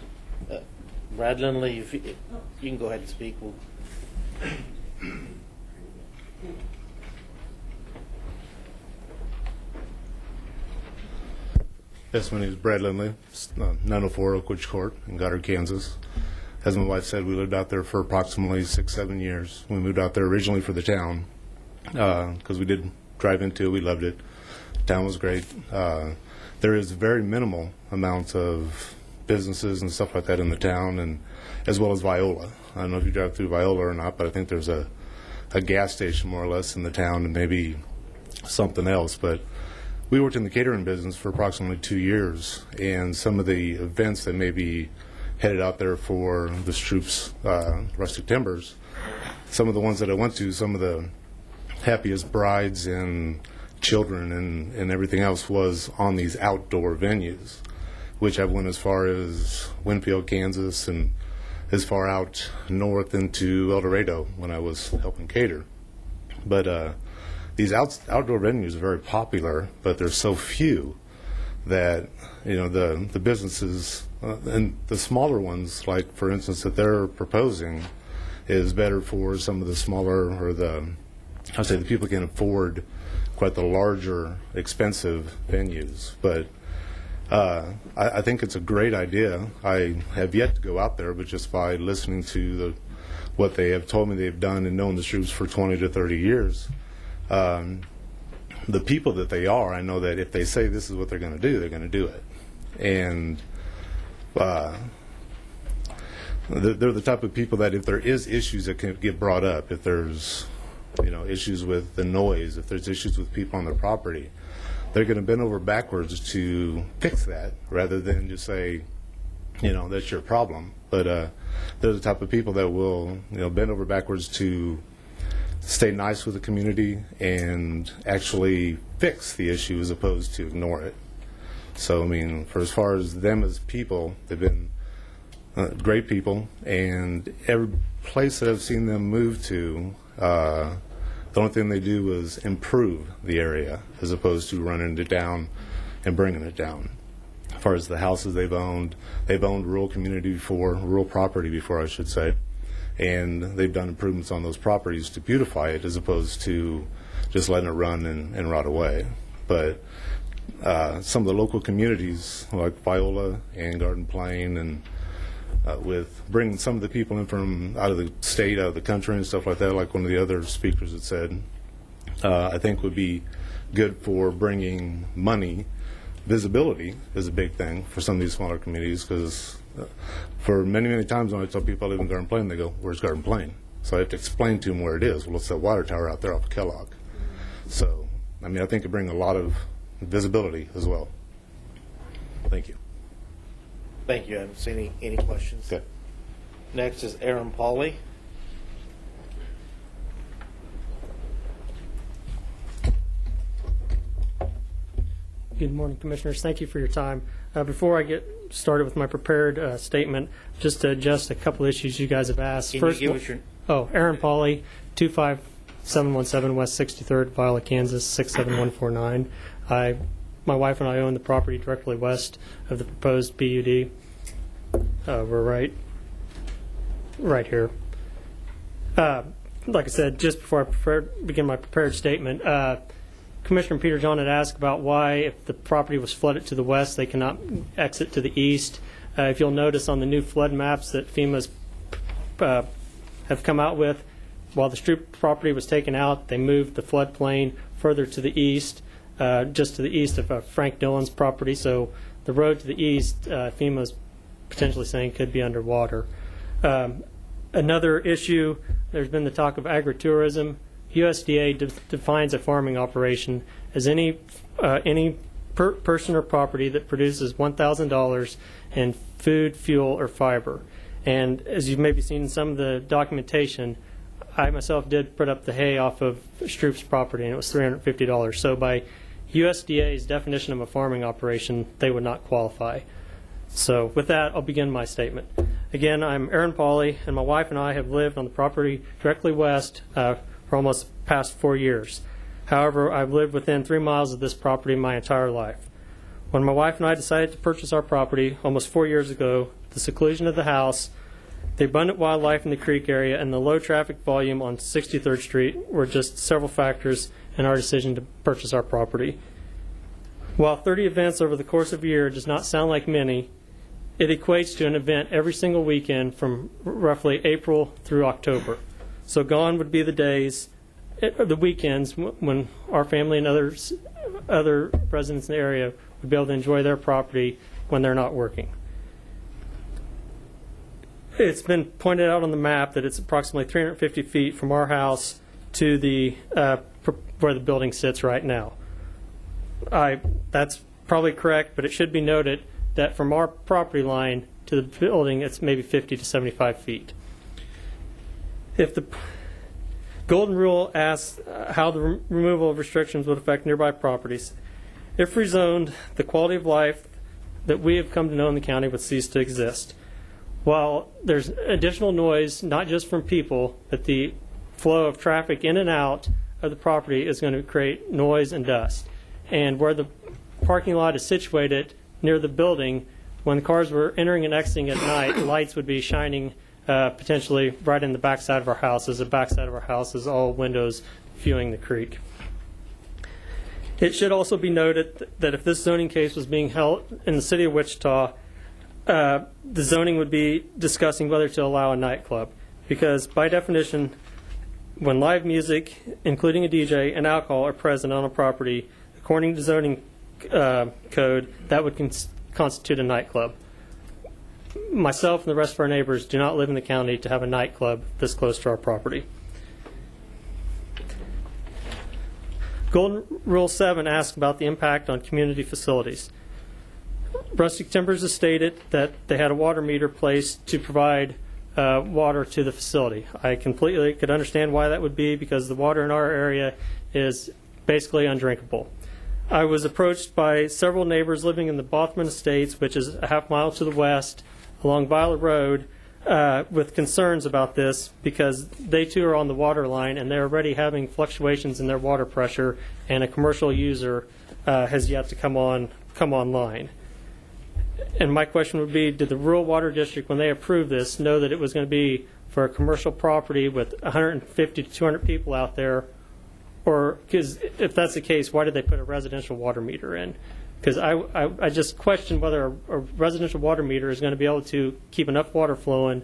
S6: Brad Lindley, if you can go ahead and speak.
S11: Yes, my name is Brad Lindley, 904 Oak Ridge Court in Goddard, Kansas. As my wife said, we lived out there for approximately 6-7 years. We moved out there originally for the town because we did drive into it. We loved it. The town was great. There is very minimal amounts of businesses and stuff like that in the town, and as well as Viola. I don't know if you drive through Viola or not, but I think there's a gas station more or less in the town and maybe something else. But we worked in the catering business for approximately 2 years, and some of the events that may be headed out there for the troops, Rustic Timbers, some of the ones that I went to, some of the happiest brides and children and everything else was on these outdoor venues, which I went as far as Winfield, Kansas, and as far out north into El Dorado when I was helping cater. But these outdoor venues are very popular, but there's so few that, you know, the businesses and the smaller ones, like for instance that they're proposing, is better for some of the smaller, or I'd say the people can afford quite the larger, expensive venues. But I think it's a great idea. I have yet to go out there, but just by listening to what they have told me they've done and known the troops for 20 to 30 years, the people that they are, I know that if they say this is what they're going to do, they're going to do it. And they're the type of people that if there is issues that can get brought up, if there's issues with the noise, if there's issues with people on their property, they're going to bend over backwards to fix that rather than just say, that's your problem. But they're the type of people that will, bend over backwards to stay nice with the community and actually fix the issue as opposed to ignore it. So, I mean, for as far as them as people, they've been great people, and every place that I've seen them move to, the only thing they do is improve the area as opposed to running it down and bringing it down. As far as the houses they've owned rural community before, rural property before, I should say, and they've done improvements on those properties to beautify it as opposed to just letting it run and rot away. But some of the local communities like Viola and Garden Plain, and with bringing some of the people in from out of the state, out of the country and stuff like that, like one of the other speakers had said, I think would be good for bringing money. Visibility is a big thing for some of these smaller communities, because for many, many times when I tell people I live in Garden Plain, they go, "Where's Garden Plain?" So I have to explain to them where it is. Well, it's that water tower out there off of Kellogg. So, I mean, I think it brings a lot of visibility as well. Thank you.
S6: Thank you. I haven't seen any questions.
S11: Okay.
S6: Next is Aaron Pauley.
S7: Good morning, Commissioners. Thank you for your time. Before I get started with my prepared statement, just to adjust a couple issues you guys have asked.
S6: Can
S7: First,
S6: you give us your...
S7: Oh, Aaron Pauley, 25717 West 63rd, Viola, Kansas, 67149. My wife and I own the property directly west of the proposed PUD. We're right here. Like I said, just before I begin my prepared statement, Commissioner Peter John had asked about why, if the property was flooded to the west, they cannot exit to the east. If you'll notice on the new flood maps that FEMA's have come out with, while the Stroop property was taken out, they moved the floodplain further to the east, just to the east of Frank Dillon's property. So the road to the east, FEMA's potentially saying could be underwater. Another issue, there's been the talk of agritourism. USDA defines a farming operation as any person or property that produces $1,000 in food, fuel, or fiber. And as you've maybe seen in some of the documentation, I myself did put up the hay off of Stroop's property, and it was $350. So by USDA's definition of a farming operation, they would not qualify. So with that, I'll begin my statement. Again, I'm Aaron Pauley, and my wife and I have lived on the property directly west for almost past 4 years. However, I've lived within 3 miles of this property my entire life. When my wife and I decided to purchase our property almost 4 years ago, the seclusion of the house, the abundant wildlife in the creek area, and the low traffic volume on 63rd Street were just several factors in our decision to purchase our property. While 30 events over the course of a year does not sound like many, it equates to an event every single weekend from roughly April through October. So gone would be the days, the weekends, when our family and other residents in the area would be able to enjoy their property when they're not working. It's been pointed out on the map that it's approximately 350 feet from our house to the where the building sits right now. That's probably correct, but it should be noted that from our property line to the building, it's maybe 50 to 75 feet. If the Golden Rule asks how the removal of restrictions would affect nearby properties, if rezoned, the quality of life that we have come to know in the county would cease to exist. While there's additional noise, not just from people, but the flow of traffic in and out of the property is going to create noise and dust. And where the parking lot is situated near the building, when the cars were entering and exiting at night, lights would be shining potentially right in the backside of our house, as the backside of our house is all windows viewing the creek. It should also be noted that if this zoning case was being held in the city of Wichita, the zoning would be discussing whether to allow a nightclub, because by definition, when live music, including a DJ, and alcohol are present on a property, according to zoning code, that would constitute a nightclub. Myself and the rest of our neighbors do not live in the county to have a nightclub this close to our property. Golden Rule 7 asks about the impact on community facilities. Rustic Timbers has stated that they had a water meter placed to provide water to the facility. I completely could understand why that would be, because the water in our area is basically undrinkable. I was approached by several neighbors living in the Bothman Estates, which is a half mile to the west along Violet Road, with concerns about this, because they too are on the water line and they're already having fluctuations in their water pressure, and a commercial user has yet to come online. And my question would be, did the Rural Water District, when they approved this, know that it was going to be for a commercial property with 150 to 200 people out there? Or, because if that's the case, why did they put a residential water meter in? Because I just question whether a residential water meter is going to be able to keep enough water flowing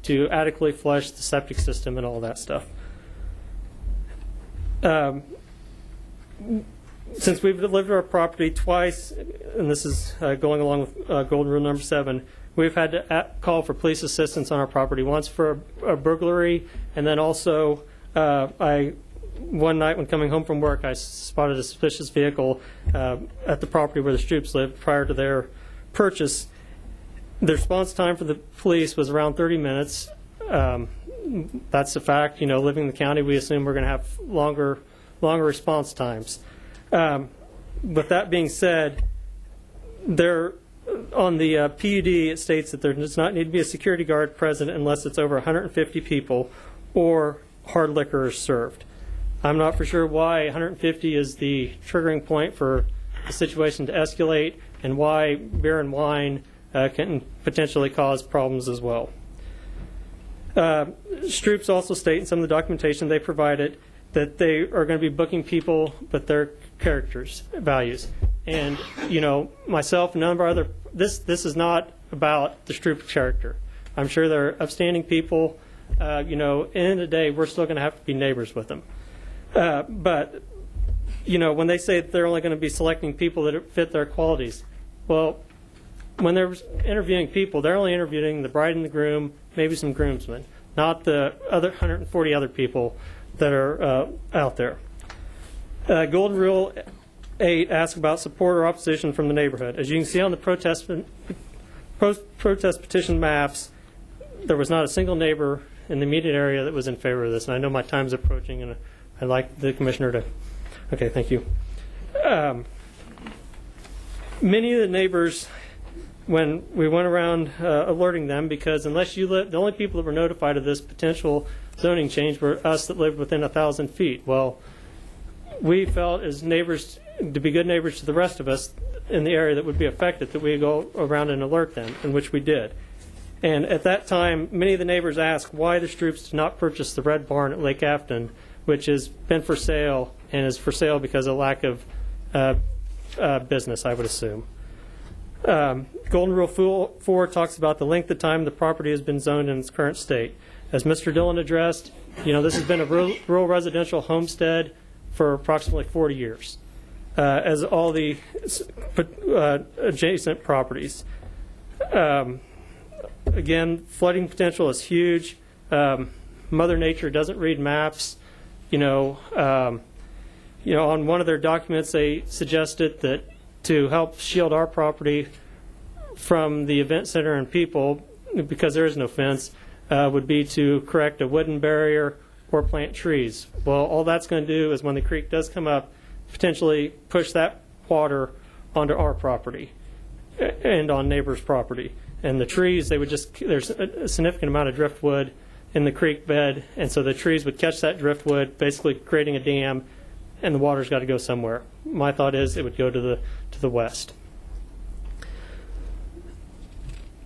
S7: to adequately flush the septic system and all that stuff. Since we've delivered our property twice, and this is going along with Golden Rule number 7, we've had to call for police assistance on our property, once for a burglary, and then also one night when coming home from work, I spotted a suspicious vehicle at the property where the Stroops lived prior to their purchase. The response time for the police was around 30 minutes. That's a fact. Living in the county, we assume we're going to have longer response times. With that being said, on the PUD, it states that there does not need to be a security guard present unless it's over 150 people or hard liquor is served. I'm not for sure why 150 is the triggering point for the situation to escalate, and why beer and wine can potentially cause problems as well. Stroops also state in some of the documentation they provided that they are going to be booking people with their characters, values. And, myself and a number of other, this is not about the Stroop character. I'm sure they're upstanding people. At the end of the day, we're still going to have to be neighbors with them. But, when they say that they're only going to be selecting people that fit their qualities, well, when they're interviewing people, they're only interviewing the bride and the groom, maybe some groomsmen, not the other 140 other people that are out there. Golden Rule 8 asks about support or opposition from the neighborhood. As you can see on the protest petition maps, there was not a single neighbor in the immediate area that was in favor of this. And I know my time's approaching, and I'd like the commissioner to... Okay, thank you. Many of the neighbors, when we went around alerting them, because unless you live, the only people that were notified of this potential zoning change were us that lived within 1,000 feet. Well, we felt as neighbors, to be good neighbors to the rest of us in the area that would be affected, that we go around and alert them, in which we did. And at that time, many of the neighbors asked why the Stroops did not purchase the Red Barn at Lake Afton, which has been for sale, and is for sale because of lack of business, I would assume. Golden Rule 4 talks about the length of time the property has been zoned in its current state. As Mr. Dillon addressed, this has been a rural residential homestead for approximately 40 years, as all the adjacent properties. Again, flooding potential is huge. Mother Nature doesn't read maps. On one of their documents, they suggested that to help shield our property from the event center and people, because there is no fence, would be to correct a wooden barrier or plant trees. Well, all that's going to do is, when the creek does come up, potentially push that water onto our property and on neighbors' property. And the trees, there's a significant amount of driftwood in the creek bed, and so the trees would catch that driftwood, basically creating a dam, and the water's got to go somewhere. My thought is it would go to the west.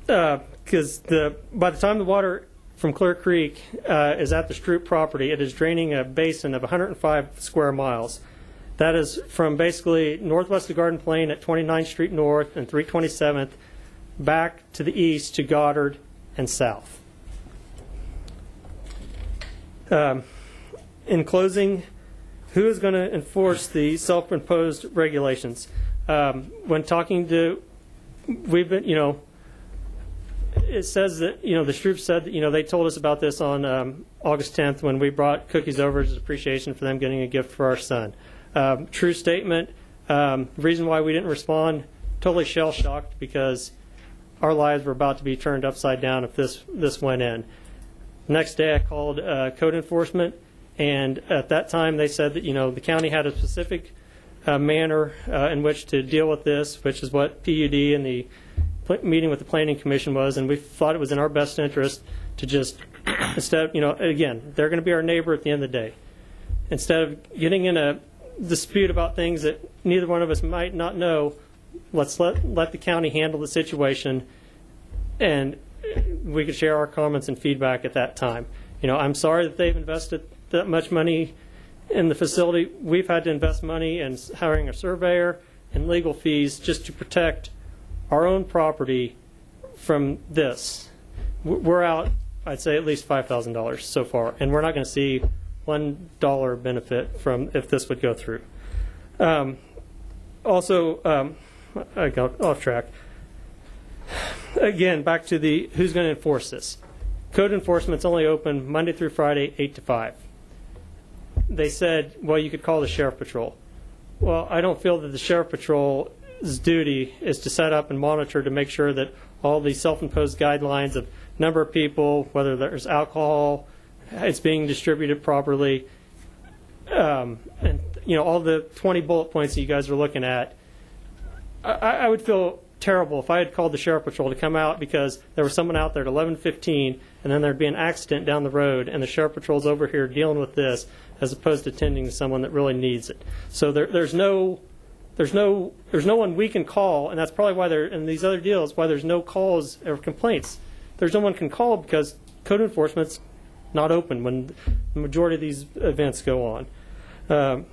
S7: Because by the time the water from Clear Creek is at the Stroop property, it is draining a basin of 105 square miles. That is from basically northwest of Garden Plain at 29th Street North and 327th back to the east to Goddard and south. In closing, who is going to enforce the self-imposed regulations? When talking to, it says that, the Stroops said that, they told us about this on August 10th when we brought cookies over as appreciation for them getting a gift for our son. True statement. Reason why we didn't respond, totally shell-shocked, because our lives were about to be turned upside down if this went in. Next day, I called code enforcement, and at that time they said that the county had a specific manner in which to deal with this, which is what PUD and the meeting with the Planning Commission was, and we thought it was in our best interest to just, instead of, again, they're going to be our neighbor at the end of the day. Instead of getting in a dispute about things that neither one of us might not know, let's let the county handle the situation, and we could share our comments and feedback at that time. I'm sorry that they've invested that much money in the facility. We've had to invest money in hiring a surveyor and legal fees just to protect our own property from this. We're out, I'd say, at least $5,000 so far, and we're not going to see $1 benefit from if this would go through. Also, I got off track. Again, back to the who's going to enforce this. Code enforcement's only open Monday through Friday, 8 to 5. They said, well, you could call the Sheriff Patrol. Well, I don't feel that the Sheriff Patrol's duty is to set up and monitor to make sure that all these self-imposed guidelines of number of people, whether there's alcohol, it's being distributed properly, and all the 20 bullet points that you guys are looking at. I would feel terrible if I had called the Sheriff Patrol to come out because there was someone out there at 11:15, and then there'd be an accident down the road, and the Sheriff Patrol's over here dealing with this as opposed to tending to someone that really needs it. So there's no one we can call, and that's probably why in these other deals why there's no calls or complaints. There's no one can call because code enforcement's not open when the majority of these events go on.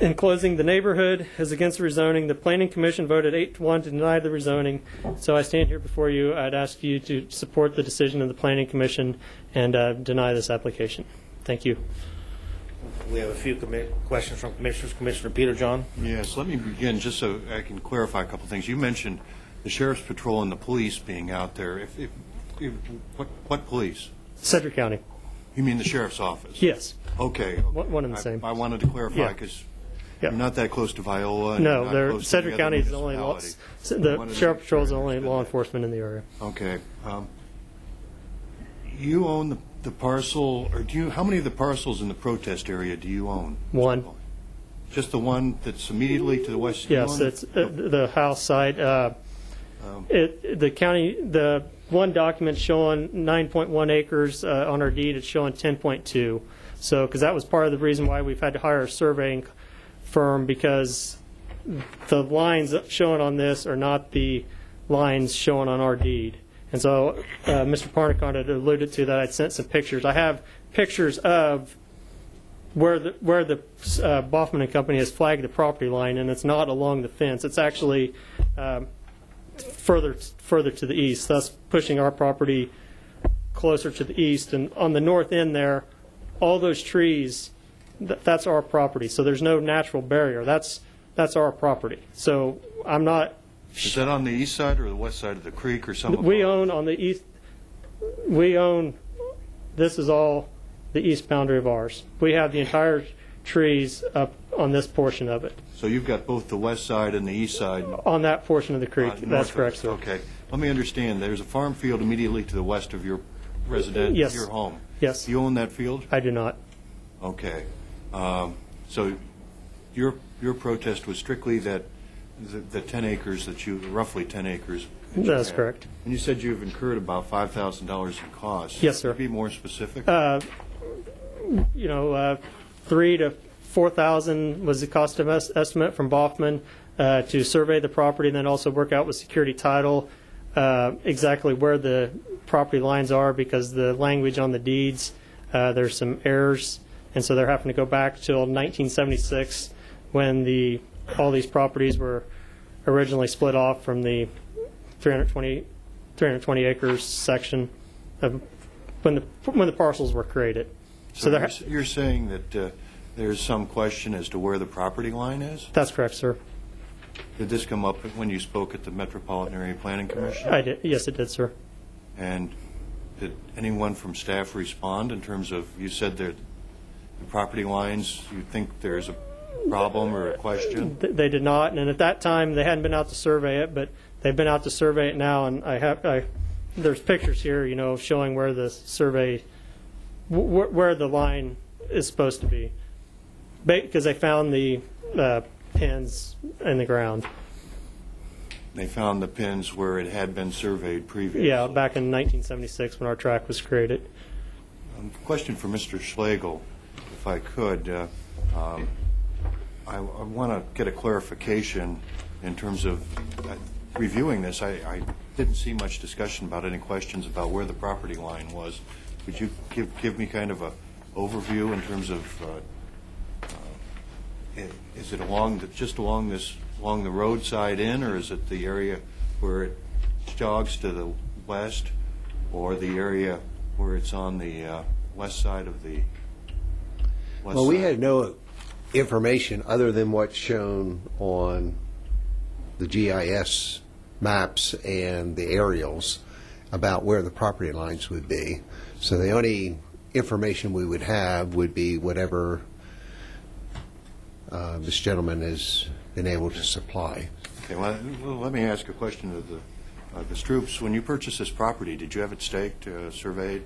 S7: In closing, the neighborhood is against the rezoning. The Planning Commission voted 8-1 to deny the rezoning. So I stand here before you. I'd ask you to support the decision of the Planning Commission and deny this application. Thank you.
S6: We have a few questions from commissioners. Commissioner Peter John.
S4: Yes, let me begin just so I can clarify a couple things. You mentioned the Sheriff's Patrol and the police being out there. What police?
S7: Sedgwick County.
S4: You mean the Sheriff's Office?
S7: Yes.
S4: Okay.
S7: One and the same.
S4: I wanted to clarify because you're not that close to Viola. And
S7: no, Sedgwick County is the only the Sheriff Patrol is the only law enforcement in the area.
S4: Okay. You own the parcel, or how many of the parcels in the protest area do you own?
S7: One.
S4: Just the one that's immediately to the west?
S7: Yes, it's the house side. The county, the one document showing 9.1 acres on our deed, it's showing 10.2. So, because that was part of the reason why we've had to hire a surveying firm, because the lines shown on this are not the lines shown on our deed. And so Mr. Parnicott had alluded to that. I'd sent some pictures. I have pictures of where the Boffman and Company has flagged the property line, and it's not along the fence. It's actually further to the east, thus pushing our property closer to the east. And on the north end there, all those trees, that's our property. So there's no natural barrier. That's our property. So I'm not.
S4: Is that on the east side or the west side of the creek or something?
S7: We own on the east. This is all the east boundary of ours. We have the entire trees up on this portion of it.
S4: So you've got both the west side and the east side?
S7: On that portion of the creek. That's correct, sir.
S4: Okay. Let me understand. There's a farm field immediately to the west of your residence,
S7: yes.
S4: Your home.
S7: Yes.
S4: Do you own that field?
S7: I do not.
S4: Okay. So your protest was strictly that the 10 acres that you, roughly 10 acres.
S7: That's correct.
S4: And you said you've incurred about $5,000 in costs.
S7: Yes, sir.
S4: Can you be more specific?
S7: $3,000 to $4,000 was the cost of estimate from Boffman to survey the property, and then also work out with security title exactly where the property lines are, because the language on the deeds, there's some errors, and so they're having to go back till 1976 when all these properties were originally split off from the 320 acres section of when the parcels were created.
S4: So you're saying that there's some question as to where the property line is?
S7: That's correct, sir.
S4: Did this come up when you spoke at the Metropolitan Area Planning Commission?
S7: I did. Yes, it did, sir.
S4: And did anyone from staff respond in terms of, you said that the property lines, you think there's a problem or a question?
S7: They did not, and at that time, they hadn't been out to survey it, but they've been out to survey it now, and there's pictures here, showing where the survey, where the line is supposed to be, because they found the pins in the ground.
S4: They found the pins where it had been surveyed previously.
S7: Yeah, back in 1976 when our track was created.
S4: Question for Mr. Schlegel, if I could. I want to get a clarification in terms of reviewing this. I didn't see much discussion about any questions about where the property line was. Would you give me kind of a overview in terms of is it just along the roadside in, or is it the area where it jogs to the west, or the area where it's on the west side of the west
S16: Well, we
S4: side?
S16: had no information other than what's shown on the GIS maps and the aerials about where the property lines would be. So the only information we would have would be whatever this gentleman has been able to supply.
S4: Okay, well, let me ask a question of the Stroops. When you purchased this property, did you have it staked, surveyed?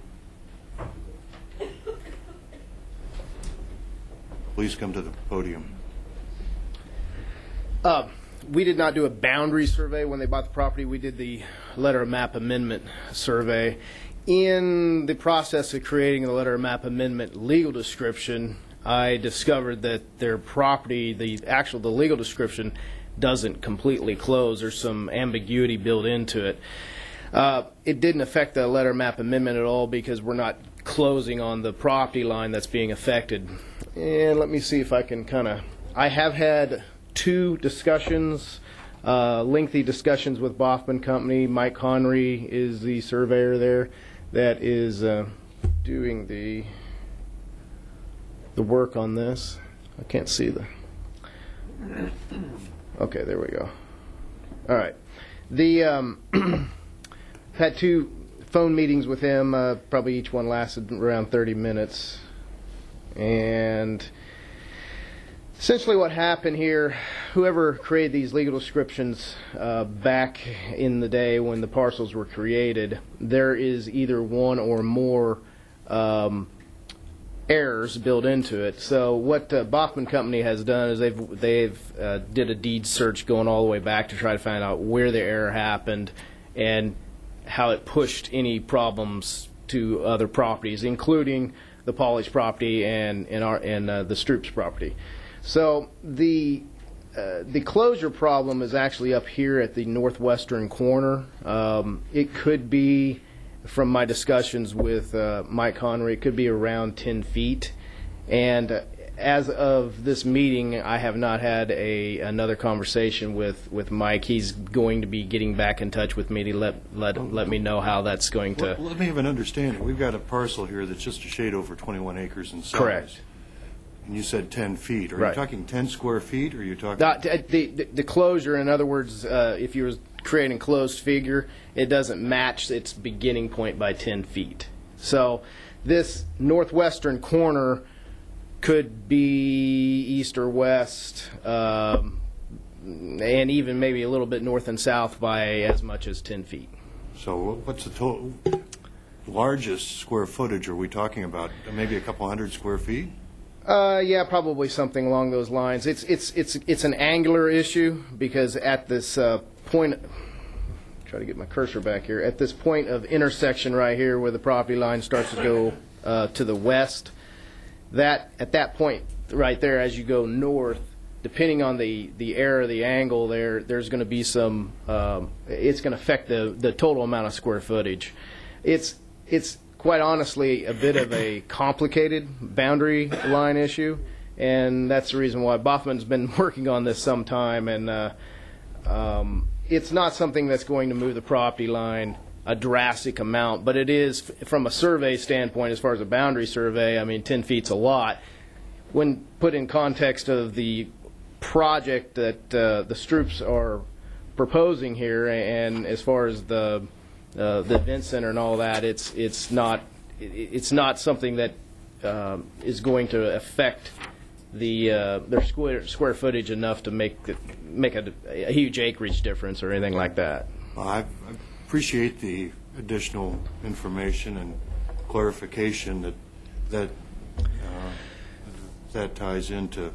S4: Please come to the podium.
S18: We did not do a boundary survey when they bought the property. We did the letter of map amendment survey. In the process of creating the letter of map amendment legal description, I discovered that their property, the legal description, doesn't completely close. There's some ambiguity built into it. It didn't affect the letter of map amendment at all because we're not closing on the property line that's being affected. And let me see if I can I have had 2 discussions, lengthy discussions with Baughman Company. Mike Connery is the surveyor there that is doing the work on this. I can't see the... Okay, there we go. All right. Had 2 phone meetings with him. Probably each one lasted around 30 minutes. And essentially what happened here, whoever created these legal descriptions back in the day when the parcels were created, there is either one or more errors built into it. So what Baughman Company has done is they've did a deed search going all the way back to try to find out where the error happened and how it pushed any problems to other properties, including the Polish property and the Stroops property. So the closure problem is actually up here at the northwestern corner. It could be, from my discussions with Mike Connery, it could be around 10 feet. And as of this meeting, I have not had another conversation with Mike. He's going to be getting back in touch with me to let me know how that's going to...
S4: Well, let me have an understanding. We've got a parcel here that's just a shade over 21 acres in size.
S18: Correct.
S4: And you said 10 feet. Are
S18: Right.
S4: you talking 10 square feet, or are you talking...
S18: The closure, in other words, if you were creating a closed figure, it doesn't match its beginning point by 10 feet. So this northwestern corner could be east or west, and even maybe a little bit north and south by as much as 10 feet.
S4: So what's the total largest square footage are we talking about? Maybe a couple hundred square feet?
S18: Yeah, probably something along those lines. It's an angular issue because at this point, try to get my cursor back here, at this point of intersection right here where the property line starts to go to the west, at that point right there, as you go north, depending on the error, the angle there's going to be some, it's going to affect the total amount of square footage. It's quite honestly a bit of a complicated boundary line issue, and that's the reason why Baughman's been working on this some time, and it's not something that's going to move the property line a drastic amount, but it is, from a survey standpoint, as far as a boundary survey, I mean, 10 feet's a lot. When put in context of the project that the Stroops are proposing here, and as far as the event center and all that, it's not something that is going to affect their square footage enough to make a huge acreage difference or anything like that.
S4: Well, I appreciate the additional information and clarification that ties into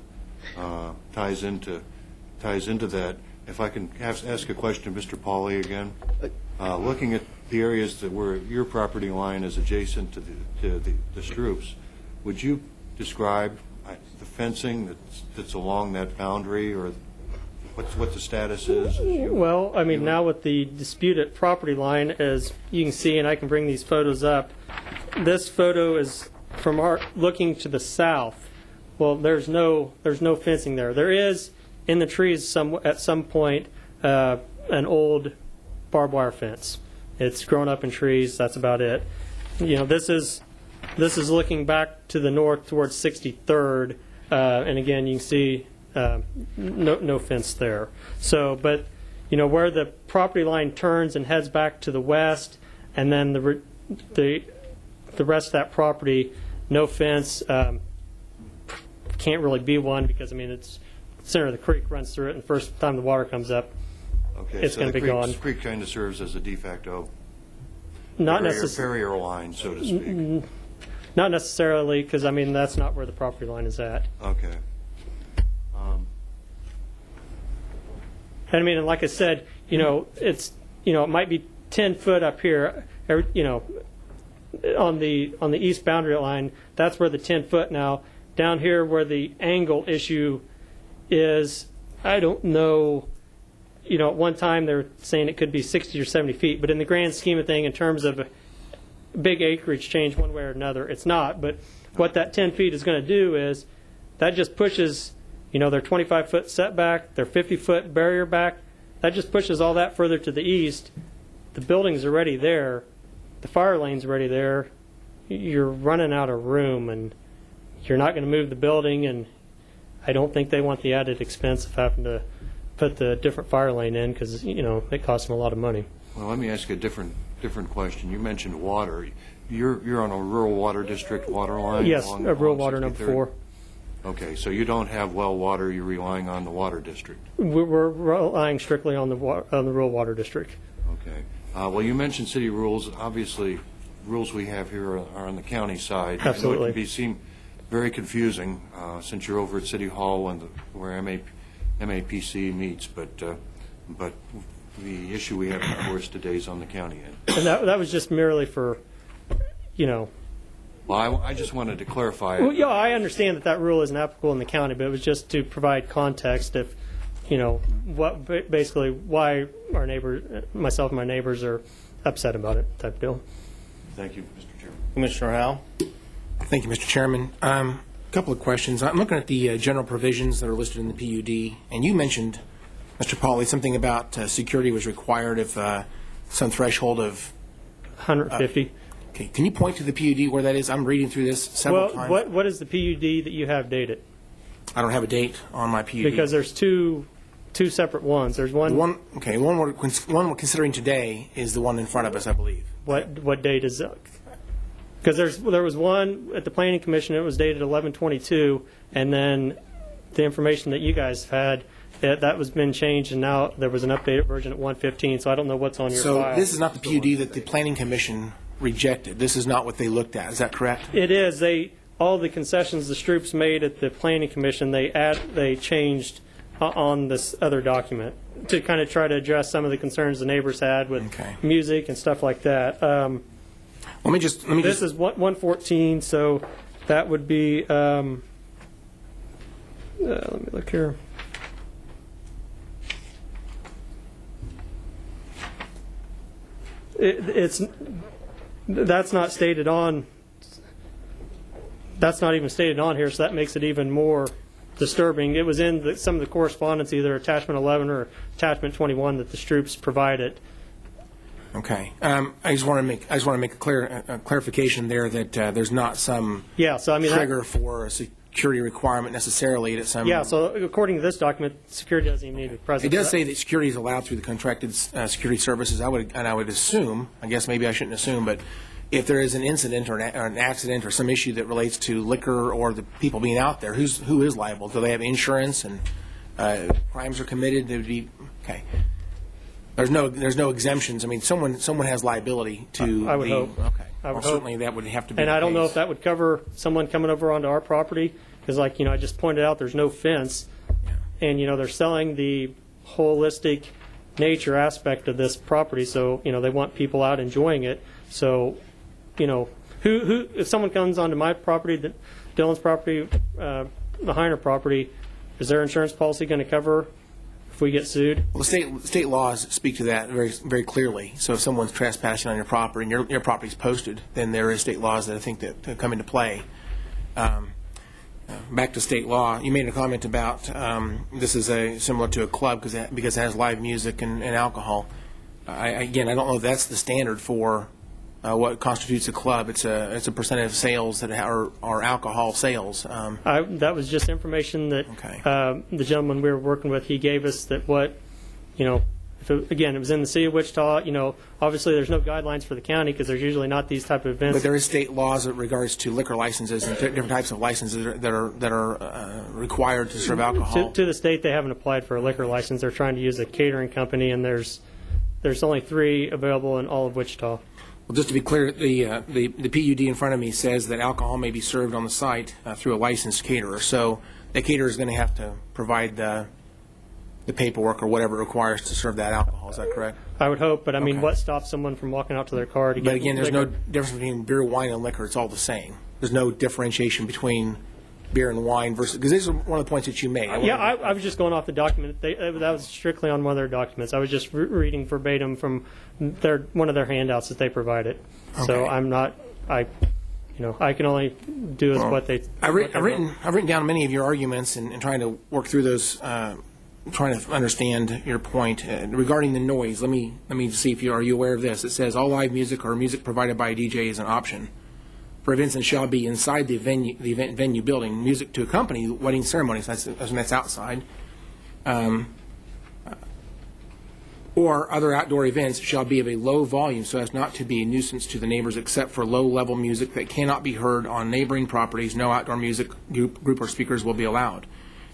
S4: that. If I can ask a question, Mr. Pauly again, looking at the areas that where your property line is adjacent to the Stroops, would you describe the fencing that's along that boundary, or what the status is?
S7: Well, I mean, now with the disputed property line, as you can see, and I can bring these photos up, this photo is from looking to the south. Well, there's no fencing there. There is in the trees at some point an old barbed wire fence. It's grown up in trees. That's about it. You know, this is looking back to the north towards 63rd, and again you can see no fence there. So, but you know where the property line turns and heads back to the west, and then the rest of that property, no fence. Can't really be one because I mean it's center of the creek runs through it, and the first time the water comes up, it's going to be gone.
S4: The creek kind of serves as a de facto barrier line, so to speak.
S7: Not necessarily, because I mean that's not where the property line is at.
S4: Okay.
S7: And I mean, and like I said, you know, it might be 10 foot up here, you know, on the east boundary line. That's where the 10 foot now. Down here where the angle issue is, I don't know, you know, at one time they were saying it could be 60 or 70 feet, but in the grand scheme of things, in terms of a big acreage change one way or another, it's not. But what that 10 feet is going to do is that just pushes, you know, their 25-foot setback, their 50-foot barrier back, that just pushes all that further to the east. The building's already there. The fire lane's already there. You're running out of room, and you're not going to move the building, and I don't think they want the added expense of having to put the different fire lane in because, you know, it costs them a lot of money.
S4: Well, let me ask you a different question. You mentioned water. You're on a rural water district water line?
S7: Yes, rural water number 4.
S4: Okay, so you don't have well water. You're relying on the water district.
S7: We're relying strictly on the rural water district.
S4: Okay. Well, you mentioned city rules. Obviously, rules we have here are on the county side.
S7: Absolutely.
S4: It can seem very confusing since you're over at City Hall and where MAPC meets, but the issue we have before us today is on the county end.
S7: And that was just merely for, you know.
S4: Well, I just wanted to clarify.
S7: Well, yeah, I understand that rule isn't applicable in the county, but it was just to provide context if, you know, basically why our neighbor, myself and my neighbors are upset about it, type deal.
S4: Thank you, Mr. Chairman.
S14: Commissioner Howell.
S13: Thank you, Mr. Chairman. A couple of questions. I'm looking at the general provisions that are listed in the PUD, and you mentioned, Mr. Pauly, something about security was required if some threshold of
S7: 150.
S13: Okay. Can you point to the PUD where that is? I'm reading through this several times.
S7: What is the PUD that you have dated?
S13: I don't have a date on my PUD.
S7: Because there's two separate ones. There's one.
S13: Okay. One we're considering today is the one in front of us, I believe.
S7: What date is that? Because there was one at the Planning Commission. It was dated 11/22, and then the information that you guys had that was been changed, and now there was an updated version at 1/15. So I don't know what's on your file.
S13: So this is not the PUD that the Planning Commission rejected. This is not what they looked at. Is that correct?
S7: It is. All the concessions the Stroops made at the Planning Commission, they changed on this other document to kind of try to address some of the concerns the neighbors had with music and stuff like that.
S13: Let me just.
S7: This is 114, so that would be. Let me look here. That's not stated on. That's not even stated on here, so that makes it even more disturbing. It was in some of the correspondence, either attachment 11 or attachment 21, that the Stroops provided.
S13: Okay. I just want to make a clarification there that there's not some trigger for a security requirement necessarily.
S7: So according to this document, security doesn't even need to be present.
S13: It does say that security is allowed through the contracted security services. I would assume, I guess maybe I shouldn't assume, but if there is an incident or an accident or some issue that relates to liquor or the people being out there, who is liable? Do they have insurance and crimes are committed? They would be okay. There's no exemptions. I mean, someone has liability to.
S7: I would hope.
S13: Okay.
S7: I would
S13: well,
S7: hope.
S13: certainly that would have to be.
S7: And
S13: the
S7: I don't know
S13: case.
S7: if that would cover someone coming over onto our property, because, like, I just pointed out, there's no fence, and they're selling the holistic nature aspect of this property, so they want people out enjoying it. So, who if someone comes onto my property, Dylan's property, the Heiner property, is their insurance policy going to cover if we get sued?
S13: Well, the state laws speak to that very, very clearly. So if someone's trespassing on your property and your property's posted, then there is state laws that I think that come into play. Back to state law, you made a comment about this is similar to a club because it has live music and alcohol. Again, I don't know if that's the standard for what constitutes a club. It's a percentage of sales that are alcohol sales.
S7: That was just information that the gentleman we were working with, he gave us that if it was in the city of Wichita, obviously there's no guidelines for the county because there's usually not these type of events.
S13: But there is state laws in regards to liquor licenses and different types of licenses that are required to serve alcohol.
S7: To the state, they haven't applied for a liquor license. They're trying to use a catering company, and there's only 3 available in all of Wichita.
S13: Well, just to be clear, the PUD in front of me says that alcohol may be served on the site through a licensed caterer. So the caterer is going to have to provide the paperwork or whatever it requires to serve that alcohol. Is that correct?
S7: I would hope, but what stops someone from walking out to their car to get
S13: But again, there's
S7: liquor?
S13: no difference between beer, wine, and liquor. It's all the same. There's no differentiation between beer and wine versus, because this is one of the points that you made.
S7: I was just going off the document. That was strictly on one of their documents. I was just reading verbatim from one of their handouts that they provided. Okay. So I'm not. I can only do as what they.
S13: I've written down many of your arguments and trying to work through those. Trying to understand your point regarding the noise. Let me see if are you aware of this. It says all live music or music provided by a DJ is an option for events and shall be inside the event venue building. Music to accompany wedding ceremonies. That's outside. Or other outdoor events shall be of a low volume so as not to be a nuisance to the neighbors except for low-level music that cannot be heard on neighboring properties. No outdoor music group or speakers will be allowed.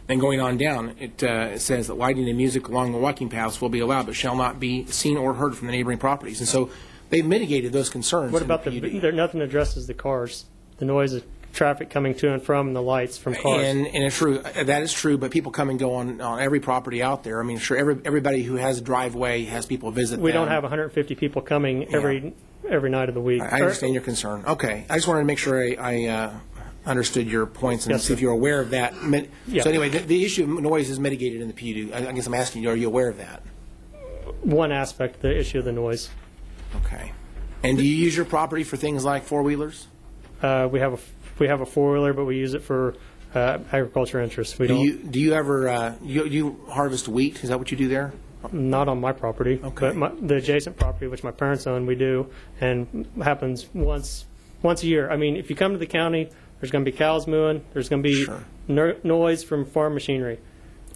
S13: Then going on down, it says that lighting and music along the walking paths will be allowed, but shall not be seen or heard from the neighboring properties. And so they've mitigated those concerns.
S7: What about nothing addresses the cars, the noise of traffic coming to and from, and the lights from cars?
S13: And it's true, that is true, but people come and go on every property out there. I mean, sure, everybody who has a driveway has people visit
S7: We
S13: them.
S7: don't have 150 people coming every night of the week.
S13: I understand your concern. Okay. I just wanted to make sure I understood your points and see if you're aware of that.
S7: Yeah.
S13: So anyway, the issue of noise is mitigated in the PUD. I guess I'm asking you, are you aware of that?
S7: One aspect, the issue of the noise.
S13: Okay. And do you use your property for things like four-wheelers?
S7: We have a four-wheeler, but we use it for agriculture interests.
S13: Do you ever you harvest wheat? Is that what you do there?
S7: Not on my property,
S13: okay.
S7: But the adjacent property, which my parents own, we do, and happens once a year. I mean, if you come to the county, there's going to be cows mooing. There's going to be noise from farm machinery.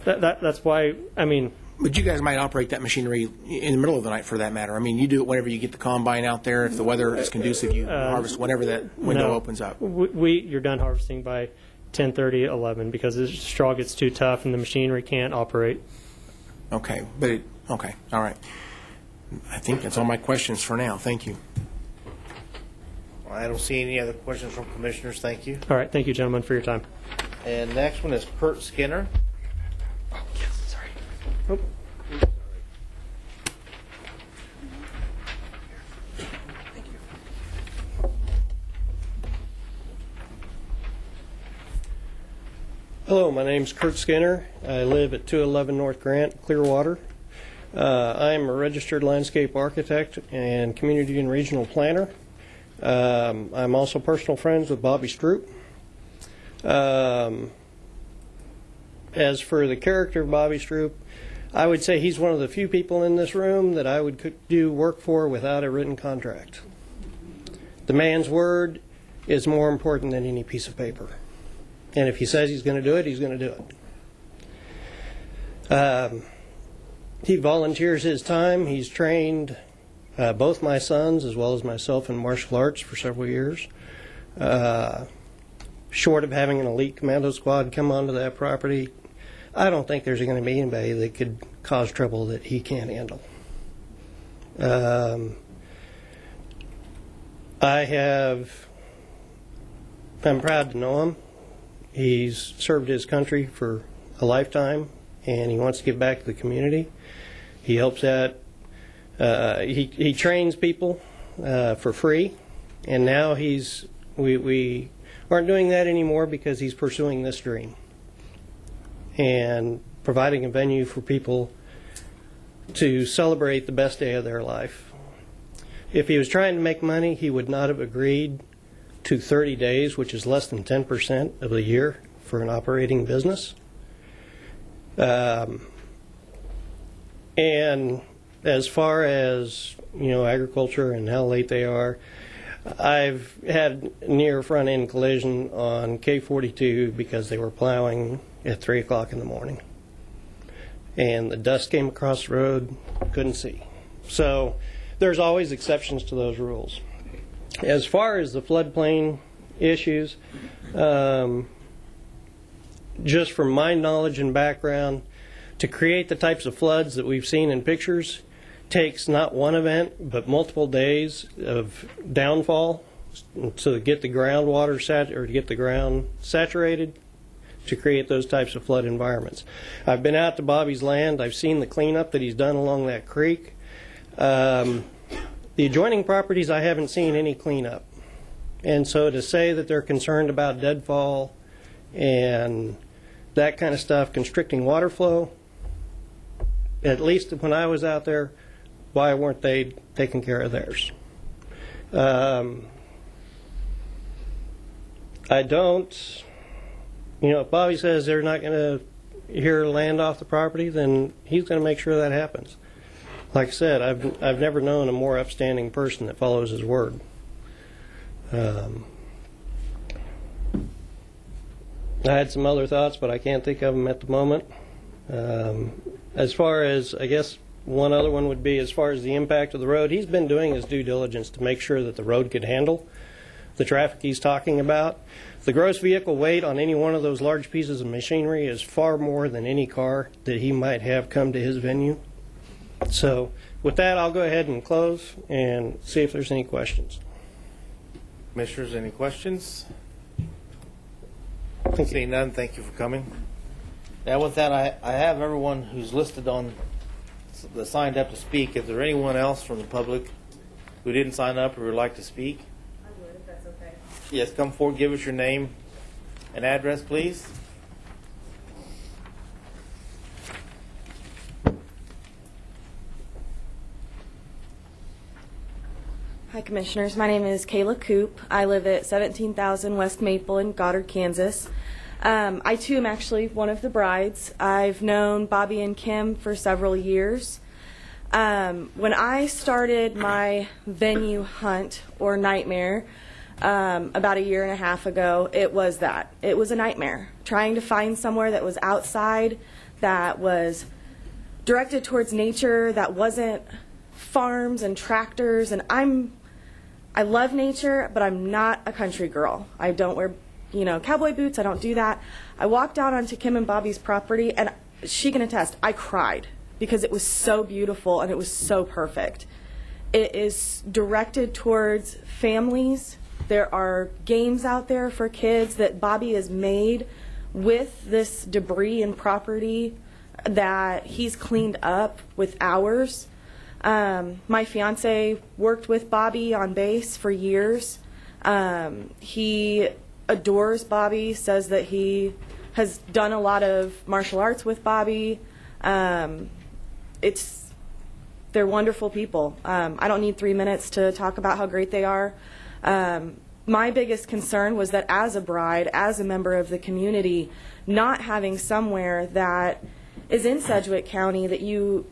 S7: That's why, I mean.
S13: But you guys might operate that machinery in the middle of the night, for that matter. I mean, you do it whenever you get the combine out there. If the weather is conducive, you harvest whenever that window opens up.
S7: You're done harvesting by 10:30, 11, because the straw gets too tough and the machinery can't operate.
S13: Okay, okay, all right. I think that's all my questions for now. Thank you.
S6: I don't see any other questions from commissioners. Thank you.
S7: All right, thank you, gentlemen, for your time.
S6: And next one is Kurt Skinner.
S7: Oh, yes, sorry. Oh.
S3: Hello, my name's Kurt Skinner. I live at 211 North Grant, Clearwater. I'm a registered landscape architect and community and regional planner. I'm also personal friends with Bobby Stroop. As for the character of Bobby Stroop, I would say he's one of the few people in this room that I would do work for without a written contract. The man's word is more important than any piece of paper. And if he says he's going to do it, he's going to do it. He volunteers his time. He's trained both my sons as well as myself in martial arts for several years. Short of having an elite commando squad come onto that property, I don't think there's going to be anybody that could cause trouble that he can't handle. I'm proud to know him. He's served his country for a lifetime, and he wants to give back to the community. He helps out. He trains people for free, and now we aren't doing that anymore because he's pursuing this dream and providing a venue for people to celebrate the best day of their life. If he was trying to make money, he would not have agreed to 30 days, which is less than 10% of the year for an operating business. And as far as, agriculture and how late they are, I've had near front-end collision on K42 because they were plowing at 3 o'clock in the morning. And the dust came across the road, couldn't see. So there's always exceptions to those rules. As far as the floodplain issues, just from my knowledge and background, to create the types of floods that we've seen in pictures takes not one event, but multiple days of downfall to get the groundwater to get the ground saturated to create those types of flood environments. I've been out to Bobby's land. I've seen the cleanup that he's done along that creek. The adjoining properties, I haven't seen any cleanup. And so to say that they're concerned about deadfall and that kind of stuff constricting water flow, at least when I was out there, why weren't they taking care of theirs? I don't, if Bobby says they're not going to hear land off the property, then he's going to make sure that happens. Like I said, I've never known a more upstanding person that follows his word. I had some other thoughts, but I can't think of them at the moment. As far as, I guess, one other one would be as far as the impact of the road, he's been doing his due diligence to make sure that the road could handle the traffic he's talking about. The gross vehicle weight on any one of those large pieces of machinery is far more than any car that he might have come to his venue. So with that, I'll go ahead and close and see if there's any questions.
S6: Commissioners, any questions? Seeing none, thank you for coming. Now with that, I have everyone who's listed on the signed up to speak. Is there anyone else from the public who didn't sign up or would like to speak?
S2: I would, if that's okay.
S6: Yes, come forward, give us your name and address, please.
S2: Hi, Commissioners. My name is Kayla Coop. I live at 17,000 West Maple in Goddard, Kansas. I, too, am actually one of the brides. I've known Bobby and Kim for several years. When I started my venue hunt or nightmare about 1.5 years ago, it was that. It was a nightmare. Trying to find somewhere that was outside, that was directed towards nature, that wasn't farms and tractors. And I love nature, but I'm not a country girl. I don't wear cowboy boots. I don't do that. I walked out onto Kim and Bobby's property, and she can attest, I cried because it was so beautiful and it was so perfect. It is directed towards families. There are games out there for kids that Bobby has made with this debris and property that he's cleaned up with hours. My fiance worked with Bobby on base for years. He adores Bobby, says that he has done a lot of martial arts with Bobby. They're wonderful people. I don't need 3 minutes to talk about how great they are. My biggest concern was that as a bride, as a member of the community, not having somewhere that is in Sedgwick County that you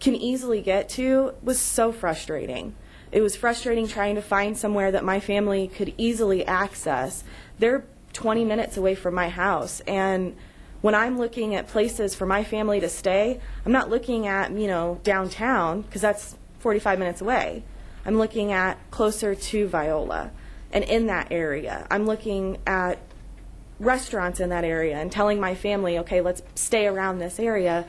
S2: can easily get to was so frustrating. It was frustrating trying to find somewhere that my family could easily access. They're 20 minutes away from my house, and when I'm looking at places for my family to stay, I'm not looking at, downtown, because that's 45 minutes away. I'm looking at closer to Viola and in that area. I'm looking at restaurants in that area and telling my family, okay, let's stay around this area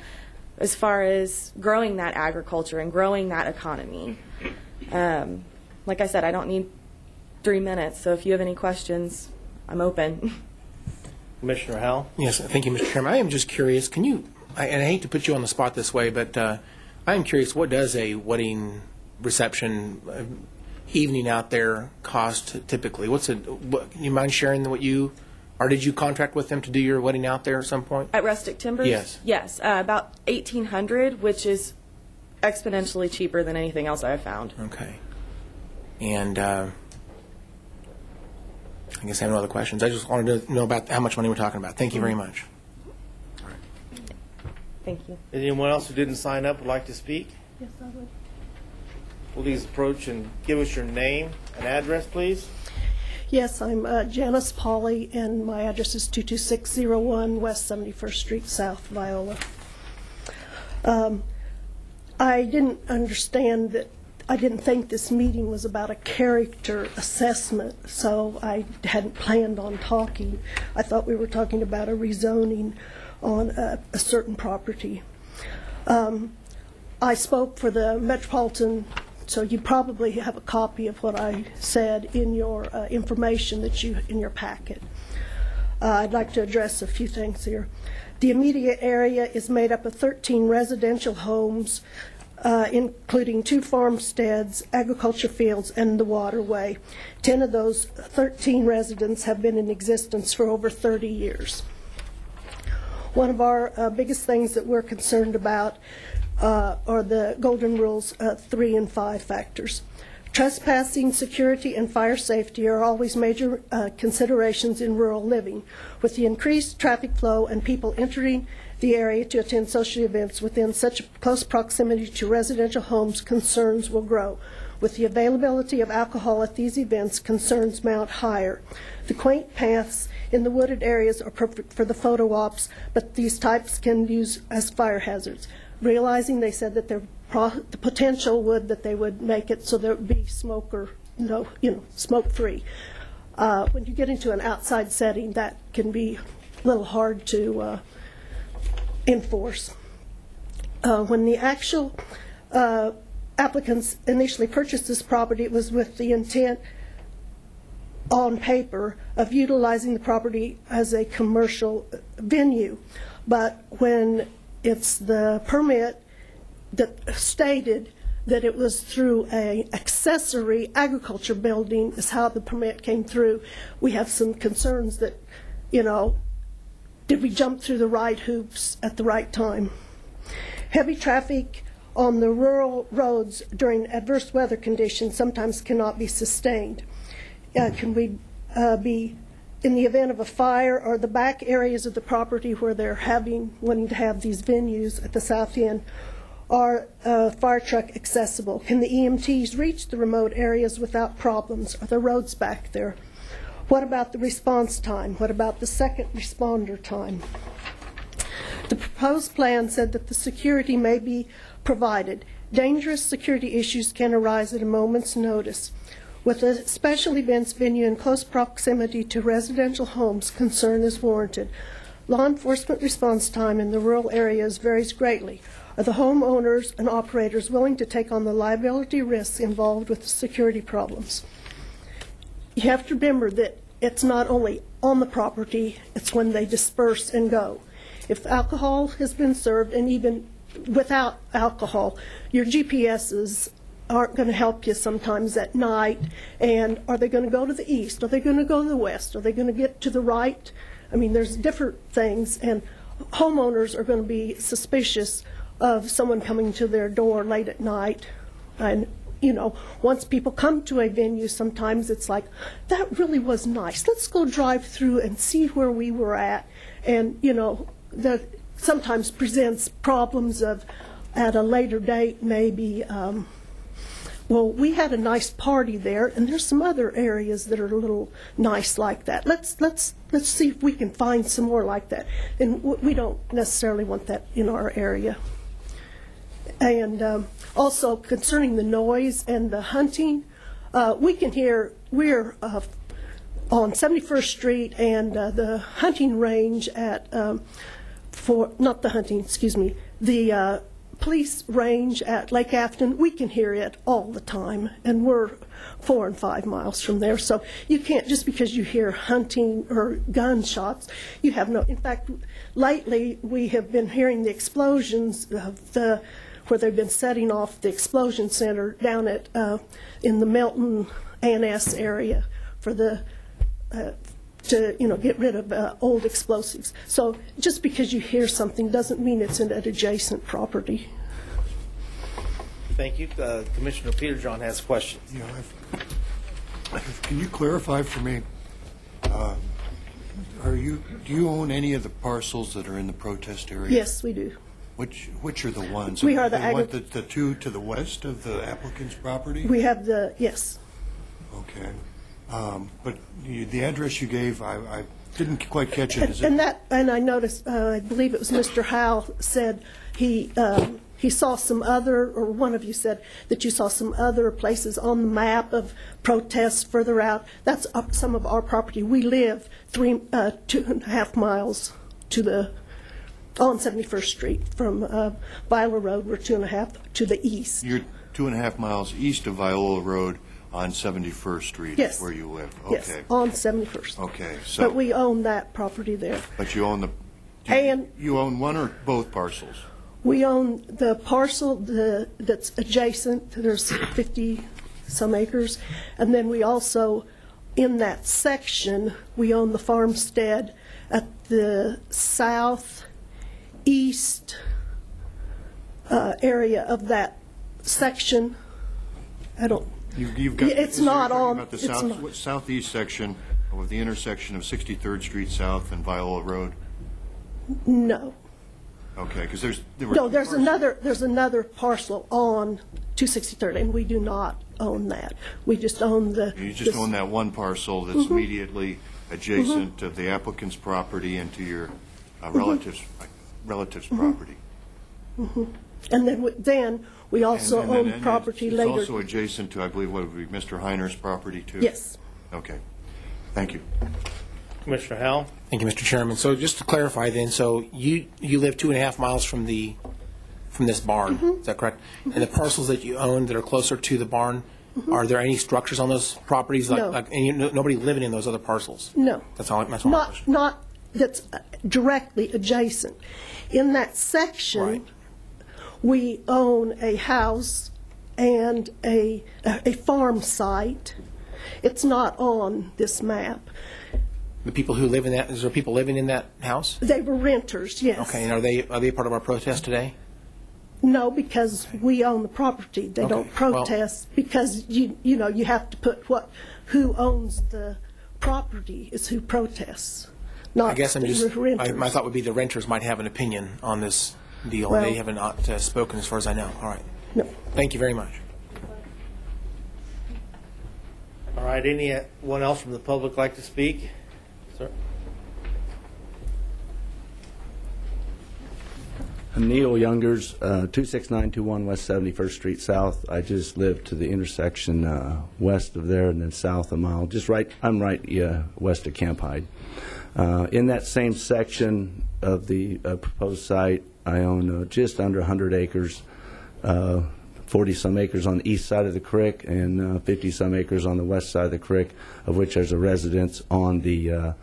S2: as far as growing that agriculture and growing that economy. Like I said, I don't need 3 minutes, so if you have any questions, I'm open.
S6: Commissioner Howell?
S13: Yes, thank you, Mr. Chairman. I am just curious, can you, and I hate to put you on the spot this way, but I am curious, what does a wedding reception evening out there cost typically? Can you mind sharing what you, or did you contract with them to do your wedding out there at some point?
S2: At Rustic Timbers?
S13: Yes.
S2: Yes, about $1,800, which is exponentially cheaper than anything else I've found.
S13: Okay. And I guess I have no other questions. I just wanted to know about how much money we're talking about. Thank you very much.
S2: Thank you.
S6: Anyone else who didn't sign up would like to speak?
S17: Yes, I would.
S6: Please approach and give us your name and address, please.
S17: Yes, I'm Janice Pauley, and my address is 22601 West 71st Street, South Viola. I didn't understand that. I didn't think this meeting was about a character assessment, so I hadn't planned on talking. I thought we were talking about a rezoning on a certain property. I spoke for the Metropolitan, so you probably have a copy of what I said in your information that in your packet. I'd like to address a few things here. The immediate area is made up of 13 residential homes, including 2 farmsteads, agriculture fields, and the waterway. 10 of those 13 residents have been in existence for over 30 years. One of our biggest things that we're concerned about are the Golden Rules 3 and 5 factors. Trespassing, security, and fire safety are always major considerations in rural living. With the increased traffic flow and people entering the area to attend social events within such close proximity to residential homes, concerns will grow. With the availability of alcohol at these events, concerns mount higher. The quaint paths in the wooded areas are perfect for the photo ops, but these types can use as fire hazards. Realizing, they said that the potential would that they would make it so there would be smoke free. When you get into an outside setting, that can be a little hard to enforce. When the actual applicants initially purchased this property, it was with the intent on paper of utilizing the property as a commercial venue. But when it's the permit that stated that it was through an accessory agriculture building is how the permit came through, we have some concerns that, did we jump through the right hoops at the right time? Heavy traffic on the rural roads during adverse weather conditions sometimes cannot be sustained. Can we be, in the event of a fire, or the back areas of the property where they're wanting to have these venues at the south end, are fire truck accessible? Can the EMTs reach the remote areas without problems? Are the roads back there? What about the response time? What about the second responder time? The proposed plan said that the security may be provided. Dangerous security issues can arise at a moment's notice. With a special events venue in close proximity to residential homes, concern is warranted. Law enforcement response time in the rural areas varies greatly. Are the homeowners and operators willing to take on the liability risks involved with the security problems? You have to remember that it's not only on the property, it's when they disperse and go. If alcohol has been served, and even without alcohol, your GPSs aren't going to help you sometimes at night. And are they going to go to the east? Are they going to go to the west? Are they going to get to the right? I mean, there's different things, and homeowners are going to be suspicious of someone coming to their door late at night. And once people come to a venue, sometimes it's like, that really was nice. Let's go drive through and see where we were at. And, that sometimes presents problems of, at a later date, maybe, well, we had a nice party there, and there's some other areas that are a little nice like that. Let's see if we can find some more like that. And we don't necessarily want that in our area. And also concerning the noise and the hunting, we can hear, we're on 71st Street and the hunting range at, the police range at Lake Afton, we can hear it all the time, and we're 4 and 5 miles from there. So you can't, just because you hear hunting or gunshots, you have no, in fact, lately we have been hearing the explosions of where they've been setting off the explosion center down at in the Melton ANS area for the to get rid of old explosives. So just because you hear something doesn't mean it's in an adjacent property.
S6: Thank you. Commissioner Peterjohn has a question.
S4: Can you clarify for me? Do you own any of the parcels that are in the protest area?
S17: Yes, we do.
S4: Which are the ones?
S17: We are
S4: the two to the west of the applicant's property?
S17: We have yes.
S4: Okay. But the address you gave, I didn't quite catch it.
S17: And I noticed, I believe it was Mr. Howell said he saw some other, or one of you said that you saw some other places on the map of protests further out. That's some of our property. We live 2.5 miles on 71st Street from Viola Road. We're 2.5 to the east.
S4: You're 2.5 miles east of Viola Road on 71st Street.
S17: Yes.
S4: Where you live. Okay.
S17: Yes, on 71st.
S4: Okay. So,
S17: but we own that property there.
S4: But you own you own one or both parcels?
S17: We own the parcel that's adjacent. There's 50-some acres. And then we also, in that section, we own the farmstead at the southeast area of that section. I don't...
S4: You've got,
S17: it's not on...
S4: About the southeast section of the intersection of 63rd Street South and Viola Road?
S17: No.
S4: Okay, because there's
S17: another parcel on 263rd, and we do not own that. We just own
S4: You just own that one parcel that's immediately adjacent to the applicant's property and to your relative's property.
S17: And then we also own property later.
S4: It's also adjacent to, I believe, what would be Mr. Heiner's property too.
S17: Yes.
S4: Okay. Thank you.
S3: Commissioner Howell.
S13: Thank you, Mr. Chairman. So just to clarify then, so you live 2.5 miles from this barn, is that correct? And the parcels that you own that are closer to the barn, are there any structures on those properties?
S17: No.
S13: Nobody living in those other parcels?
S17: No.
S13: That's all my question.
S17: Not that's directly adjacent. In that section, we own a house and a farm site. It's not on this map.
S13: The people who live in that, is there people living in that house?
S17: They were renters, yes.
S13: Okay, and are they part of our protest today?
S17: No, because we own the property. They don't protest because you have to put who owns the property is who protests. Not
S13: I guess
S17: renters.
S13: my thought would be the renters might have an opinion on this deal.
S17: Well,
S13: they have not spoken as far as I know. All right.
S17: No.
S13: Thank you very much.
S6: All right. Anyone else from the public like to speak? Sir?
S20: I'm Neil Youngers, 26921 West 71st Street South. I just live to the intersection west of there and then south a mile. I'm right west of Camp Hyde. In that same section of the proposed site, I own just under 100 acres, 40-some acres on the east side of the creek and 50-some acres on the west side of the creek, of which there's a residence on the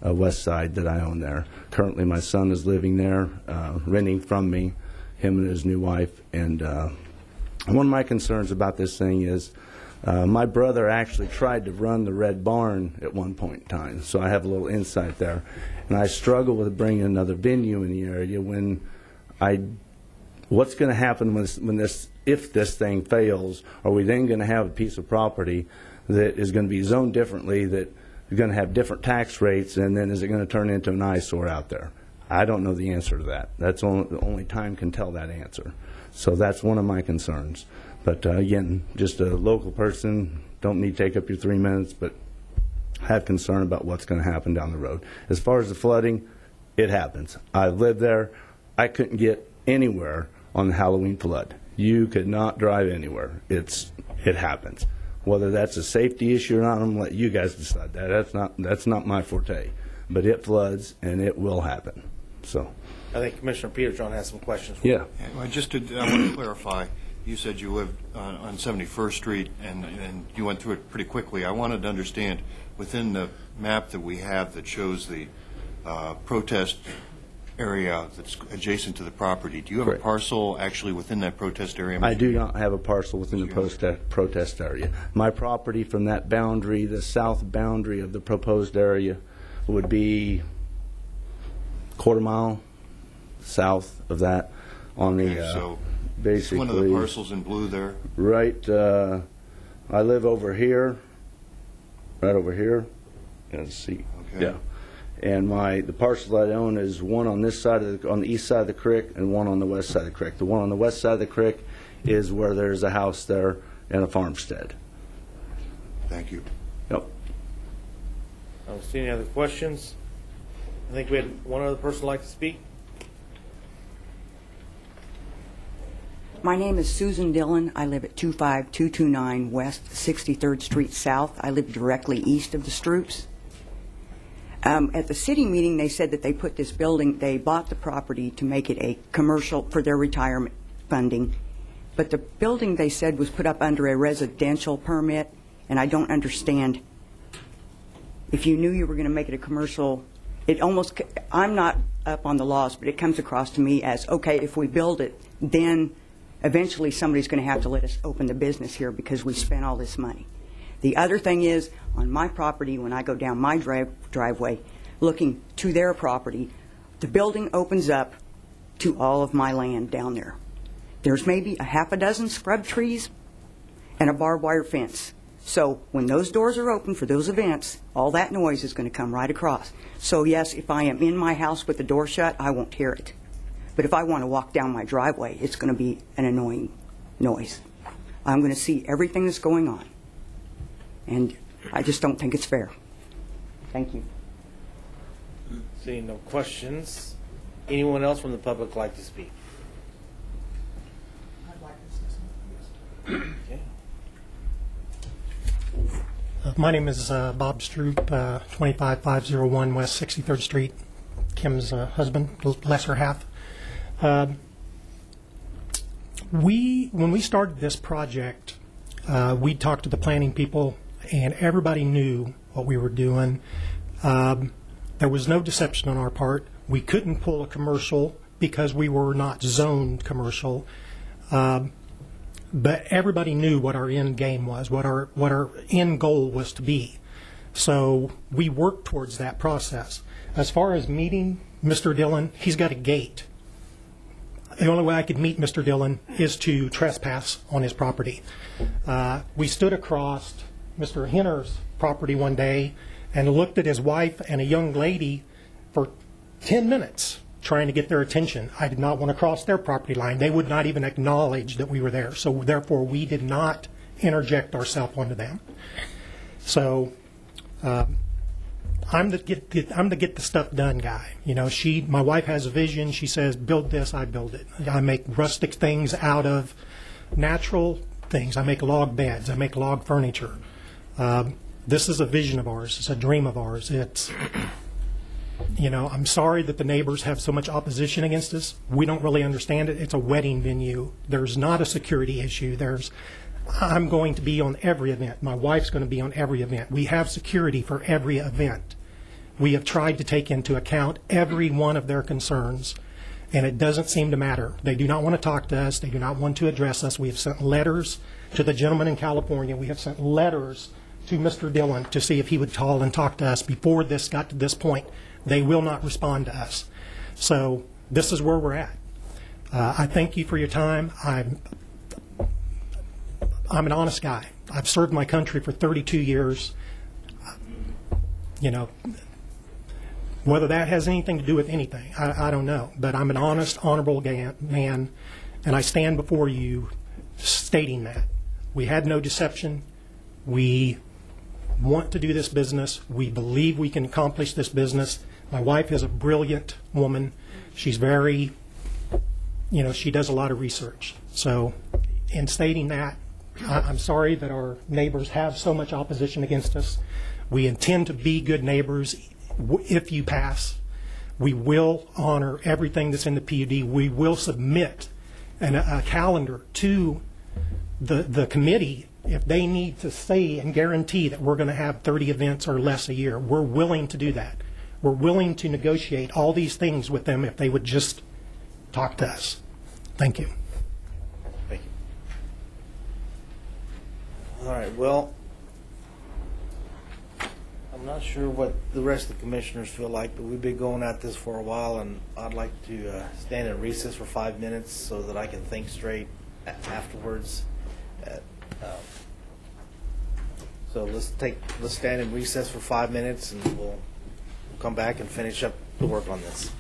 S20: west side that I own there. Currently, my son is living there, renting from me, him and his new wife. And one of my concerns about this thing is my brother actually tried to run the Red Barn at one point in time, so I have a little insight there. And I struggle with bringing another venue in the area when what's going to happen if this thing fails? Are we then going to have a piece of property that is going to be zoned differently, that is going to have different tax rates, and then is it going to turn into an eyesore out there? I don't know the answer to that. Only time can tell that answer. So that's one of my concerns. But again, just a local person, don't need to take up your 3 minutes, but have concern about what's going to happen down the road. As far as the flooding, it happens. I've lived there. I couldn't get anywhere on the Halloween flood. You could not drive anywhere. It happens. Whether that's a safety issue or not, I'm going to let you guys decide that. That's not my forte. But it floods, and it will happen. So,
S6: I think Commissioner Peterson has some questions.
S20: Yeah.
S4: I want to clarify. You said you lived on 71st Street, and you went through it pretty quickly. I wanted to understand, within the map that we have that shows the protest area that's adjacent to the property, do you have
S20: Correct.
S4: a parcel actually within that protest area?
S20: I do not have a parcel within the protest area. My property from that boundary, the south boundary of the proposed area, would be quarter mile south of that on the
S4: so
S20: basically
S4: one of the parcels in blue there.
S20: Right. I live over here, right over here. Let's see.
S4: Okay.
S20: Yeah. And the parcel I own is one on this side on the east side of the creek, and one on the west side of the creek. The one on the west side of the creek is where there's a house there and a farmstead.
S4: Thank you.
S20: Yep.
S6: I don't see any other questions. I think we had one other person like to speak.
S1: My name is Susan Dillon. I live at 25229 West 63rd Street South. I live directly east of the Stroops. At the city meeting, they said that they put this building, they bought the property to make it a commercial for their retirement funding. But the building, they said, was put up under a residential permit, and I don't understand. If you knew you were going to make it a commercial, I'm not up on the laws, but it comes across to me as, okay, if we build it, then eventually somebody's going to have to let us open the business here because we spent all this money. The other thing is, on my property, when I go down my driveway, looking to their property, the building opens up to all of my land down there. There's maybe a half a dozen scrub trees and a barbed wire fence. So when those doors are open for those events, all that noise is going to come right across. So yes, if I am in my house with the door shut, I won't hear it. But if I want to walk down my driveway, it's going to be an annoying noise. I'm going to see everything that's going on. And I just don't think it's fair. Thank you.
S6: Seeing no questions. Anyone else from the public like to speak?
S21: I'd like to say something.
S6: Okay.
S21: My name is Bob Stroop, 25501 West 63rd Street, Kim's husband, lesser half. When we started this project, we talked to the planning people, and everybody knew what we were doing. There was no deception on our part. We couldn't pull a commercial because we were not zoned commercial. But everybody knew what our end game was, what our end goal was to be. So we worked towards that process. As far as meeting Mr. Dillon, he's got a gate. The only way I could meet Mr. Dillon is to trespass on his property. We stood across Mr. Henner's property one day and looked at his wife and a young lady for 10 minutes trying to get their attention. I did not want to cross their property line. They would not even acknowledge that we were there. So therefore, we did not interject ourselves onto them. So I'm the get the stuff done guy. You know, my wife has a vision. She says, build this, I build it. I make rustic things out of natural things. I make log beds. I make log furniture. This is a vision of ours. It's a dream of ours. It's, you know, I'm sorry that the neighbors have so much opposition against us. We don't really understand it. It's a wedding venue. There's not a security issue. I'm going to be on every event. My wife's going to be on every event. We have security for every event. We have tried to take into account every one of their concerns, and it doesn't seem to matter. They do not want to talk to us. They do not want to address us. We have sent letters to the gentleman in California. We have sent letters to Mr. Dillon to see if he would call and talk to us before this got to this point. They will not respond to us. So this is where we're at. I thank you for your time. I'm an honest guy. I've served my country for 32 years. You know, whether that has anything to do with anything, I don't know. But I'm an honest, honorable man, and I stand before you stating that. We had no deception. We want to do this business. We believe we can accomplish this business. My wife is a brilliant woman. She's very, you know, she does a lot of research. So in stating that. I'm sorry that our neighbors have so much opposition against us. We intend to be good neighbors. If you pass, we will honor everything that's in the PUD. We will submit a calendar to the committee if they need to say and guarantee that we're going to have 30 events or less a year. We're willing to do that. We're willing to negotiate all these things with them if they would just talk to us. Thank you.
S6: Thank you. All right, well, I'm not sure what the rest of the commissioners feel like, but we've been going at this for a while, and I'd like to stand in recess for 5 minutes so that I can think straight afterwards. So let's stand in recess for 5 minutes, and we'll come back and finish up the work on this.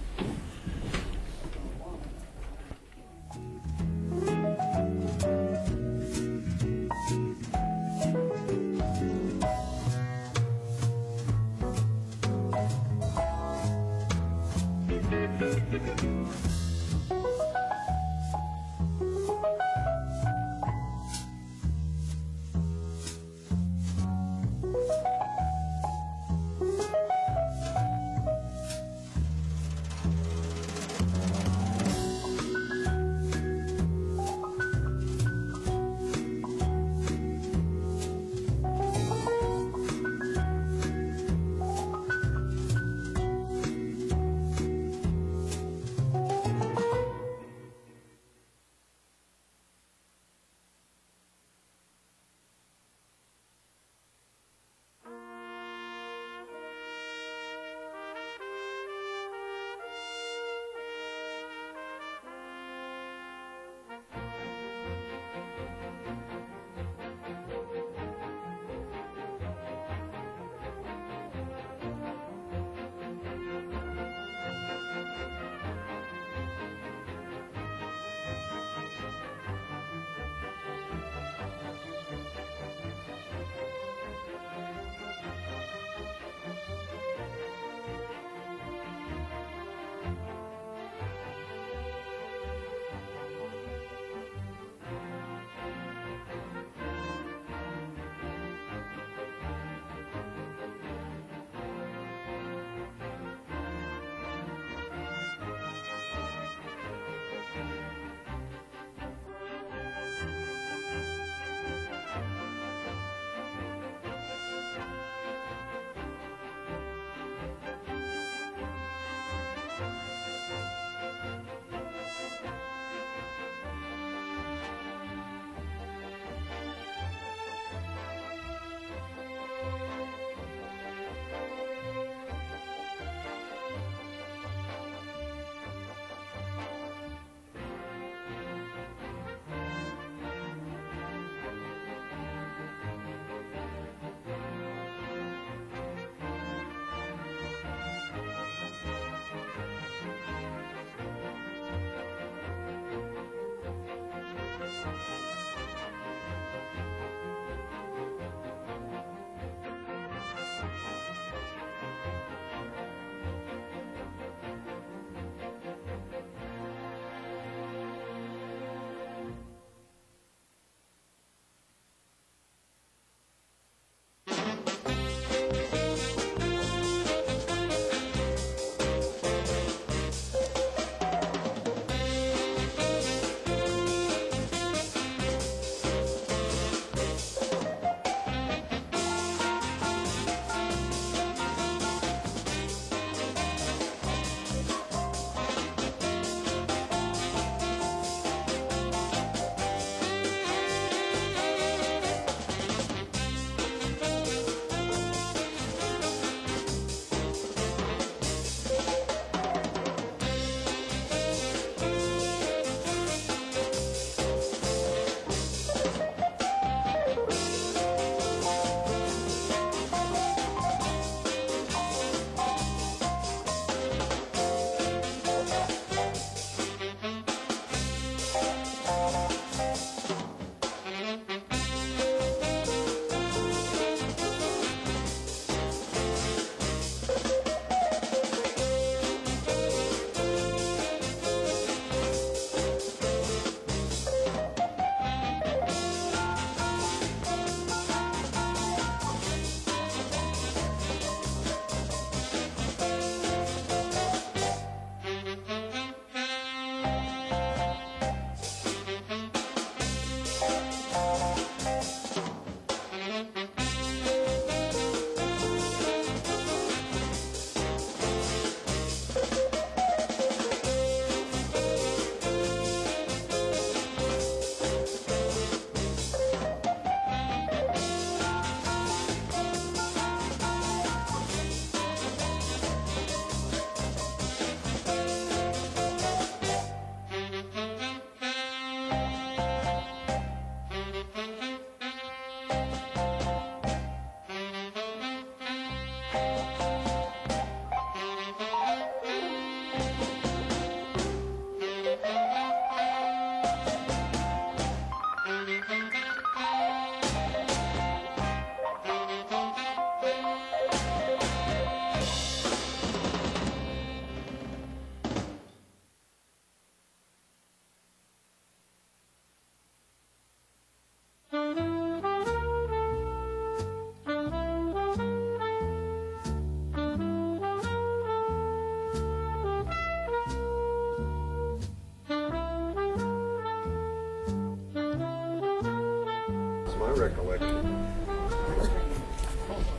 S19: recollection.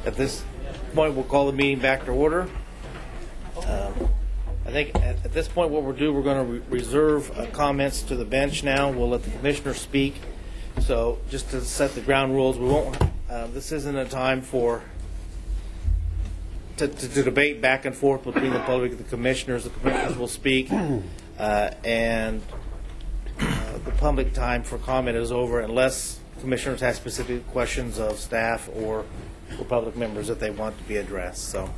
S6: At this point, we'll call the meeting back to order. I think at this point what we'll do, we're going to reserve comments to the bench now. We'll let the commissioner speak. So just to set the ground rules, we won't. This isn't a time for to debate back and forth between the public and the commissioners. The commissioners will speak, and the public time for comment is over unless commissioners have specific questions of staff or public members that they want to be addressed. So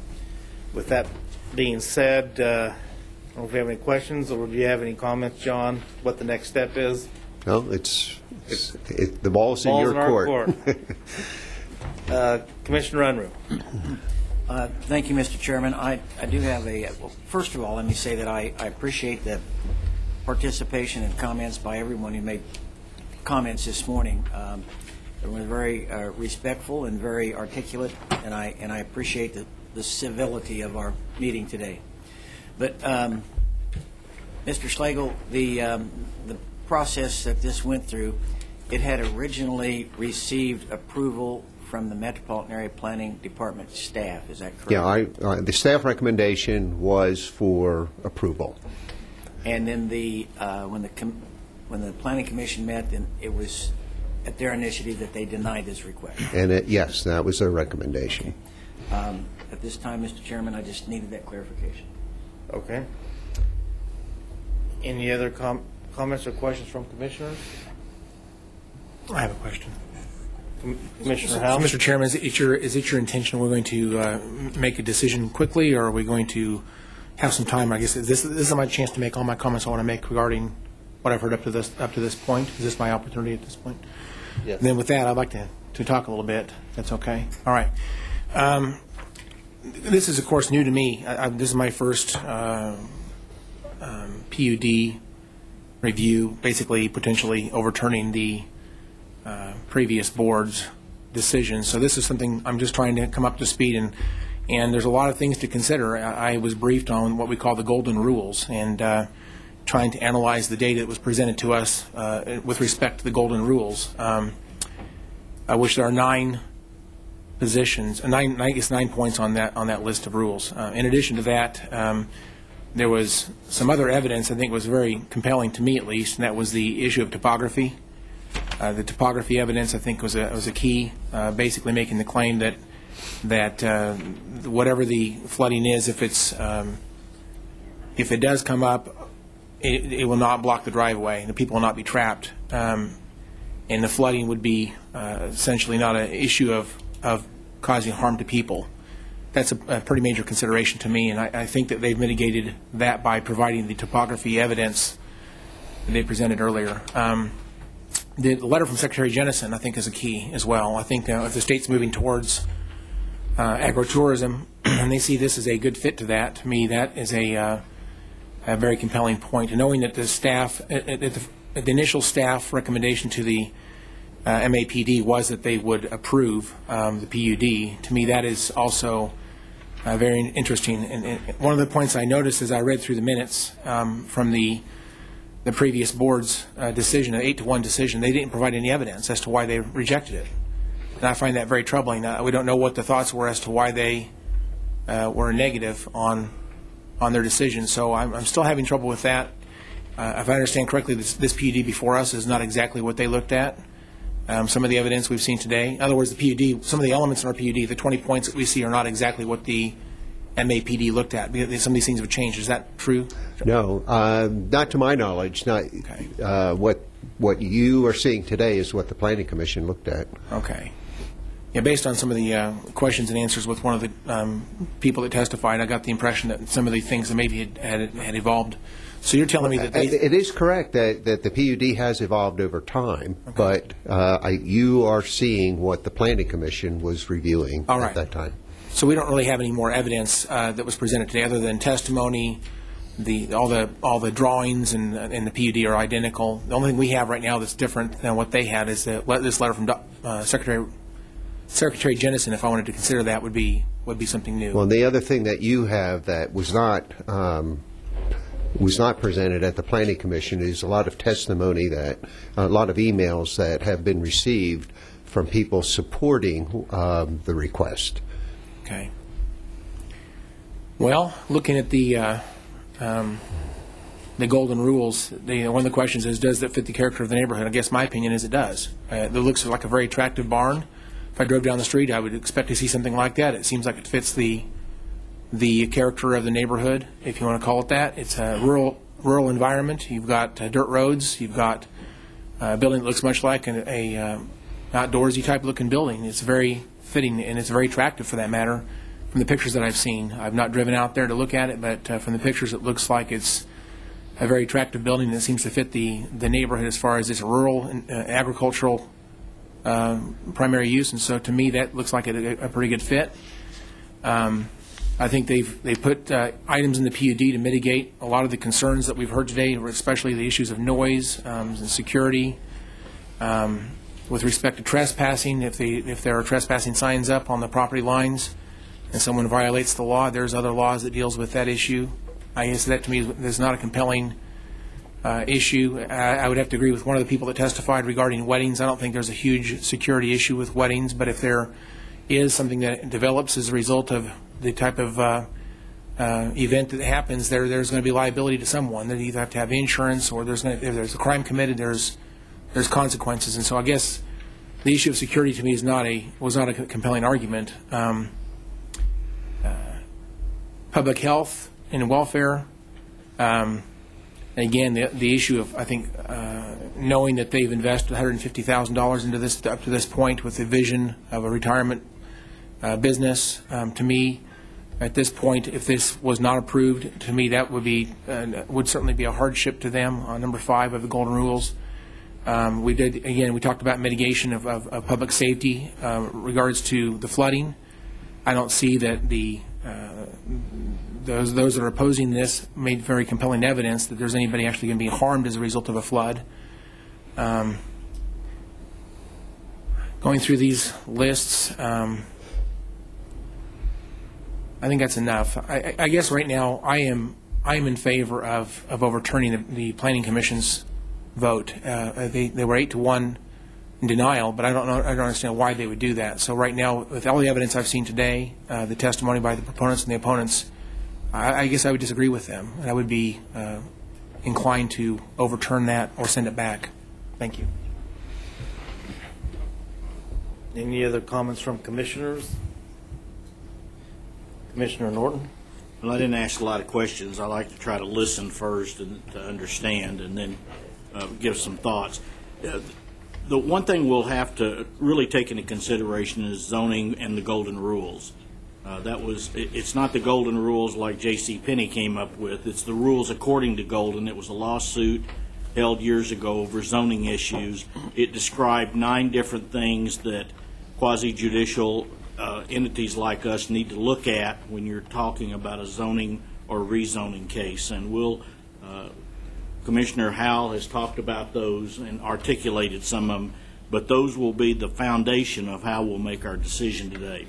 S6: with that being said, I don't know if you have any questions or do you have any comments, John, what the next step is?
S16: No, the ball's in your court.
S6: Commissioner Unruh.
S15: Thank you, Mr. Chairman. I do have well, first of all, let me say that I appreciate the participation and comments by everyone who made comments this morning. They were very respectful and very articulate, and I appreciate the civility of our meeting today. But Mr. Schlegel, the process that this went through, it had originally received approval from the Metropolitan Area Planning Department staff. Is that correct?
S16: Yeah, the staff recommendation was for approval.
S15: And then when the Planning Commission met, then it was at their initiative that they denied this request.
S16: And yes, that was their recommendation.
S15: At this time, Mr. Chairman, I just needed that clarification.
S6: Okay. Any other comments or questions from commissioners?
S13: I have a question.
S6: Commissioner Howe?
S13: Mr. Chairman, is it your intention we're going to make a decision quickly, or are we going to have some time? I guess this is my chance to make all my comments I want to make regarding what I've heard up to this point. Is this my opportunity at this point?
S6: Yes.
S13: And then with that, I'd like to talk a little bit. That's okay. All right. This is, of course, new to me. This is my first PUD review, basically potentially overturning the previous board's decision. So this is something I'm just trying to come up to speed, and there's a lot of things to consider. I was briefed on what we call the golden rules, and trying to analyze the data that was presented to us with respect to the golden rules, which there are 9 positions, I guess 9 points on that list of rules. In addition to that, there was some other evidence I think was very compelling to me, at least, and that was the issue of topography. The topography evidence I think was a key, basically making the claim that whatever the flooding is, if it does come up, it will not block the driveway. The people will not be trapped, and the flooding would be essentially not an issue of causing harm to people. That's a pretty major consideration to me, and I think that they've mitigated that by providing the topography evidence that they presented earlier. The letter from Secretary Jennison, I think, is a key as well. I think if the state's moving towards agritourism, and they see this as a good fit to that, to me, that is a very compelling point. And knowing that the staff, the initial staff recommendation to the MAPD was that they would approve the PUD, to me, that is also very interesting. And one of the points I noticed as I read through the minutes from the previous board's decision, an 8-1 decision, they didn't provide any evidence as to why they rejected it. And I find that very troubling. We don't know what the thoughts were as to why they were negative on their decision. So I'm still having trouble with that. If I understand correctly, this PUD before us is not exactly what they looked at. Some of the evidence we've seen today. In other words, the PUD, some of the elements in our PUD, the 20 points that we see are not exactly what the MAPD looked at. Some of these things have changed. Is that true?
S16: No, not to my knowledge. Not
S13: Okay.
S16: What you are seeing today is what the Planning Commission looked at.
S13: Okay. Yeah, based on some of the questions and answers with one of the people that testified, I got the impression that some of the things that maybe had evolved. So you're telling me that
S16: it is correct that the PUD has evolved over time, okay. But you are seeing what the Planning Commission was reviewing at that time.
S13: So we don't really have any more evidence that was presented today, other than testimony. All the drawings and the PUD are identical. The only thing we have right now that's different than what they had is this letter from Secretary Jennison. If I wanted to consider that, would be something new.
S16: Well, the other thing that you have that was not presented at the Planning Commission is a lot of testimony a lot of emails that have been received from people supporting the request.
S13: Okay. Well, looking at the golden rules, one of the questions is, does that fit the character of the neighborhood? I guess my opinion is it does. It looks like a very attractive barn. If I drove down the street, I would expect to see something like that. It seems like it fits the character of the neighborhood, if you want to call it that. It's a rural environment. You've got dirt roads. You've got a building that looks much like a outdoorsy type looking building. It's very fitting, and it's very attractive for that matter. From the pictures that I've seen, I've not driven out there to look at it, but from the pictures, it looks like it's a very attractive building that seems to fit the neighborhood as far as its rural and agricultural primary use. And so, to me, that looks like a pretty good fit. I think they put items in the PUD to mitigate a lot of the concerns that we've heard today, especially the issues of noise and security. With respect to trespassing, if there are trespassing signs up on the property lines and someone violates the law, there's other laws that deals with that issue. I guess that to me is not a compelling issue. I would have to agree with one of the people that testified regarding weddings. I don't think there's a huge security issue with weddings, but if there is something that develops as a result of the type of event that happens, there's going to be liability to someone. They either have to have insurance, or if there's a crime committed, there's consequences. And so I guess the issue of security to me was not a compelling argument. Public health and welfare. And again, the issue of, I think, knowing that they've invested $150,000 into this up to this point with the vision of a retirement business. To me, at this point, if this was not approved, to me that would certainly be a hardship to them on number 5 of the golden rules. We talked about mitigation of public safety regards to the flooding. I don't see that those that are opposing this made very compelling evidence that there's anybody actually going to be harmed as a result of a flood. Going through these lists, I think that's enough. I guess right now I am in favor of overturning the Planning Commission's vote. They were 8-1 in denial, but I don't understand why they would do that. So right now, with all the evidence I've seen today, the testimony by the proponents and the opponents, I guess I would disagree with them, and I would be inclined to overturn that or send it back. Thank you.
S6: Any other comments from commissioners? Commissioner Norton?
S5: Well, I didn't ask a lot of questions. I like to try to listen first and to understand, and then give some thoughts. The one thing we'll have to really take into consideration is zoning and the golden rules. It's not the golden rules like J.C. Penney came up with. It's the rules according to Golden. It was a lawsuit held years ago over zoning issues. It described 9 different things that quasi-judicial entities like us need to look at when you're talking about a zoning or rezoning case. And Commissioner Howell has talked about those and articulated some of them, but those will be the foundation of how we'll make our decision today.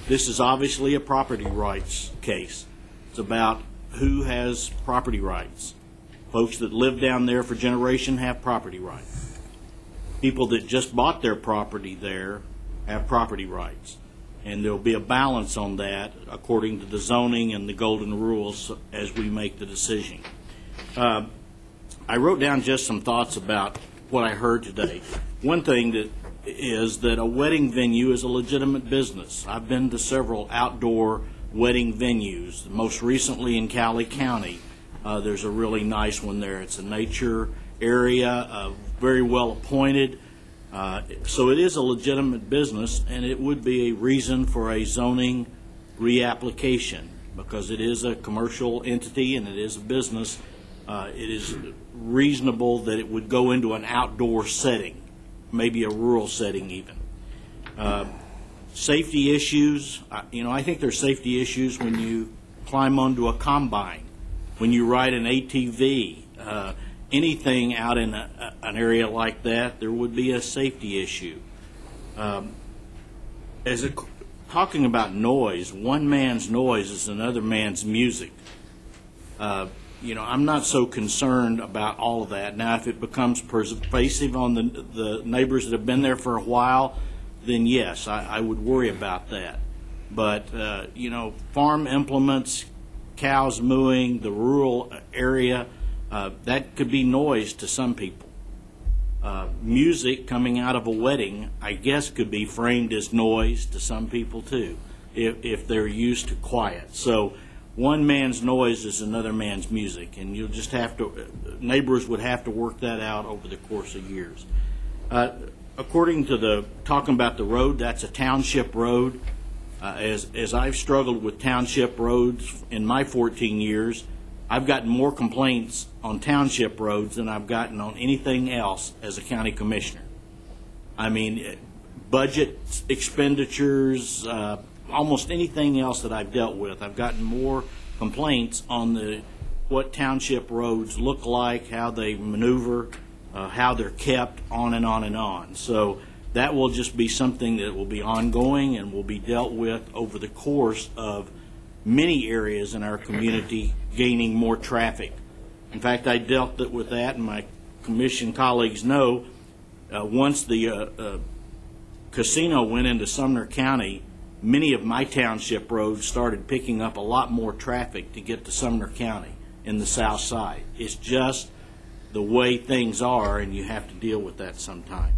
S5: This is obviously a property rights case. It's about who has property rights. Folks that live down there for generations have property rights. People that just bought their property there have property rights. And there'll be a balance on that according to the zoning and the golden rules as we make the decision. I wrote down just some thoughts about what I heard today. One thing that is that a wedding venue is a legitimate business. I've been to several outdoor wedding venues, most recently in Cowley County. There's a really nice one there. It's a nature area, very well appointed. So it is a legitimate business, and it would be a reason for a zoning reapplication because it is a commercial entity and it is a business. It is reasonable that it would go into an outdoor setting, maybe a rural setting even. Safety issues, I think there's safety issues when you climb onto a combine, when you ride an ATV, anything out in an area like that, there would be a safety issue. Talking about noise, one man's noise is another man's music. I'm not so concerned about all of that. Now, if it becomes pervasive on the neighbors that have been there for a while, then yes, I would worry about that. But, farm implements, cows mooing, the rural area, that could be noise to some people. Music coming out of a wedding, I guess, could be framed as noise to some people too, if they're used to quiet. So one man's noise is another man's music, and you'll just have to, neighbors would have to work that out over the course of years. According to talking about the road, that's a township road. As I've struggled with township roads in my 14 years, I've gotten more complaints on township roads than I've gotten on anything else as a county commissioner. I mean, budget expenditures, almost anything else that I've dealt with, I've gotten more complaints on what township roads look like, how they maneuver, how they're kept, on and on and on. So that will just be something that will be ongoing and will be dealt with over the course of many areas in our community gaining more traffic. In fact, I dealt with that, and my commission colleagues know, once the casino went into Sumner County, many of my township roads started picking up a lot more traffic to get to Sumner County in the south side. It's just the way things are, and you have to deal with that sometimes.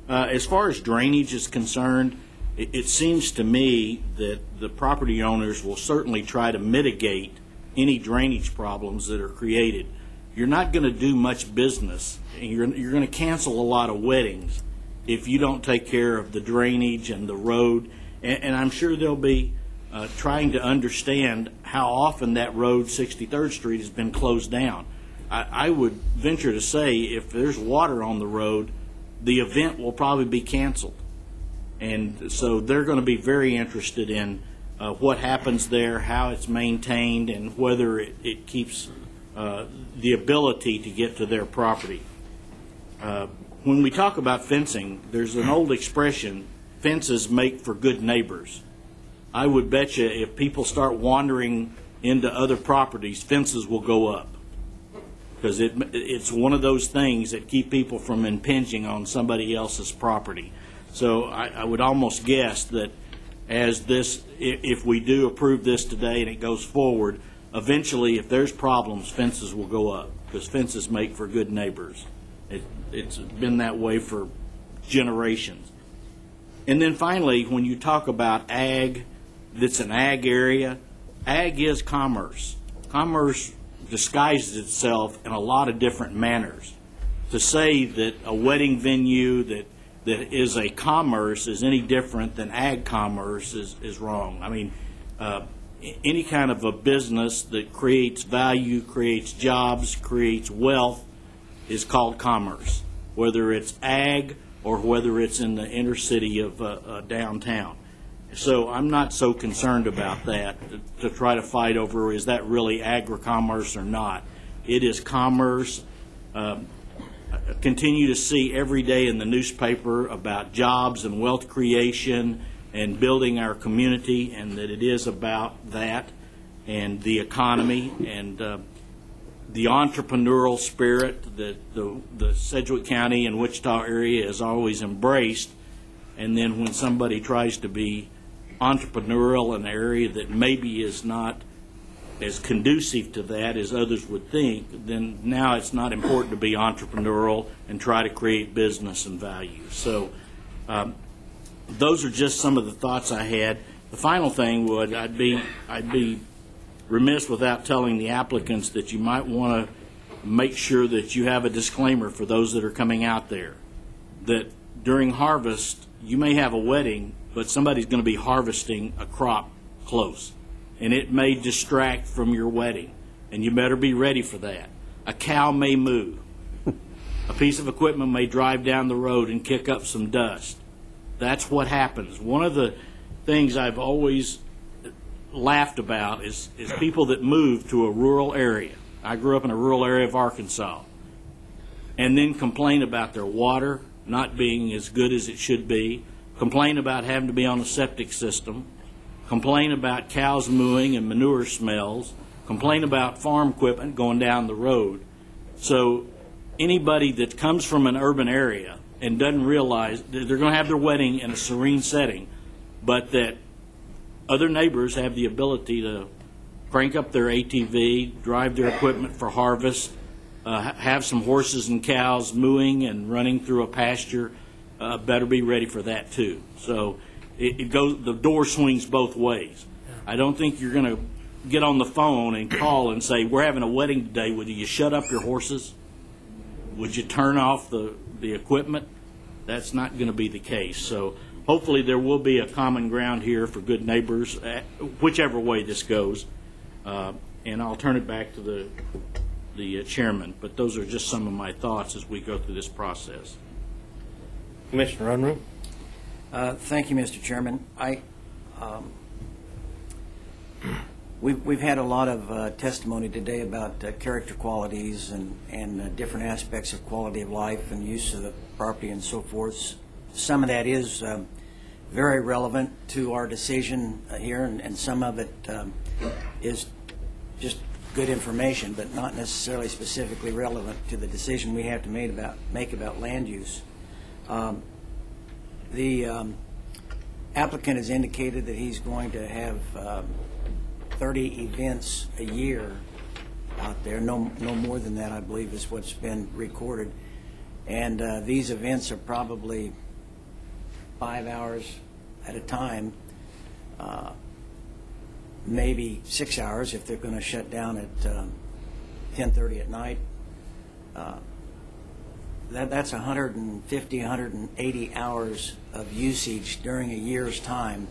S5: As far as drainage is concerned, it seems to me that the property owners will certainly try to mitigate any drainage problems that are created. You're not going to do much business, and you're going to cancel a lot of weddings if you don't take care of the drainage and the road. And I'm sure they'll be trying to understand how often that road, 63rd Street, has been closed down. I would venture to say if there's water on the road, the event will probably be canceled. And so they're going to be very interested in what happens there, how it's maintained, and whether it keeps the ability to get to their property. When we talk about fencing, there's an old expression, fences make for good neighbors. I would bet you if people start wandering into other properties, fences will go up, because it's one of those things that keep people from impinging on somebody else's property. So I would almost guess that as this, if we do approve this today and it goes forward, eventually if there's problems, fences will go up, because fences make for good neighbors. It's been that way for generations. And then finally, when you talk about ag, that's an ag area, ag is commerce. Commerce disguises itself in a lot of different manners. To say that a wedding venue that is a commerce is any different than ag commerce is wrong. I mean, any kind of a business that creates value, creates jobs, creates wealth is called commerce, whether it's ag or whether it's in the inner city of downtown. So I'm not so concerned about that to try to fight over is that really agri-commerce or not. It is commerce. Continue to see every day in the newspaper about jobs and wealth creation and building our community, and that it is about that and the economy and the entrepreneurial spirit that the Sedgwick County and Wichita area has always embraced. And then when somebody tries to be entrepreneurial in an area that maybe is not as conducive to that as others would think, then now it's not important to be entrepreneurial and try to create business and value. So those are just some of the thoughts I had. The final thing would, I'd be remiss without telling the applicants that you might want to make sure that you have a disclaimer for those that are coming out there, that during harvest you may have a wedding, but somebody's going to be harvesting a crop close, and it may distract from your wedding, and you better be ready for that. A cow may moo. A piece of equipment may drive down the road and kick up some dust. That's what happens. One of the things I've always laughed about is people that move to a rural area. I grew up in a rural area of Arkansas, and then complain about their water not being as good as it should be, complain about having to be on a septic system, complain about cows mooing and manure smells, complain about farm equipment going down the road. So anybody that comes from an urban area and doesn't realize that they're going to have their wedding in a serene setting, but that other neighbors have the ability to crank up their ATV, drive their equipment for harvest, have some horses and cows mooing and running through a pasture, better be ready for that too. So it goes, the door swings both ways. I don't think you're going to get on the phone and call and say, we're having a wedding today, would you shut up your horses? Would you turn off the equipment? That's not going to be the case. So hopefully there will be a common ground here for good neighbors, whichever way this goes. And I'll turn it back to the chairman. But those are just some of my thoughts as we go through this process.
S6: Commissioner Unruh.
S15: Thank you, Mr. Chairman. We've had a lot of testimony today about character qualities and different aspects of quality of life and use of the property and so forth. Some of that is very relevant to our decision here, and some of it is just good information, but not necessarily specifically relevant to the decision we have to make about land use. The applicant has indicated that he's going to have 30 events a year out there. No more than that, I believe, is what's been recorded. And these events are probably 5 hours at a time, maybe 6 hours if they're going to shut down at 10:30 at night. That's 150, 180 hours of usage during a year's time.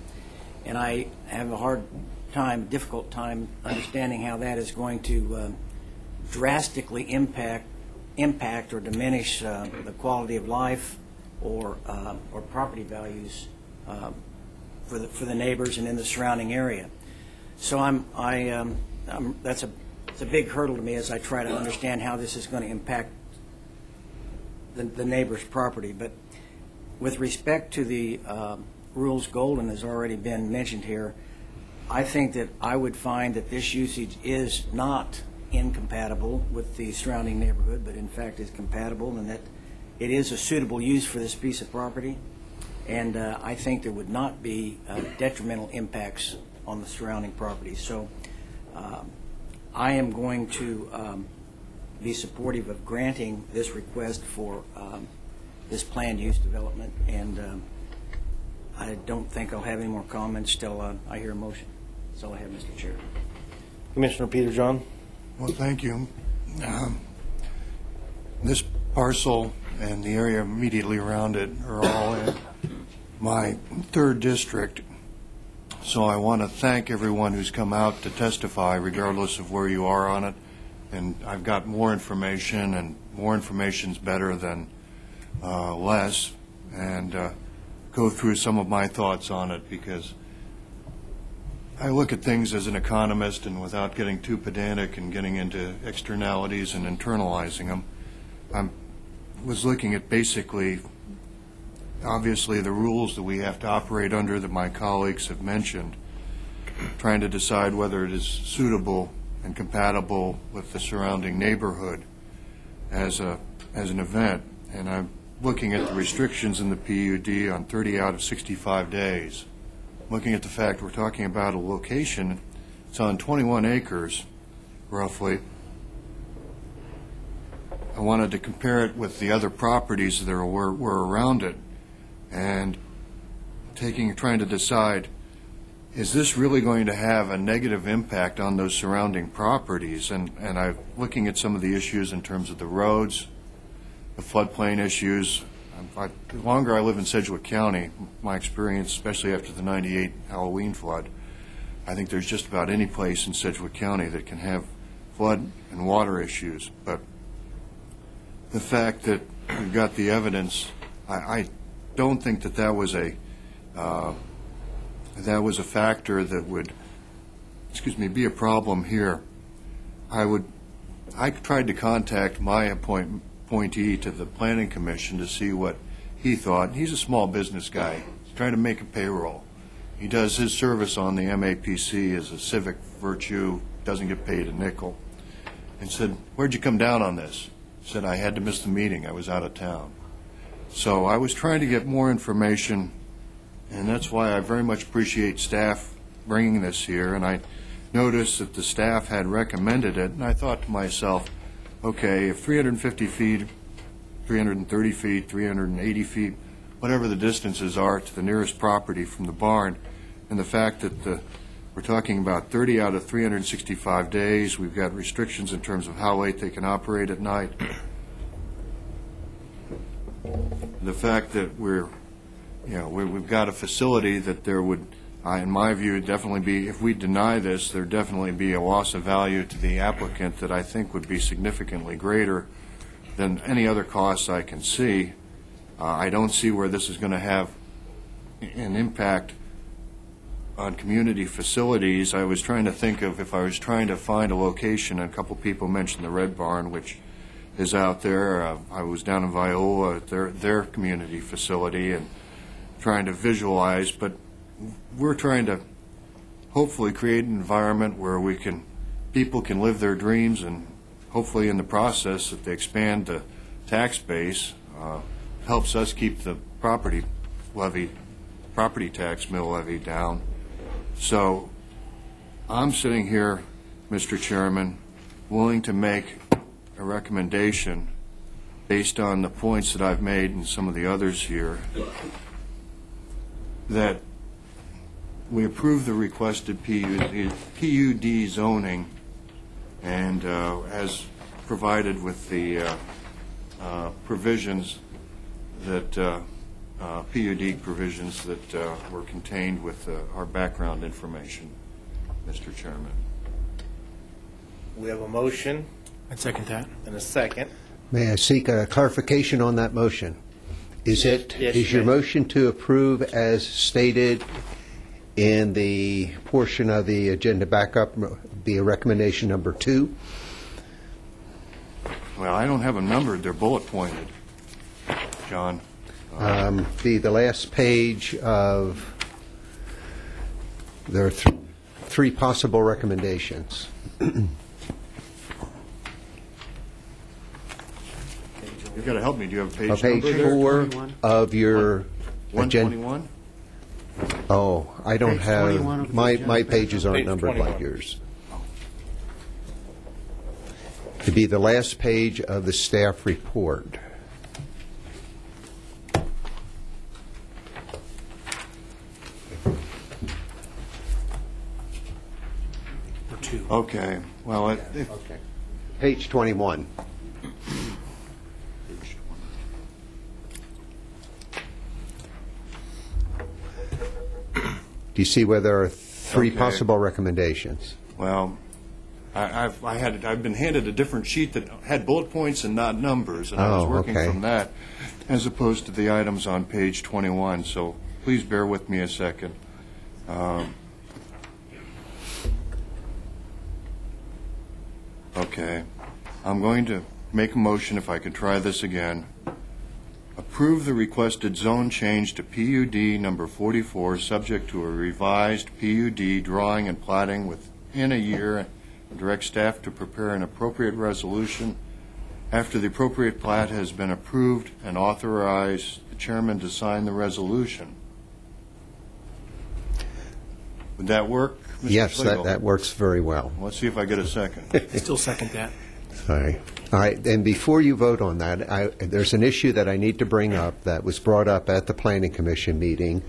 S15: And I have a difficult time understanding how that is going to drastically impact or diminish the quality of life or property values for the neighbors and in the surrounding area. So it's a big hurdle to me as I try to understand how this is going to impact the neighbor's property. But with respect to the rules Golden has already been mentioned here, I think that I would find that this usage is not incompatible with the surrounding neighborhood, but in fact is compatible, and that it is a suitable use for this piece of property. And I think there would not be detrimental impacts on the surrounding property. So I am going to be supportive of granting this request for this planned use development, and I don't think I'll have any more comments till I hear a motion. That's all I have, Mr. Chair.
S6: Commissioner Peter John.
S4: Well, thank you. This parcel and the area immediately around it are all in my 3rd district. So I want to thank everyone who's come out to testify, regardless of where you are on it. And I've got more information, and more information's better than less. And go through some of my thoughts on it, because I look at things as an economist, and without getting too pedantic and getting into externalities and internalizing them, I was looking at basically, obviously, the rules that we have to operate under that my colleagues have mentioned, trying to decide whether it is suitable and compatible with the surrounding neighborhood as an event. And I'm looking at the restrictions in the PUD on 30 out of 65 days. Looking at the fact we're talking about a location, it's on 21 acres, roughly. I wanted to compare it with the other properties that were around it, and trying to decide, is this really going to have a negative impact on those surrounding properties? And I'm looking at some of the issues in terms of the roads, the floodplain issues. The longer I live in Sedgwick County, my experience, especially after the '98 Halloween flood, I think there's just about any place in Sedgwick County that can have flood and water issues. But the fact that we've got the evidence, I don't think that was a factor that would, be a problem here. I tried to contact my appointee to the Planning Commission to see what he thought. He's a small business guy. He's trying to make a payroll. He does his service on the MAPC as a civic virtue, doesn't get paid a nickel. And said, where'd you come down on this? Said, I had to miss the meeting. I was out of town. So I was trying to get more information, and that's why I very much appreciate staff bringing this here. And I noticed that the staff had recommended it, and I thought to myself, okay, if 350 feet, 330 feet, 380 feet, whatever the distances are to the nearest property from the barn, and the fact that we're talking about 30 out of 365 days, we've got restrictions in terms of how late they can operate at night. The fact that we've got a facility that there would, in my view, definitely be, if we deny this, there'd definitely be a loss of value to the applicant that I think would be significantly greater than any other costs I can see. I don't see where this is going to have an impact on community facilities. I was trying to think of if I was trying to find a location, and a couple people mentioned the Red Barn, which is out there. I was down in Viola at their community facility and trying to visualize, but we're trying to hopefully create an environment where people can live their dreams, and hopefully in the process, if they expand the tax base, helps us keep the property tax mill levy down. So I'm sitting here, Mr. Chairman, willing to make a recommendation based on the points that I've made and some of the others here, that we approve the requested PUD zoning, and as provided with the provisions that PUD provisions that were contained with our background information, Mr. Chairman.
S6: We have a motion.
S13: I'd second that.
S6: And a second.
S16: May I seek a clarification on that motion? Is your motion to approve as stated in the portion of the agenda backup be a recommendation number 2?
S4: Well, I don't have them numbered. They're bullet pointed, John.
S16: Be the last page of, there are three possible recommendations.
S4: You've got to help me. Do you have a page number
S16: Page
S4: there?
S16: 4 of your agenda.
S4: 121?
S16: Oh, I don't
S14: Page
S16: have,
S14: 21 of the
S16: my
S14: agenda.
S16: pages aren't
S6: Page
S16: numbered
S6: 21.
S16: like yours. To be the last page of the staff report.
S4: Okay. Well,
S16: Page 21. Do you see where there are three
S4: Okay.
S16: possible recommendations?
S4: Well, I've been handed a different sheet that had bullet points and not numbers, and I was working
S16: okay.
S4: from that as opposed to the items on page 21. So please bear with me a second. Okay. I'm going to make a motion, if I could try this again. Approve the requested zone change to PUD number 44, subject to a revised PUD drawing and plating within a year, and direct staff to prepare an appropriate resolution after the appropriate plat has been approved, and authorize the chairman to sign the resolution. Would that work, Mr.
S16: Yes,
S4: Schlegel?
S16: that works very well.
S4: Let's see if I get a second.
S13: Still second that.
S16: All right, and before you vote on that, there's an issue that I need to bring up that was brought up at the Planning Commission meeting.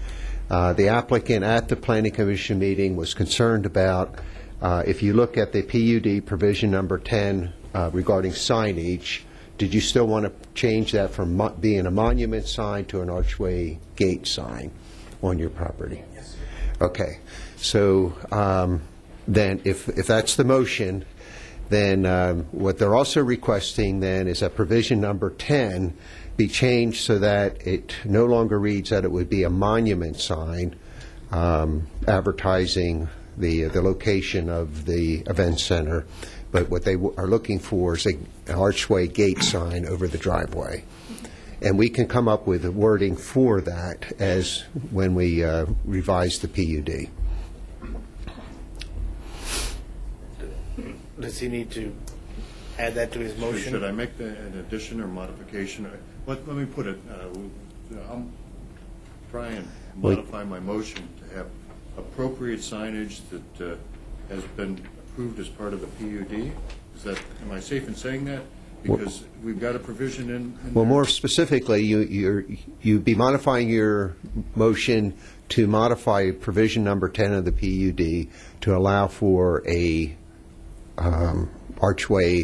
S16: The applicant at the Planning Commission meeting was concerned about, if you look at the PUD provision number 10 regarding signage, did you still want to change that from being a monument sign to an archway gate sign on your property? Yes. Okay, so then if that's the motion, then what they're also requesting then is that provision number 10 be changed so that it no longer reads that it would be a monument sign advertising the location of the event center, but what they are looking for is an archway gate sign over the driveway. And we can come up with the wording for that as when we revise the PUD.
S6: Does he need to add that to his motion?
S4: Should I make an addition or modification? Let me put it, I'm trying to modify my motion to have appropriate signage that has been approved as part of the PUD. Am I safe in saying that? Because we've got a provision in
S16: Well,
S4: there.
S16: more specifically, you'd be modifying your motion to modify provision number 10 of the PUD to allow for a archway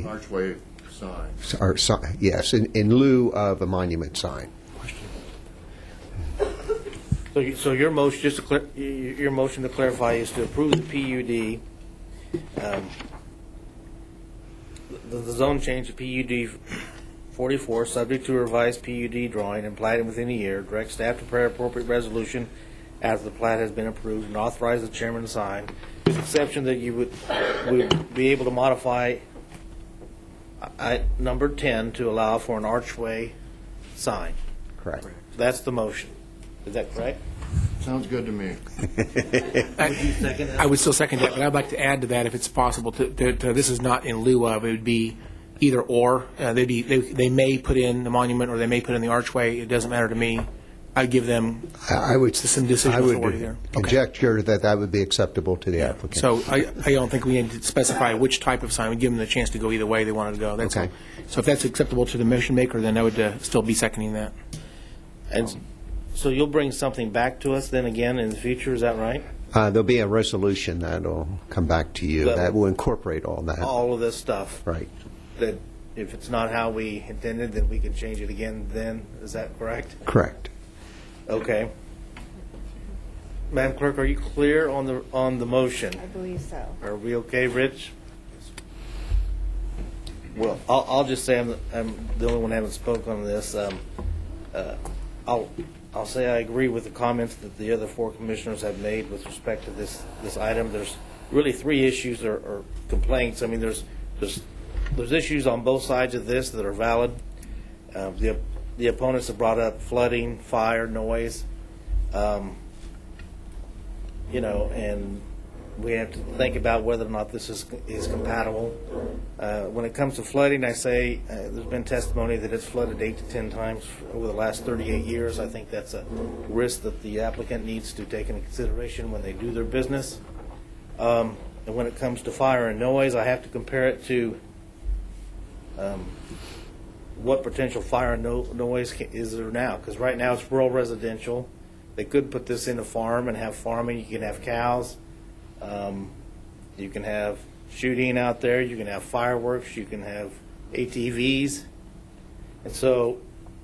S16: sign. Yes, in lieu of a monument sign.
S6: So your motion, your motion to clarify, is to approve the PUD, the zone change to PUD 44, subject to a revised PUD drawing and platted within a year. Direct staff to prepare appropriate resolution after the plat has been approved, and authorize the chairman to sign, with the exception that you would be able to modify number 10 to allow for an archway sign.
S16: Correct.
S6: That's the motion. Is that correct?
S4: Sounds good to me.
S13: I would still second that, but I'd like to add to that, if it's possible, this is not in lieu of, it would be either or. They may put in the monument or they may put in the archway. It doesn't matter to me. I'd give them some decision authority there.
S16: Conjecture that would be acceptable to the applicant.
S13: So I don't think we need to specify which type of sign. We give them the chance to go either way they wanted to go. That's
S16: okay.
S13: So if that's acceptable to the motion maker, then I would still be seconding that.
S6: And so you'll bring something back to us then again in the future, is that right?
S16: There'll be a resolution that'll come back to you that will incorporate all that.
S6: All of this stuff.
S16: Right.
S6: That if it's not how we intended, then we can change it again then. Is that correct?
S16: Correct.
S6: Okay. Madam Clerk, are you clear on the motion?
S2: I believe so.
S6: Are we okay, Rich? Well, I'll just say I'm the only one who hasn't spoken on this. I'll say I agree with the comments that the other four commissioners have made with respect to this item. There's really three issues or complaints. I mean, there's issues on both sides of this that are valid. The opponents have brought up flooding, fire, noise, and we have to think about whether or not this is compatible. When it comes to flooding, I say there's been testimony that it's flooded 8 to 10 times over the last 38 years. I think that's a risk that the applicant needs to take into consideration when they do their business. And when it comes to fire and noise, I have to compare it to what potential fire and noise is there now. Because right now it's rural residential. They could put this in a farm and have farming. You can have cows. You can have shooting out there. You can have fireworks. You can have ATVs. And so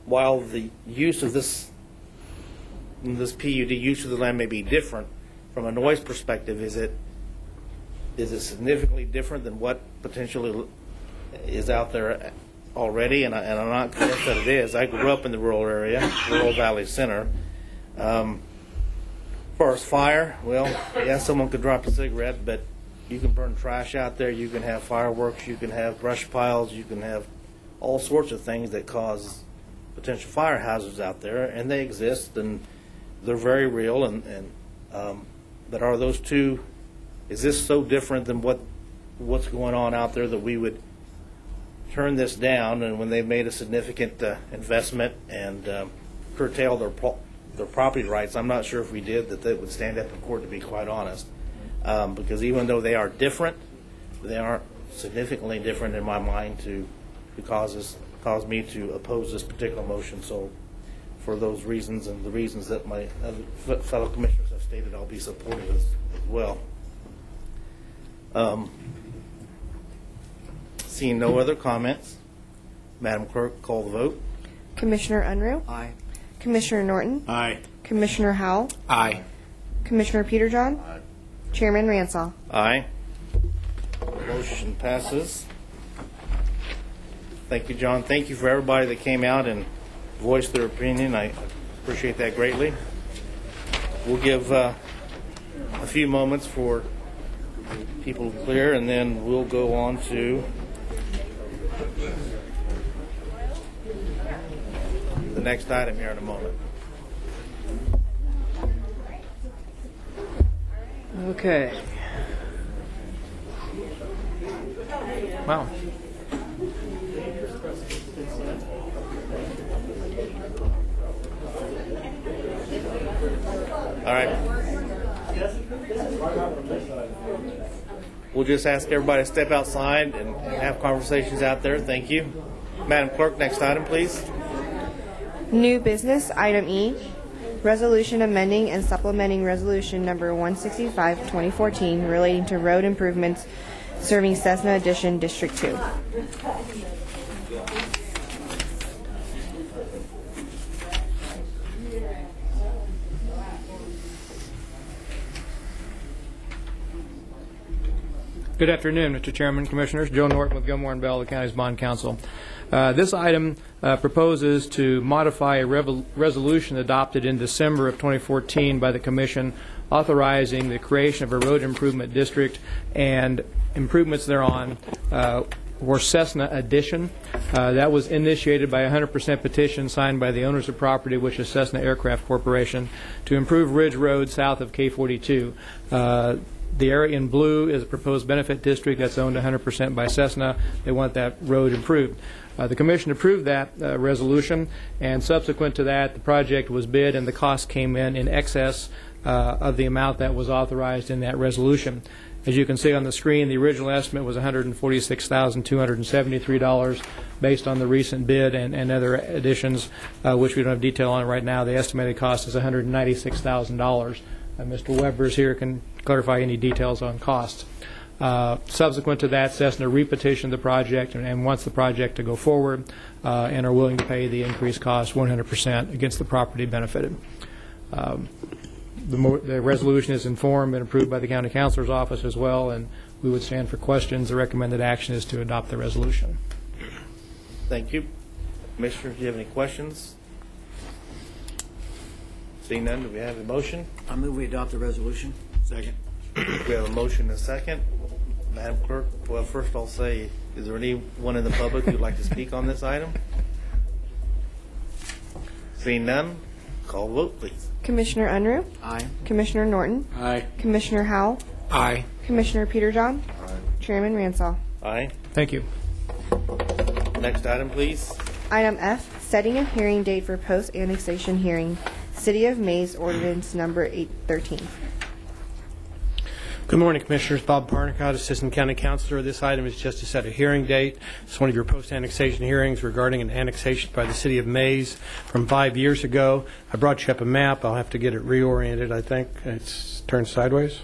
S6: while the use of this PUD, use of the land may be different, from a noise perspective, is it significantly different than what potentially is out there already? And I'm not convinced that it is. I grew up in the rural area, Rural Valley Center. As far as fire, well, yeah, someone could drop a cigarette, but you can burn trash out there. You can have fireworks. You can have brush piles. You can have all sorts of things that cause potential fire hazards out there, and they exist, and they're very real. But are those two? Is this so different than what's going on out there that we would turn this down? And when they've made a significant investment and curtail their property rights, I'm not sure if we did that they would stand up in court, to be quite honest, because even though they are different, they aren't significantly different in my mind to cause me to oppose this particular motion. So for those reasons and the reasons that my other fellow commissioners have stated, I'll be supportive as well. Seeing no other comments, Madam Clerk, call the vote.
S2: Commissioner Unruh?
S15: Aye.
S2: Commissioner Norton?
S5: Aye.
S2: Commissioner Howell?
S13: Aye.
S2: Commissioner Peterjohn?
S5: Aye.
S2: Chairman Ransall?
S6: Aye. Motion passes. Thank you, John. Thank you for everybody that came out and voiced their opinion. I appreciate that greatly. We'll give a few moments for people to clear, and then we'll go on to the next item here in a moment.
S13: Okay. Wow.
S6: All right. We'll just ask everybody to step outside and have conversations out there. Thank you. Madam Clerk, next item, please.
S10: New business, item E, resolution amending and supplementing resolution number 165, 2014, relating to road improvements serving Cessna Addition District 2.
S22: Good afternoon, Mr. Chairman, Commissioners. Joe Norton with Gilmore and Bell, the county's bond counsel. This item proposes to modify a resolution adopted in December of 2014 by the Commission authorizing the creation of a road improvement district and improvements thereon for Cessna Addition. That was initiated by a 100% petition signed by the owners of property, which is Cessna Aircraft Corporation, to improve Ridge Road south of K42. The area in blue is a proposed benefit district that's owned 100% by Cessna. They want that road improved. The Commission approved that resolution, and subsequent to that, the project was bid and the cost came in excess of the amount that was authorized in that resolution. As you can see on the screen, the original estimate was $146,273. Based on the recent bid and other additions, which we don't have detail on right now, the estimated cost is $196,000. Mr. Weber's here can clarify any details on costs. Subsequent to that, Cessna repetitioned the project and wants the project to go forward and are willing to pay the increased cost 100% against the property benefited. The resolution is informed and approved by the County Councilor's Office as well, and we would stand for questions. The recommended action is to adopt the resolution.
S6: Thank you. Commissioners, do you have any questions? Seeing none, do we have a motion?
S15: I move we adopt the resolution.
S5: Second.
S6: We have a motion and a second. Madam Clerk, well, first I'll say, is there anyone in the public who'd like to speak on this item? Seeing none, call vote, please.
S10: Commissioner Unruh?
S15: Aye.
S10: Commissioner Norton?
S6: Aye.
S10: Commissioner Howell?
S13: Aye.
S10: Commissioner Peterjohn? Aye. Chairman Ransall?
S6: Aye.
S22: Thank you.
S6: Next item, please.
S10: Item F, setting a hearing date for post-annexation hearing. City of Mays Ordinance Number 813.
S14: Good morning, Commissioners. Bob Parnicott, Assistant County Councilor. This item is just to set a hearing date. It's one of your post-annexation hearings regarding an annexation by the City of Mays from 5 years ago. I brought you up a map. I'll have to get it reoriented, I think. It's turned sideways.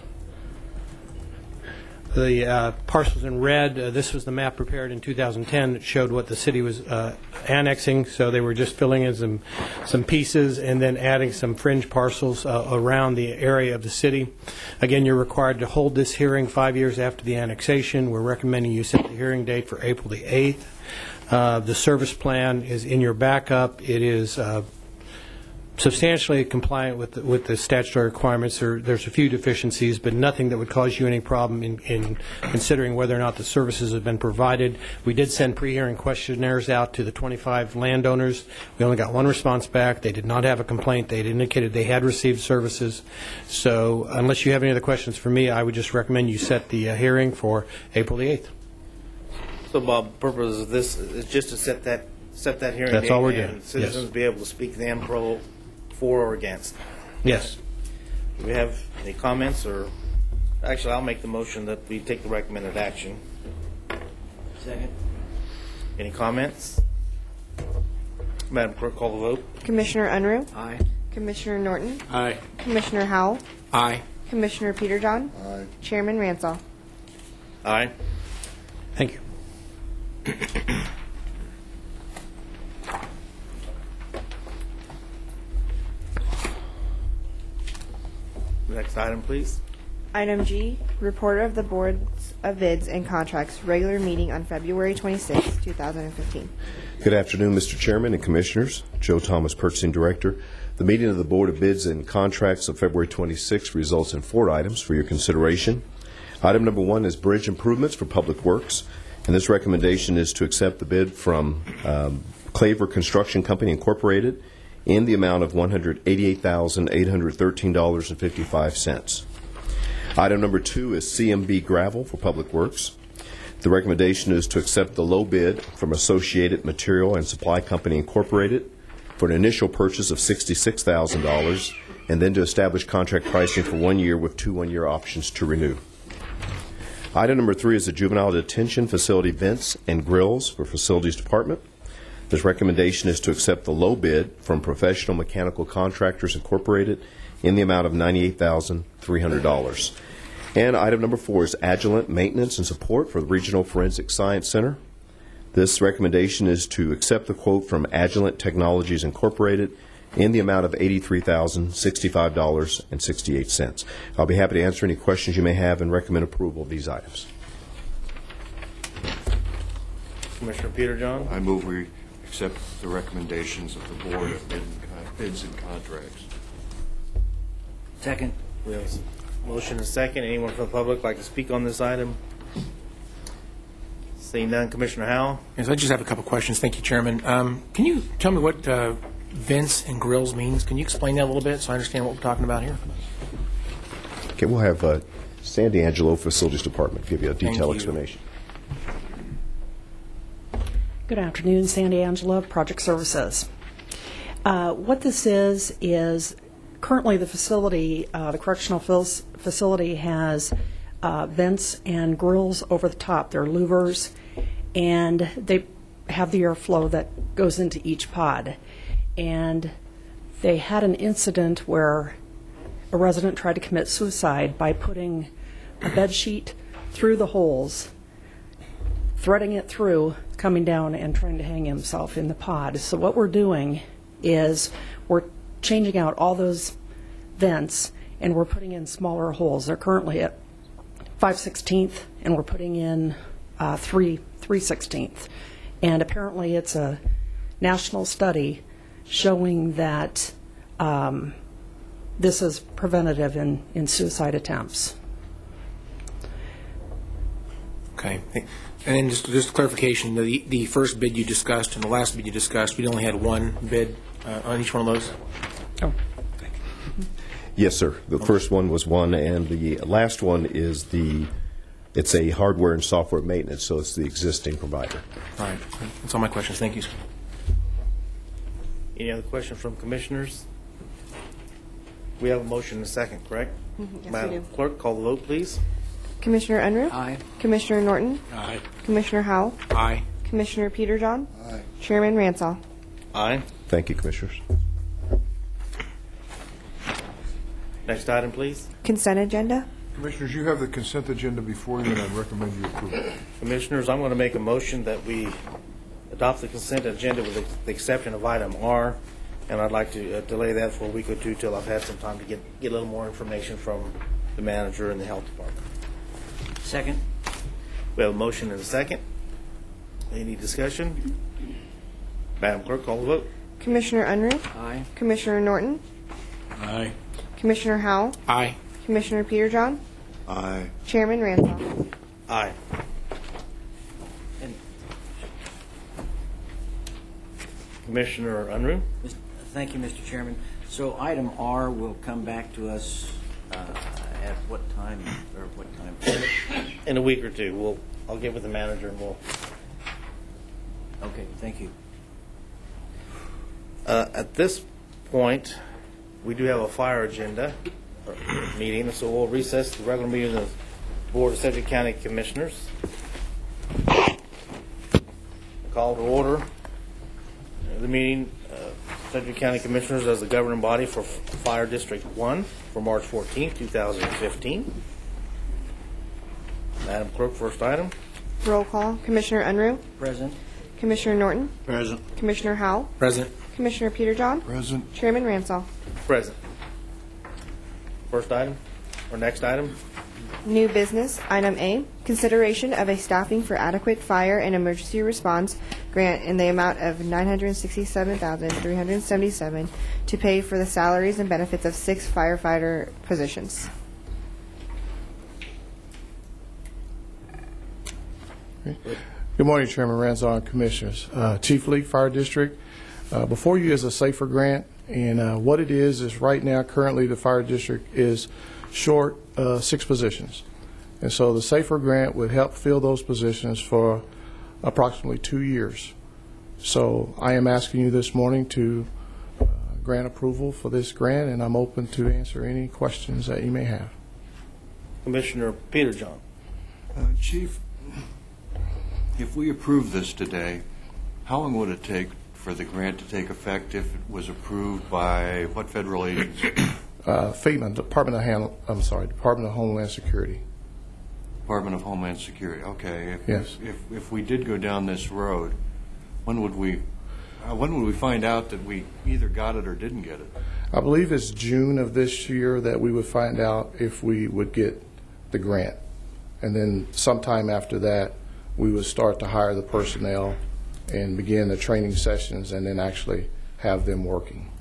S14: The parcels in red, this was the map prepared in 2010 that showed what the city was annexing, so they were just filling in some pieces and then adding some fringe parcels around the area of the city. Again, you're required to hold this hearing 5 years after the annexation. We're recommending you set the hearing date for April the 8th. The service plan is in your backup. It is substantially compliant with the statutory requirements. There's a few deficiencies, but nothing that would cause you any problem in considering whether or not the services have been provided. We did send pre-hearing questionnaires out to the 25 landowners. We only got one response back. They did not have a complaint. They had indicated they had received services. So unless you have any other questions for me, I would just recommend you set the hearing for April the 8th.
S6: So, Bob, the purpose of this is just to set that hearing
S14: That's
S6: date
S14: all we're
S6: and
S14: doing.
S6: citizens
S14: Yes.
S6: be able to speak them for or against.
S14: Yes.
S6: Do we have any comments? Or actually, I'll make the motion that we take the recommended action.
S15: Second.
S6: Any comments? Madam Clerk, call the vote.
S10: Commissioner Unruh?
S15: Aye.
S10: Commissioner Norton?
S6: Aye.
S10: Commissioner Howell?
S13: Aye.
S10: Commissioner Peterjohn?
S4: Aye.
S10: Chairman Ransall?
S6: Aye.
S14: Thank you.
S6: Next item, please.
S10: Item G, Report of the Boards of Bids and Contracts, regular meeting on February 26, 2015.
S23: Good afternoon, Mr. Chairman and Commissioners. Joe Thomas, Purchasing Director. The meeting of the Board of Bids and Contracts of February 26 results in 4 items for your consideration. Item number 1 is bridge improvements for Public Works, and this recommendation is to accept the bid from Claver Construction Company, Incorporated, in the amount of $188,813.55. Item number 2 is CMB Gravel for Public Works. The recommendation is to accept the low bid from Associated Material and Supply Company, Incorporated, for an initial purchase of $66,000 and then to establish contract pricing for 1 year with 2 one-year options to renew. Item number 3 is the Juvenile Detention Facility Vents and Grills for Facilities Department. This recommendation is to accept the low bid from Professional Mechanical Contractors Incorporated in the amount of $98,300. And item number 4 is Agilent Maintenance and Support for the Regional Forensic Science Center. This recommendation is to accept the quote from Agilent Technologies Incorporated in the amount of $83,065.68. I'll be happy to answer any questions you may have and recommend approval of these items.
S6: Commissioner Peter John?
S4: I move we accept the recommendations of the Board of Bids and Contracts.
S15: Second.
S6: We have a motion and a second. Anyone from the public like to speak on this item? Seeing none, Commissioner Howell?
S13: Yes, I just have a couple questions. Thank you, Chairman. Can you tell me what vents and grills means? Can you explain that a little bit so I understand what we're talking about here?
S23: Okay, we'll have Sandy Angelo, Facilities Department, give you a detailed explanation.
S8: Good afternoon, Sandy Angelo, Project Services. What this is currently the facility, the correctional facility has vents and grills over the top. They're louvers, and they have the airflow that goes into each pod. And they had an incident where a resident tried to commit suicide by putting a bed sheet through the holes, threading it through, coming down and trying to hang himself in the pod. So what we're doing is we're changing out all those vents and we're putting in smaller holes. They're currently at 5/16 and we're putting in 3/16. And apparently it's a national study showing that this is preventative in suicide attempts.
S13: Okay. And then just clarification, the first bid you discussed and the last bid you discussed, we only had one bid on each one of those?
S8: Oh.
S23: Yes, sir. The first one was one, and the last one is it's a hardware and software maintenance, so it's the existing provider.
S13: All right. That's all my questions. Thank you.
S6: Any other questions from commissioners? We have a motion and a second, correct?
S10: Yes,
S6: Madam
S10: we do.
S6: Clerk, call the vote, please.
S10: Commissioner Unruh?
S15: Aye.
S10: Commissioner Norton?
S5: Aye.
S10: Commissioner Howell?
S13: Aye.
S10: Commissioner Peter John?
S4: Aye.
S10: Chairman Ransall?
S6: Aye.
S23: Thank you, Commissioners.
S6: Next item, please.
S10: Consent agenda?
S9: Commissioners, you have the consent agenda before you, and I recommend you approve it.
S6: Commissioners, I'm going to make a motion that we adopt the consent agenda with the exception of item R, and I'd like to delay that for a week or two till I've had some time to get a little more information from the manager and the health department.
S15: Second.
S6: We have a motion and a second. Any discussion? Madam Clerk, call the vote.
S10: Commissioner Unruh?
S15: Aye.
S10: Commissioner Norton?
S5: Aye.
S10: Commissioner Howell?
S13: Aye.
S10: Commissioner Peter John?
S4: Aye.
S10: Chairman Ransall?
S6: Aye. Commissioner Unruh?
S15: Thank you, Mr. Chairman. So item R will come back to us at what time, or what time?
S6: In a week or two. I'll get with the manager and we'll...
S15: Okay, thank you.
S6: At this point, we do have a fire agenda meeting, so we'll recess the regular meeting of the Board of Sedgwick County Commissioners. Call to order the meeting Sedgwick County Commissioners as the governing body for Fire District 1 for March 14, 2015. Madam Clerk, first item.
S10: Roll call. Commissioner Unruh?
S15: Present.
S10: Commissioner Norton?
S5: Present.
S10: Commissioner Howell?
S13: Present.
S10: Commissioner Peter John?
S4: Present.
S10: Chairman Ransall?
S6: Present. First item, or next item.
S10: New business, item A, consideration of a staffing for adequate fire and emergency response grant in the amount of $967,377 to pay for the salaries and benefits of 6 firefighter positions.
S12: Good morning, Chairman Ransall and Commissioners. Chief Lee, Fire District. Before you is a SAFER grant, and what it is right now, currently the Fire District is short 6 positions. And so the SAFER grant would help fill those positions for approximately 2 years. So I am asking you this morning to grant approval for this grant, and I'm open to answer any questions that you may have.
S6: Commissioner Peter John.
S4: Chief, if we approve this today, how long would it take for the grant to take effect if it was approved by what federal agency?
S12: FEMA, Department of Homeland Security.
S4: Department of Homeland Security. Okay.
S12: Yes.
S4: If we did go down this road, when would we find out that we either got it or didn't get it?
S12: I believe it's June of this year that we would find out if we would get the grant. And then sometime after that, we would start to hire the personnel and begin the training sessions and then actually have them working.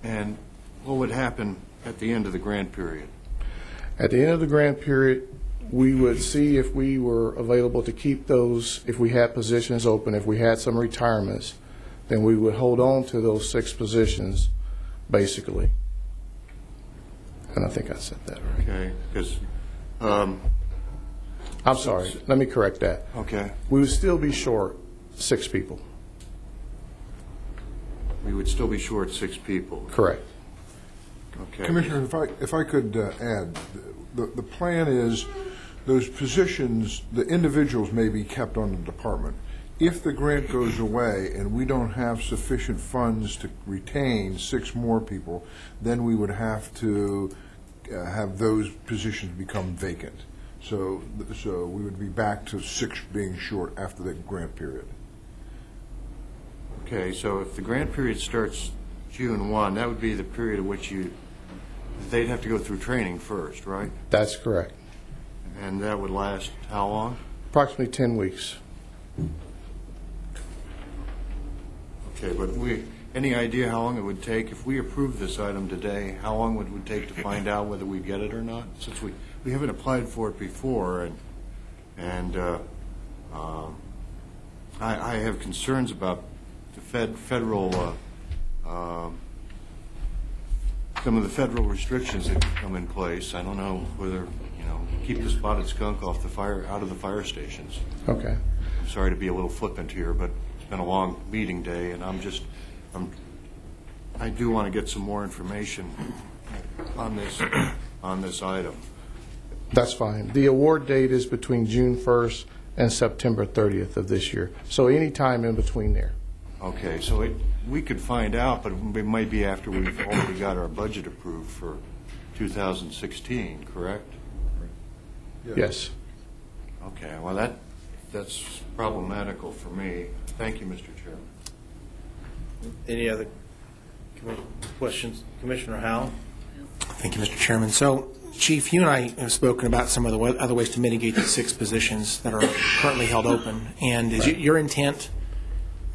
S4: And what would happen at the end of the grant period?
S12: At the end of the grant period, we would see if we were available to keep those, if we had positions open, if we had some retirements, then we would hold on to those 6 positions, basically. And I think I said that right.
S4: Okay, because...
S12: I'm sorry, let me correct that.
S4: Okay.
S12: We would still be short 6 people.
S4: We would still be short 6 people.
S12: Correct.
S4: Okay.
S9: Commissioner, if I could add, the plan is those positions, the individuals may be kept on the department. If the grant goes away and we don't have sufficient funds to retain 6 more people, then we would have to have those positions become vacant. So we would be back to 6 being short after the grant period.
S4: Okay, so if the grant period starts June 1, that would be the period at which they'd have to go through training first, right?
S12: That's correct.
S4: And that would last how long?
S12: Approximately 10 weeks.
S4: Okay, but any idea how long it would take? If we approve this item today, how long would it take to find out whether we get it or not? Since we haven't applied for it before, and I have concerns about the federal some of the federal restrictions that come in place. I don't know whether keep the spotted skunk out of the fire stations.
S12: Okay.
S4: I'm sorry to be a little flippant here, but it's been a long meeting day, and I do want to get some more information on this item.
S12: That's fine. The award date is between June 1st and September 30th of this year. So any time in between there.
S4: Okay, so we could find out, but it might be after we've already got our budget approved for 2016, correct?
S12: Yes.
S4: Okay, well that's problematical for me. Thank you, Mr. Chairman.
S6: Any other questions? Commissioner Howell?
S13: Thank you, Mr. Chairman. So, Chief, you and I have spoken about some of the other ways to mitigate the 6 positions that are currently held open. And is your intent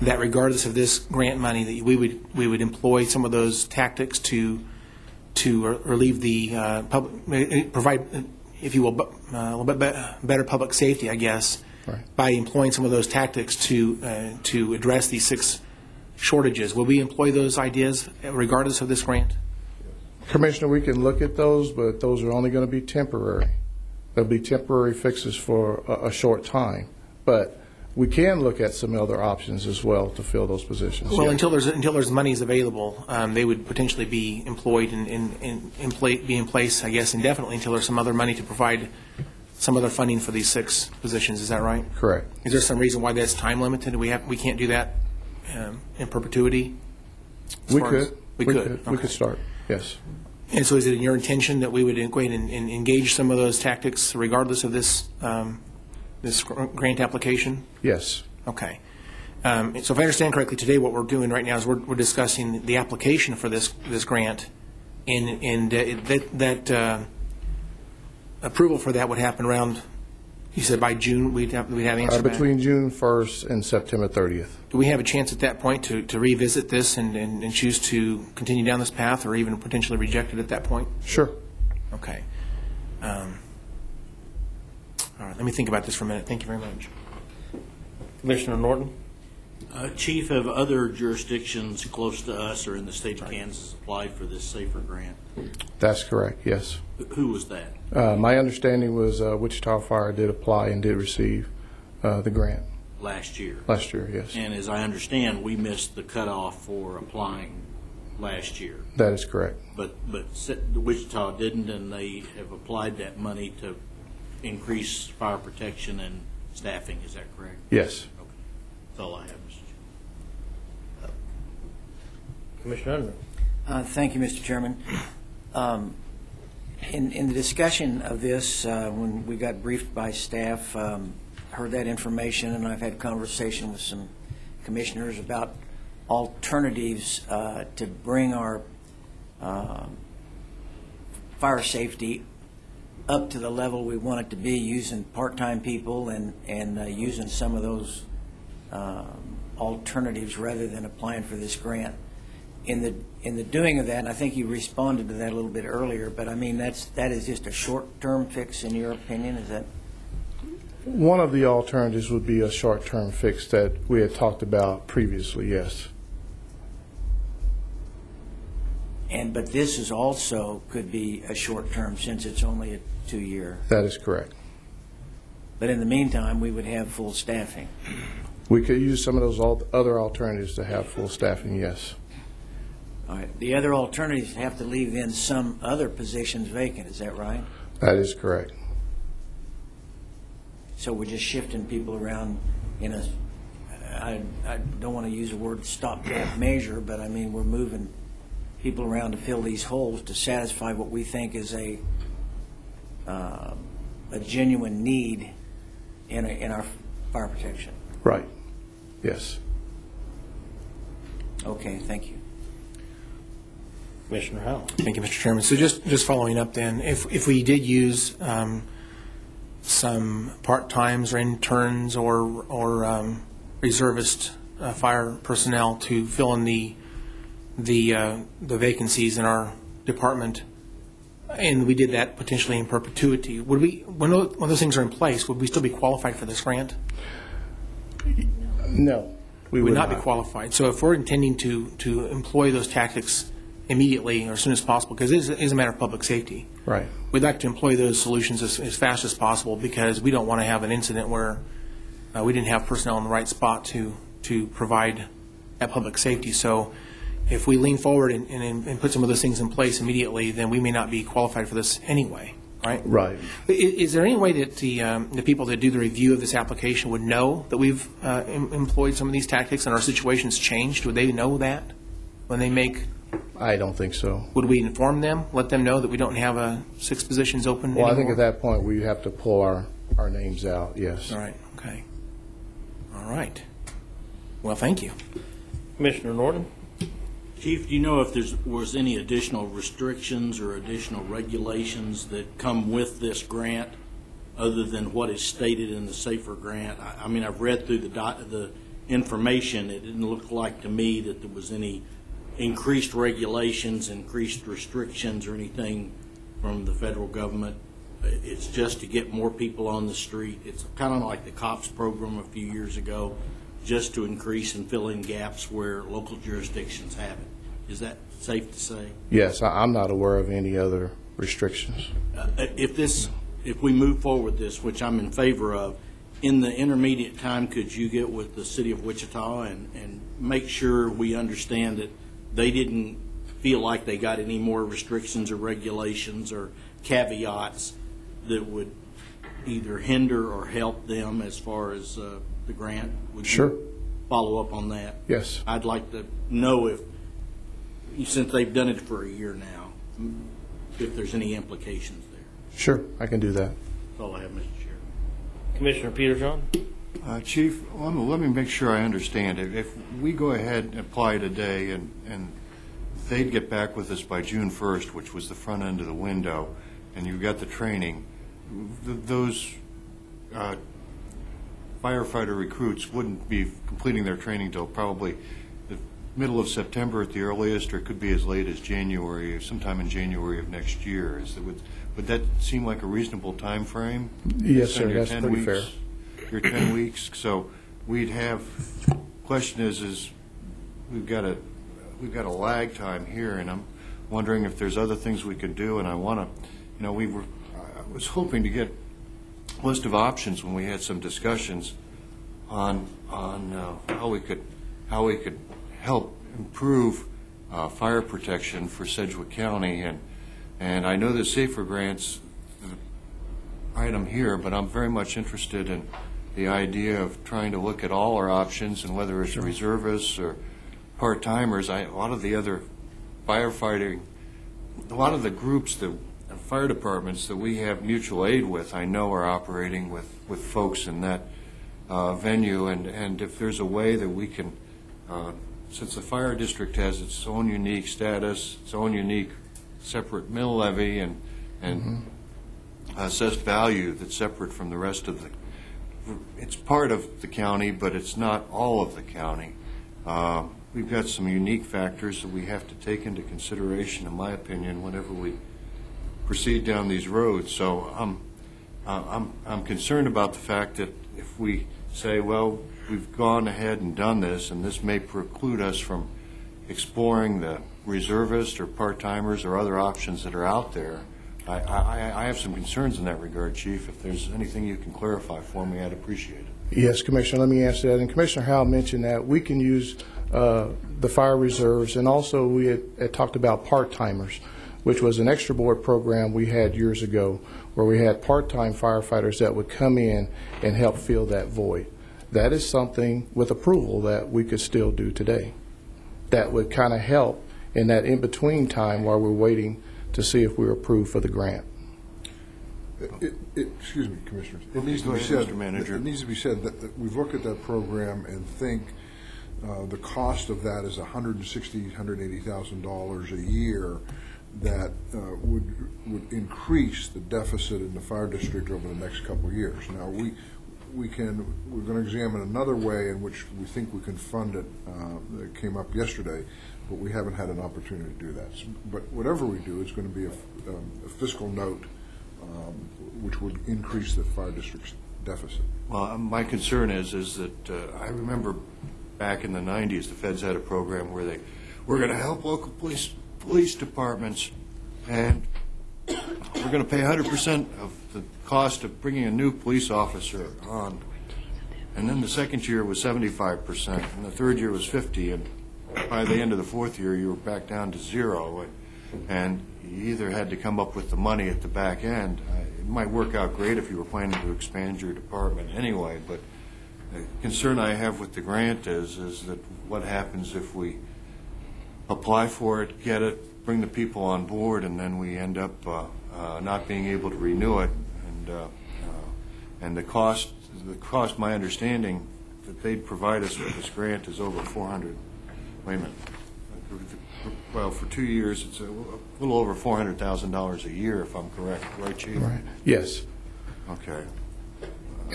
S13: that regardless of this grant money, that we would employ some of those tactics to relieve the provide, if you will, a little bit better public safety, I guess,
S12: right,
S13: by employing some of those tactics to address these 6 shortages? Will we employ those ideas regardless of this grant?
S12: Commissioner, we can look at those, but those are only going to be temporary. They'll be temporary fixes for a short time. But we can look at some other options as well to fill those positions.
S13: Well, until there's monies available, they would potentially be employed and be in place, I guess, indefinitely until there's some other money to provide some other funding for these 6 positions. Is that right?
S12: Correct.
S13: Is there some reason why that's time limited? We can't do that in perpetuity?
S12: We could.
S13: We could.
S12: We could start. Yes.
S13: And so, is it in your intention that we would go ahead and engage some of those tactics regardless of this this grant application?
S12: Yes.
S13: Okay. So if I understand correctly, today what we're doing right now is we're discussing the application for this grant, and that approval for that would happen around, you said by June we'd have answer back?
S12: Between June 1st and September 30th.
S13: Do we have a chance at that point to revisit this and choose to continue down this path, or even potentially reject it at that point?
S12: Sure.
S13: Okay. All right, let me think about this for a minute. Thank you very much.
S6: Commissioner Norton?
S5: Chief, have other jurisdictions close to us or in the state of Kansas applied for this SAFER grant?
S12: That's correct, yes.
S5: Who was that?
S12: My understanding was Wichita Fire did apply and did receive the grant.
S5: last year.
S12: Last year, yes.
S5: And as I understand, we missed the cutoff for applying last year.
S12: That is correct.
S5: But Wichita didn't, and they have applied that money to increase fire protection and staffing. Is that correct?
S12: Yes.
S5: Okay. That's all I have, Mr. Chairman.
S14: Commissioner Underwood.
S15: Thank you, Mr. Chairman. In the discussion of this, when we got briefed by staff, heard that information, and I've had conversation with some commissioners about alternatives to bring our fire safety up to the level we want it to be, using part-time people and using some of those alternatives rather than applying for this grant. In the doing of that, and I think you responded to that a little bit earlier, but I mean that is just a short-term fix in your opinion. Is that?
S12: One of the alternatives would be a short-term fix that we had talked about previously, yes.
S15: But this is also could be a short-term since it's only a 2-year.
S12: That is correct.
S15: But in the meantime, we would have full staffing.
S12: We could use some of those other alternatives to have full staffing, yes.
S15: All right. The other alternatives have to leave then some other positions vacant. Is that right?
S12: That is correct.
S15: So we're just shifting people around in a, I don't want to use the word stopgap measure, but I mean we're moving people around to fill these holes to satisfy what we think is a genuine need in our fire protection.
S12: Right. Yes.
S15: Okay. Thank you.
S14: Commissioner Howell.
S13: Thank you, Mr. Chairman. So just following up then, if we did use some part-times or interns or reservist fire personnel to fill in the vacancies in our department, and we did that potentially in perpetuity, would we, when those things are in place, would we still be qualified for this grant?
S12: No,
S13: we would not be qualified. So if we're intending to employ those tactics immediately or as soon as possible, because it is a matter of public safety.
S12: Right.
S13: We'd like to employ those solutions as fast as possible because we don't want to have an incident where we didn't have personnel in the right spot to provide that public safety. So if we lean forward and put some of those things in place immediately, then we may not be qualified for this anyway, right?
S12: Right.
S13: Is there any way that the people that do the review of this application would know that we've employed some of these tactics and our situation's changed? Would they know that when they make...
S12: I don't think so.
S13: Would we inform them, let them know that we don't have 6 positions open anymore?
S12: I think at that point we have to pull our names out, yes.
S13: All right, okay. All right. Well, thank you.
S14: Commissioner Norton.
S5: Chief, do you know if there was any additional restrictions or additional regulations that come with this grant other than what is stated in the SAFER grant? I mean, I've read through the information. It didn't look like to me that there was any increased regulations, increased restrictions, or anything from the federal government. It's just to get more people on the street. It's kind of like the COPS program a few years ago, just to increase and fill in gaps where local jurisdictions have it. Is that safe to say?
S12: Yes, I'm not aware of any other restrictions.
S5: If we move forward with this, which I'm in favor of, in the intermediate time, could you get with the city of Wichita and make sure we understand that they didn't feel like they got any more restrictions or regulations or caveats that would either hinder or help them as far as the grant? Would you follow up on that?
S12: Yes.
S5: I'd like to know if, since they've done it for a year now, if there's any implications there.
S12: Sure, I can do that.
S5: That's all I have, Mr. Chair.
S14: Commissioner Peterson.
S4: Chief, let me make sure I understand. If we go ahead and apply today and they'd get back with us by June 1st, which was the front end of the window, and you got the training, those firefighter recruits wouldn't be completing their training until probably the middle of September at the earliest, or it could be as late as January, sometime in January of next year. Would that seem like a reasonable time frame?
S12: Yes, sir. That's pretty fair.
S4: Your 10 weeks. So we'd have. Question is we've got a lag time here, and I'm wondering if there's other things we could do. And I want to, I was hoping to get a list of options when we had some discussions on how we could help improve fire protection for Sedgwick County, and I know the Safer Grants item here, but I'm very much interested in the idea of trying to look at all our options, and whether it's reservists or part-timers. A lot of the other firefighting, a lot of the groups, the fire departments that we have mutual aid with, I know are operating with folks in that venue, and if there's a way that we can, since the fire district has its own unique status, its own unique separate mill levy and assessed value that's separate from the rest of the, it's part of the county, but it's not all of the county. We've got some unique factors that we have to take into consideration, in my opinion, whenever we proceed down these roads. So I'm concerned about the fact that if we say, well, we've gone ahead and done this, and this may preclude us from exploring the reservists or part-timers or other options that are out there. I have some concerns in that regard, Chief. If there's anything you can clarify for me, I'd appreciate it.
S12: Yes, Commissioner, let me answer that. And Commissioner Howell mentioned that we can use the fire reserves, and also we had talked about part-timers, which was an extra board program we had years ago where we had part-time firefighters that would come in and help fill that void. That is something with approval that we could still do today. That would kind of help in that in-between time while we're waiting to see if we're approved for the grant.
S9: Excuse me, Commissioners. It needs to be said, Mr. Manager. It needs to be said that we've looked at that program and think the cost of that is $160,000, $180,000 a year. That would increase the deficit in the fire district over the next couple of years. Now we're going to examine another way in which we think we can fund it. That came up yesterday, but we haven't had an opportunity to do that. But whatever we do, it's going to be a fiscal note, which would increase the fire district's deficit.
S4: Well, my concern is that I remember back in the 90s, the feds had a program where they were going to help local police departments, and we're going to pay 100% of the cost of bringing a new police officer on. And then the second year was 75%, and the third year was 50%, and by the end of the fourth year, you were back down to zero. And you either had to come up with the money at the back end. It might work out great if you were planning to expand your department anyway, but the concern I have with the grant is that what happens if we apply for it, get it, bring the people on board, and then we end up not being able to renew it. And the cost, my understanding, that they'd provide us with this grant is over 400. Wait a minute. Well, for 2 years, it's a little over $400,000 a year, if I'm correct. Right, Chief?
S12: Right. Yes.
S4: Okay.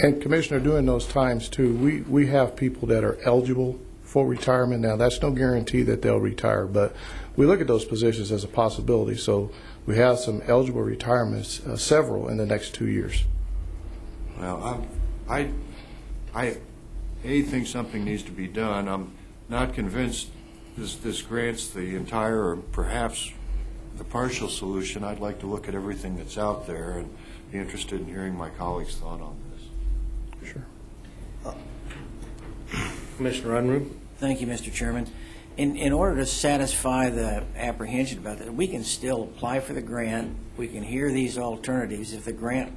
S12: And Commissioner, during those times too, we have people that are eligible for retirement. Now, that's no guarantee that they'll retire, but we look at those positions as a possibility. So we have some eligible retirements, several in the next 2 years.
S4: Well, I think something needs to be done. I'm not convinced this grants the entire, or perhaps the partial solution. I'd like to look at everything that's out there and be interested in hearing my colleagues' thought on this.
S12: Sure.
S6: Commissioner Unruh.
S15: Thank you, Mr. Chairman. In order to satisfy the apprehension about that, we can still apply for the grant. We can hear these alternatives. If the grant,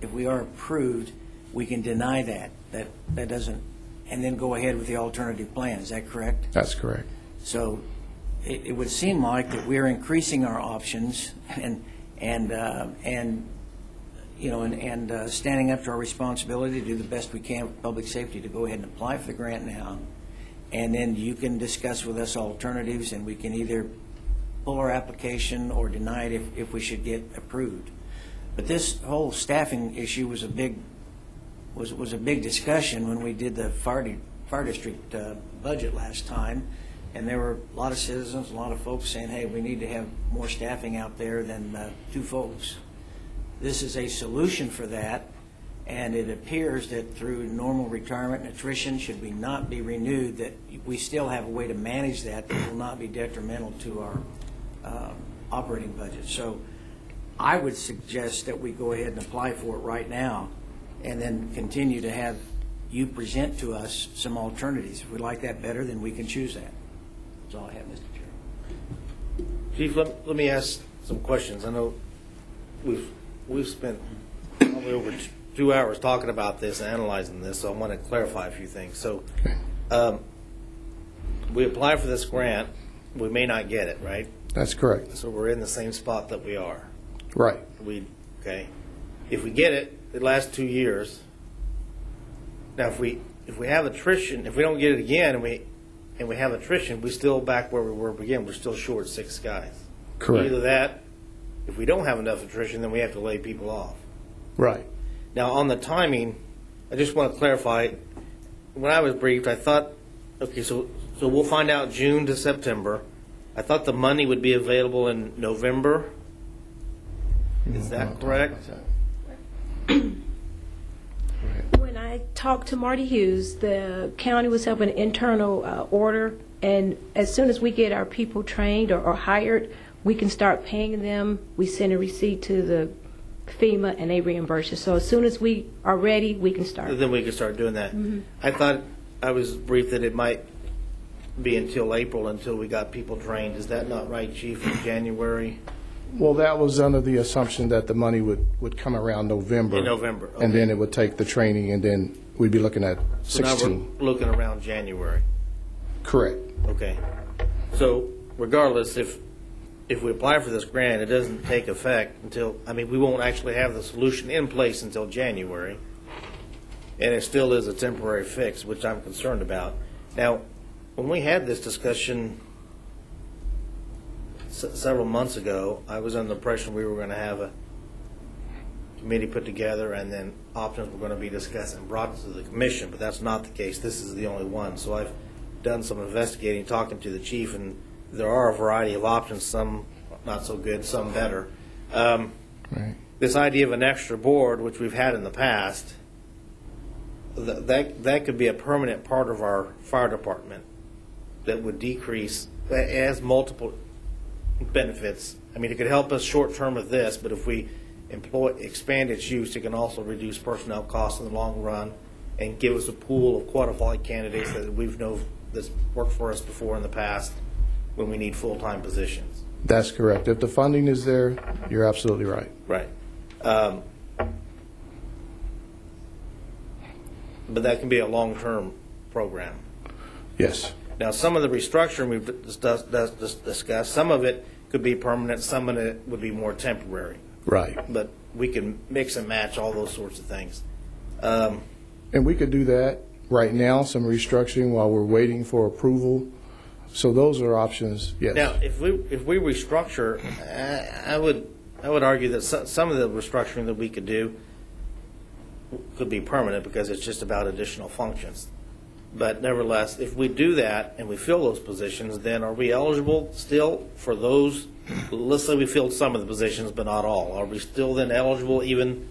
S15: if we are approved, we can deny that. That doesn't, and then go ahead with the alternative plan. Is that correct?
S12: That's correct.
S15: So it would seem like that we're increasing our options and standing up to our responsibility to do the best we can with public safety to go ahead and apply for the grant now. And then you can discuss with us alternatives, and we can either pull our application or deny it if we should get approved. But this whole staffing issue was a big discussion when we did the fire district budget last time, and there were a lot of citizens, a lot of folks saying, hey, we need to have more staffing out there than 2 folks. This is a solution for that, and it appears that through normal retirement and attrition, should we not be renewed, that we still have a way to manage that will not be detrimental to our operating budget. So I would suggest that we go ahead and apply for it right now, and then continue to have you present to us some alternatives. If we like that better, then we can choose that. That's all I have, Mr. Chair.
S6: Chief, let me ask some questions. I know we've spent probably over 2 hours talking about this and analyzing this, so I want to clarify a few things. So we apply for this grant. We may not get it, right?
S12: That's correct.
S6: So we're in the same spot that we are.
S12: Right.
S6: Okay. If we get it, it lasts 2 years. Now, if we have attrition, if we don't get it again, and we have attrition, we're still back where we were beginning. We're still short 6 guys.
S12: Correct.
S6: Either that, if we don't have enough attrition, then we have to lay people off.
S12: Right.
S6: Now, on the timing, I just want to clarify. When I was briefed, I thought, okay, so we'll find out June to September. I thought the money would be available in November. Is that correct?
S7: When I talked to Marty Hughes, the county was having an internal order, and as soon as we get our people trained or hired, we can start paying them. We send a receipt to the FEMA, and they reimburse us. So as soon as we are ready, we can start.
S6: Then we can start doing that.
S7: Mm-hmm.
S6: I thought I was briefed that it might be until April until we got people trained. Is that not right, Chief, in January?
S12: Well, that was under the assumption that the money would come around November.
S6: In November, okay.
S12: And then it would take the training, and then we'd be looking at
S6: So
S12: 16.
S6: now we're looking around January.
S12: Correct.
S6: Okay. So regardless, if we apply for this grant, it doesn't take effect until, we won't actually have the solution in place until January. And it still is a temporary fix, which I'm concerned about. Now, when we had this discussion several months ago, I was under the impression we were going to have a committee put together and then options were going to be discussed and brought to the commission, but that's not the case. This is the only one. So I've done some investigating, talking to the chief, and there are a variety of options, some not so good, some better.
S12: Right.
S6: This idea of an extra board, which we've had in the past, that could be a permanent part of our fire department that would decrease, it has multiple benefits. It could help us short term with this, but if we expand its use, it can also reduce personnel costs in the long run and give us a pool of qualified candidates that we've known that's worked for us before in the past when we need full-time positions.
S12: That's correct. If the funding is there, you're absolutely right.
S6: Right. But that can be a long-term program.
S12: Yes.
S6: Now, some of the restructuring we've discussed, some of it could be permanent, some of it would be more temporary.
S12: Right.
S6: But we can mix and match all those sorts of things.
S12: And we could do that right now, some restructuring while we're waiting for approval. So those are options, yes.
S6: Now, if we restructure, I would argue that some of the restructuring that we could do could be permanent because it's just about additional functions. But nevertheless, if we do that and we fill those positions, then are we eligible still for those? Let's say we filled some of the positions, but not all. Are we still then eligible even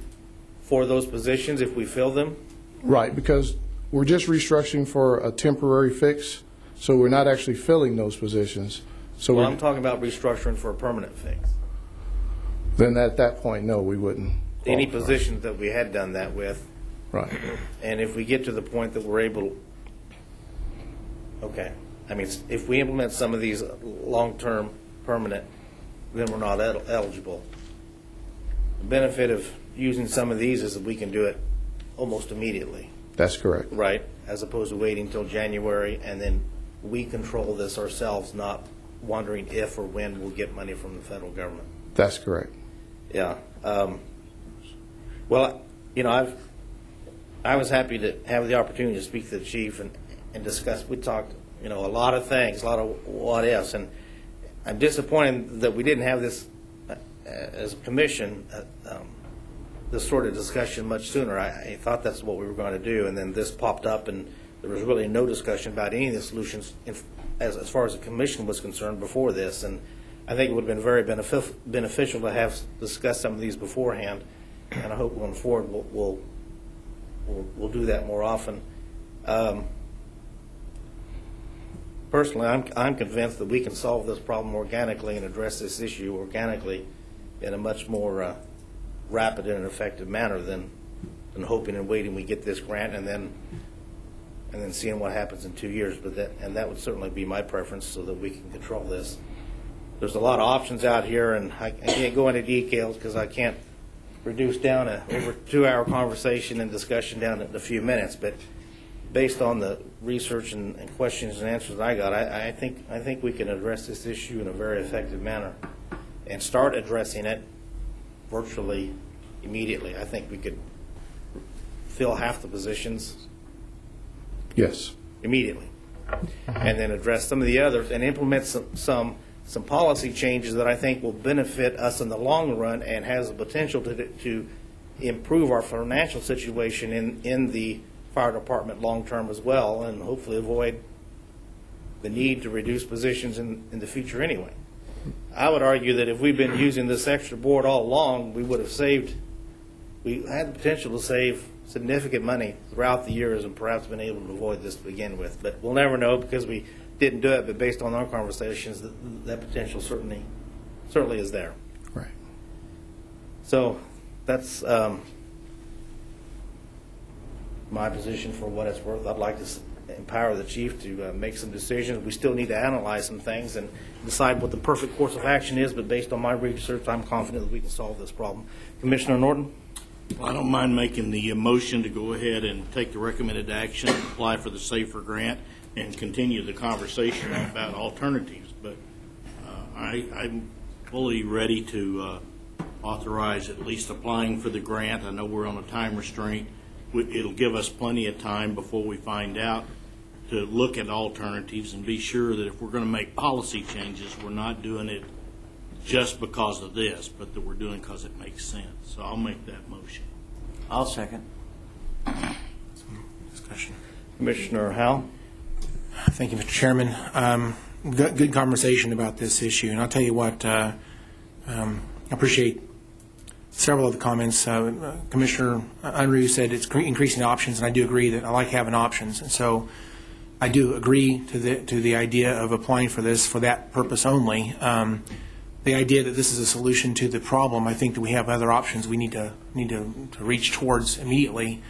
S6: for those positions if we fill them?
S12: Right, because we're just restructuring for a temporary fix, so we're not actually filling those positions. So
S6: well, I'm talking about restructuring for a permanent fix.
S12: Then at that point, no, we wouldn't.
S6: Any positions that we had done that with.
S12: Right.
S6: And if we get to the point that we're able to, okay, if we implement some of these long-term permanent, then we're not eligible. The benefit of using some of these is that we can do it almost immediately.
S12: That's correct.
S6: Right, as opposed to waiting until January, and then we control this ourselves, not wondering if or when we'll get money from the federal government.
S12: That's correct.
S6: Yeah. Well, I was happy to have the opportunity to speak to the chief and discuss. We talked, a lot of things, a lot of what ifs, and I'm disappointed that we didn't have this as a commission, this sort of discussion much sooner. I thought that's what we were going to do, and then this popped up, and there was really no discussion about any of the solutions as far as the commission was concerned before this, and I think it would have been very beneficial to have discussed some of these beforehand, and I hope going forward we'll do that more often. Personally, I'm convinced that we can solve this problem organically and address this issue organically in a much more rapid and effective manner than than hoping and waiting we get this grant and then seeing what happens in 2 years. But that would certainly be my preference so that we can control this. There's a lot of options out here, and I can't go into details because I can't reduce down a over 2-hour conversation and discussion down to a few minutes. But based on the research and questions and answers I got, I think we can address this issue in a very effective manner and start addressing it virtually immediately. I think we could fill half the positions.
S23: Yes.
S6: Immediately, and then address some of the others and implement some policy changes that I think will benefit us in the long run and has the potential to improve our financial situation in the fire department long term as well, and hopefully avoid the need to reduce positions in the future anyway. I would argue that if we've been using this extra board all along, we had the potential to save significant money throughout the years and perhaps been able to avoid this to begin with. But we'll never know because we didn't do it, but based on our conversations, that potential certainly is there.
S23: Right.
S6: So that's my position for what it's worth. I'd like to empower the chief to make some decisions. We still need to analyze some things and decide what the perfect course of action is, but based on my research, I'm confident that we can solve this problem. Commissioner Norton?
S5: Well, I don't mind making the motion to go ahead and take the recommended action, apply for the SAFER grant, and continue the conversation about alternatives. But I'm fully ready to authorize at least applying for the grant. I know we're on a time restraint. It'll give us plenty of time before we find out to look at alternatives and be sure that if we're going to make policy changes, we're not doing it just because of this, but that we're doing because it makes sense. So I'll make that motion.
S15: I'll second.
S13: Discussion.
S6: Commissioner Howell?
S13: Thank you, Mr. Chairman. Good conversation about this issue, and I'll tell you what, I appreciate several of the comments. Commissioner Unruh said it's increasing options, and I do agree that I like having options. And so I do agree to the idea of applying for this for that purpose only. The idea that this is a solution to the problem, I think that we have other options we need to reach towards immediately.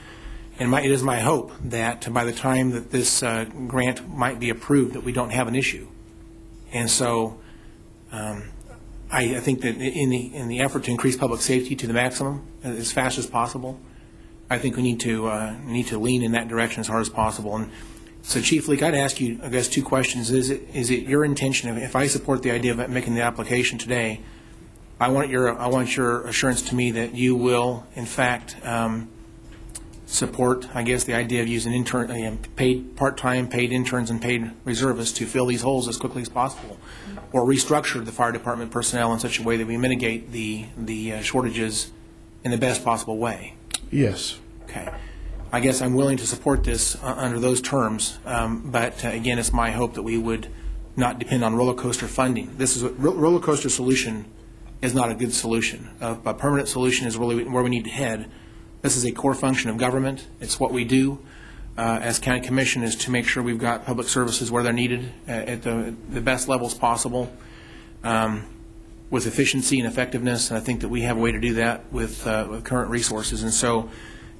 S13: And it is my hope that by the time that this grant might be approved, that we don't have an issue. And so I think that in the effort to increase public safety to the maximum as fast as possible, I think we need to lean in that direction as hard as possible. And so, Chief Leak, I'd ask you, I guess, two questions. Is it your intention, if I support the idea of making the application today, I want your assurance to me that you will, in fact, support, I guess, the idea of using part-time paid interns and paid reservists to fill these holes as quickly as possible, or restructure the fire department personnel in such a way that we mitigate the shortages in the best possible way?
S23: Yes.
S13: Okay. I guess I'm willing to support this under those terms, but again, it's my hope that we would not depend on roller coaster funding. This is a roller coaster solution is not a good solution. A permanent solution is really where we need to head. This is a core function of government. It's what we do as county commission, is to make sure we've got public services where they're needed at the best levels possible, with efficiency and effectiveness. And I think that we have a way to do that with current resources. And so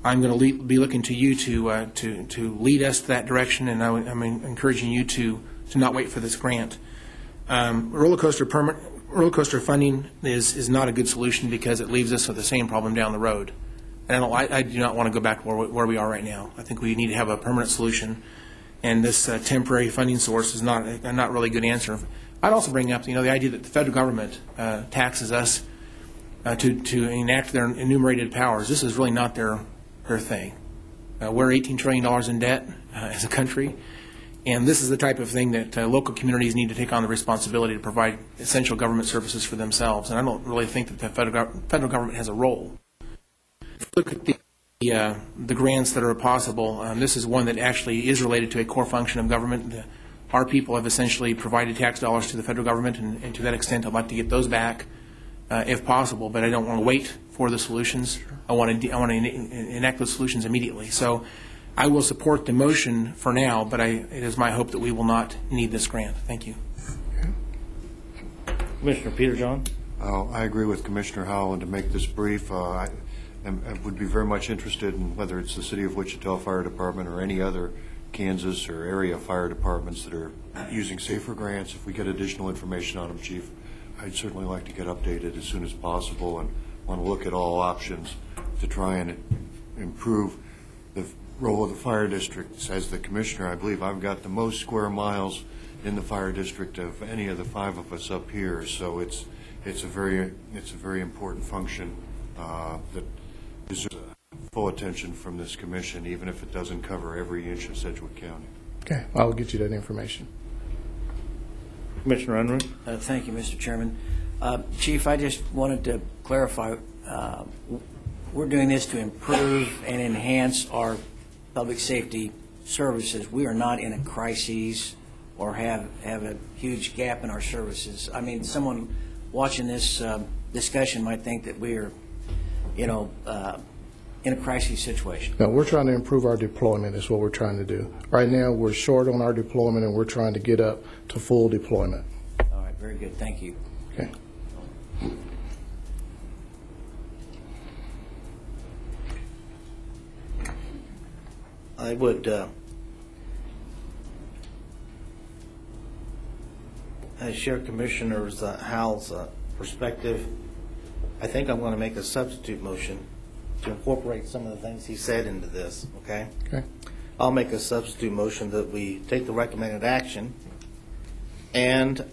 S13: I'm going to be looking to you to lead us to that direction, and I'm encouraging you to not wait for this grant. Roller coaster funding is not a good solution because it leaves us with the same problem down the road. And I do not want to go back to where we are right now. I think we need to have a permanent solution, and this temporary funding source is not really a good answer. I'd also bring up the idea that the federal government taxes us to enact their enumerated powers. This is really not their thing. We're $18 trillion in debt as a country, and this is the type of thing that local communities need to take on the responsibility to provide essential government services for themselves. And I don't really think that the federal government has a role. Look at the grants that are possible. This is one that actually is related to a core function of government. Our people have essentially provided tax dollars to the federal government, and to that extent, I'd like to get those back if possible. But I don't want to wait for the solutions. I want to enact those solutions immediately. So I will support the motion for now, but it is my hope that we will not need this grant. Thank you.
S6: Commissioner Peter John?
S4: I agree with Commissioner Howell, and to make this brief, I would be very much interested in whether it's the City of Wichita Fire Department or any other Kansas or area fire departments that are using SAFER grants. If we get additional information on them, Chief, I'd certainly like to get updated as soon as possible and want to look at all options to try and improve the role of the fire district. As the commissioner, I believe I've got the most square miles in the fire district of any of the five of us up here. So it's a very important function that deserves full attention from this commission, even if it doesn't cover every inch of Sedgwick County.
S12: Okay, I'll get you that information.
S6: Commissioner Unruh.
S15: Thank you, Mr. Chairman. Chief, I just wanted to clarify, we're doing this to improve and enhance our public safety services. We are not in a crisis or have a huge gap in our services. I mean, someone watching this discussion might think that we are, in a crisis situation.
S12: No, we're trying to improve our deployment is what we're trying to do. Right now, we're short on our deployment, and we're trying to get up to full deployment.
S15: All right, very good. Thank you.
S12: Okay.
S6: I would I share Commissioner Howell's perspective. I think I'm going to make a substitute motion to incorporate some of the things he said into this, okay?
S12: Okay.
S6: I'll make a substitute motion that we take the recommended action and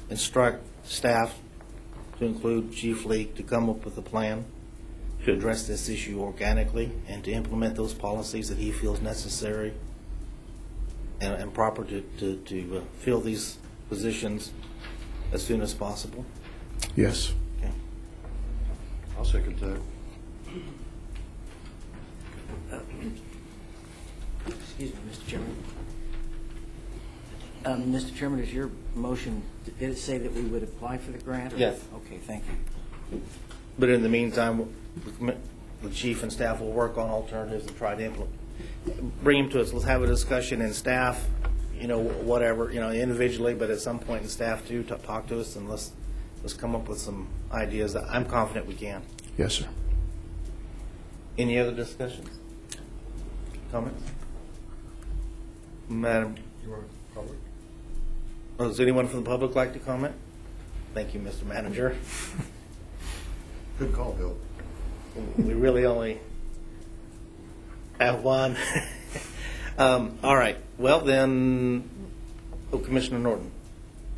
S6: instruct staff to include Chief Leake to come up with a plan to address this issue organically and to implement those policies that he feels necessary and proper to fill these positions as soon as possible.
S12: Yes.
S6: Okay.
S4: I'll second that.
S15: Excuse me, Mr. Chairman. Mr. Chairman, is your motion, did it say that we would apply for the grant? Or?
S6: Yes.
S15: Okay, thank you.
S6: But in the meantime, the chief and staff will work on alternatives and try to bring them to us. Let's have a discussion in staff, whatever, individually, but at some point in staff too, talk to us and let's come up with some ideas that I'm confident we can.
S12: Yes, sir.
S6: Any other discussions? Comments? Madam? Does anyone from the public like to comment? Thank you, Mr. Manager.
S4: Good call, Bill.
S6: We really only have one. All right. Well, then, Commissioner Norton.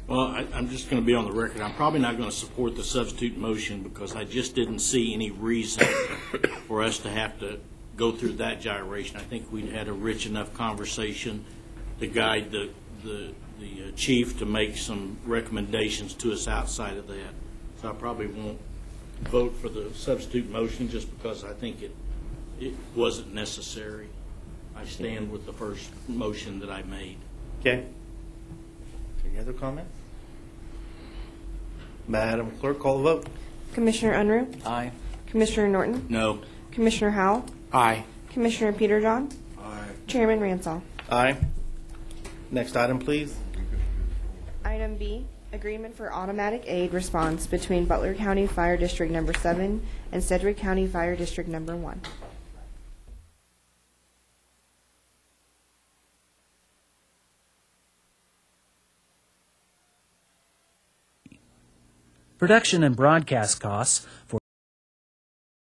S5: Well, I'm just going to be on the record. I'm probably not going to support the substitute motion because I just didn't see any reason for us to have to go through that gyration. I think we'd had a rich enough conversation to guide the chief to make some recommendations to us outside of that. So I probably won't vote for the substitute motion just because I think it wasn't necessary. I stand with the first motion that I made.
S6: Okay. Any other comments? Madam Clerk, call the vote.
S10: Commissioner Unruh.
S15: Aye.
S10: Commissioner Norton.
S5: No.
S10: Commissioner Howell.
S13: Aye.
S10: Commissioner Peterjohn.
S4: Aye.
S10: Chairman Ransall.
S6: Aye. Next item, please.
S10: Item B, agreement for automatic aid response between Butler County Fire District Number 7 and Sedgwick County Fire District Number 1.
S3: Production and broadcast costs for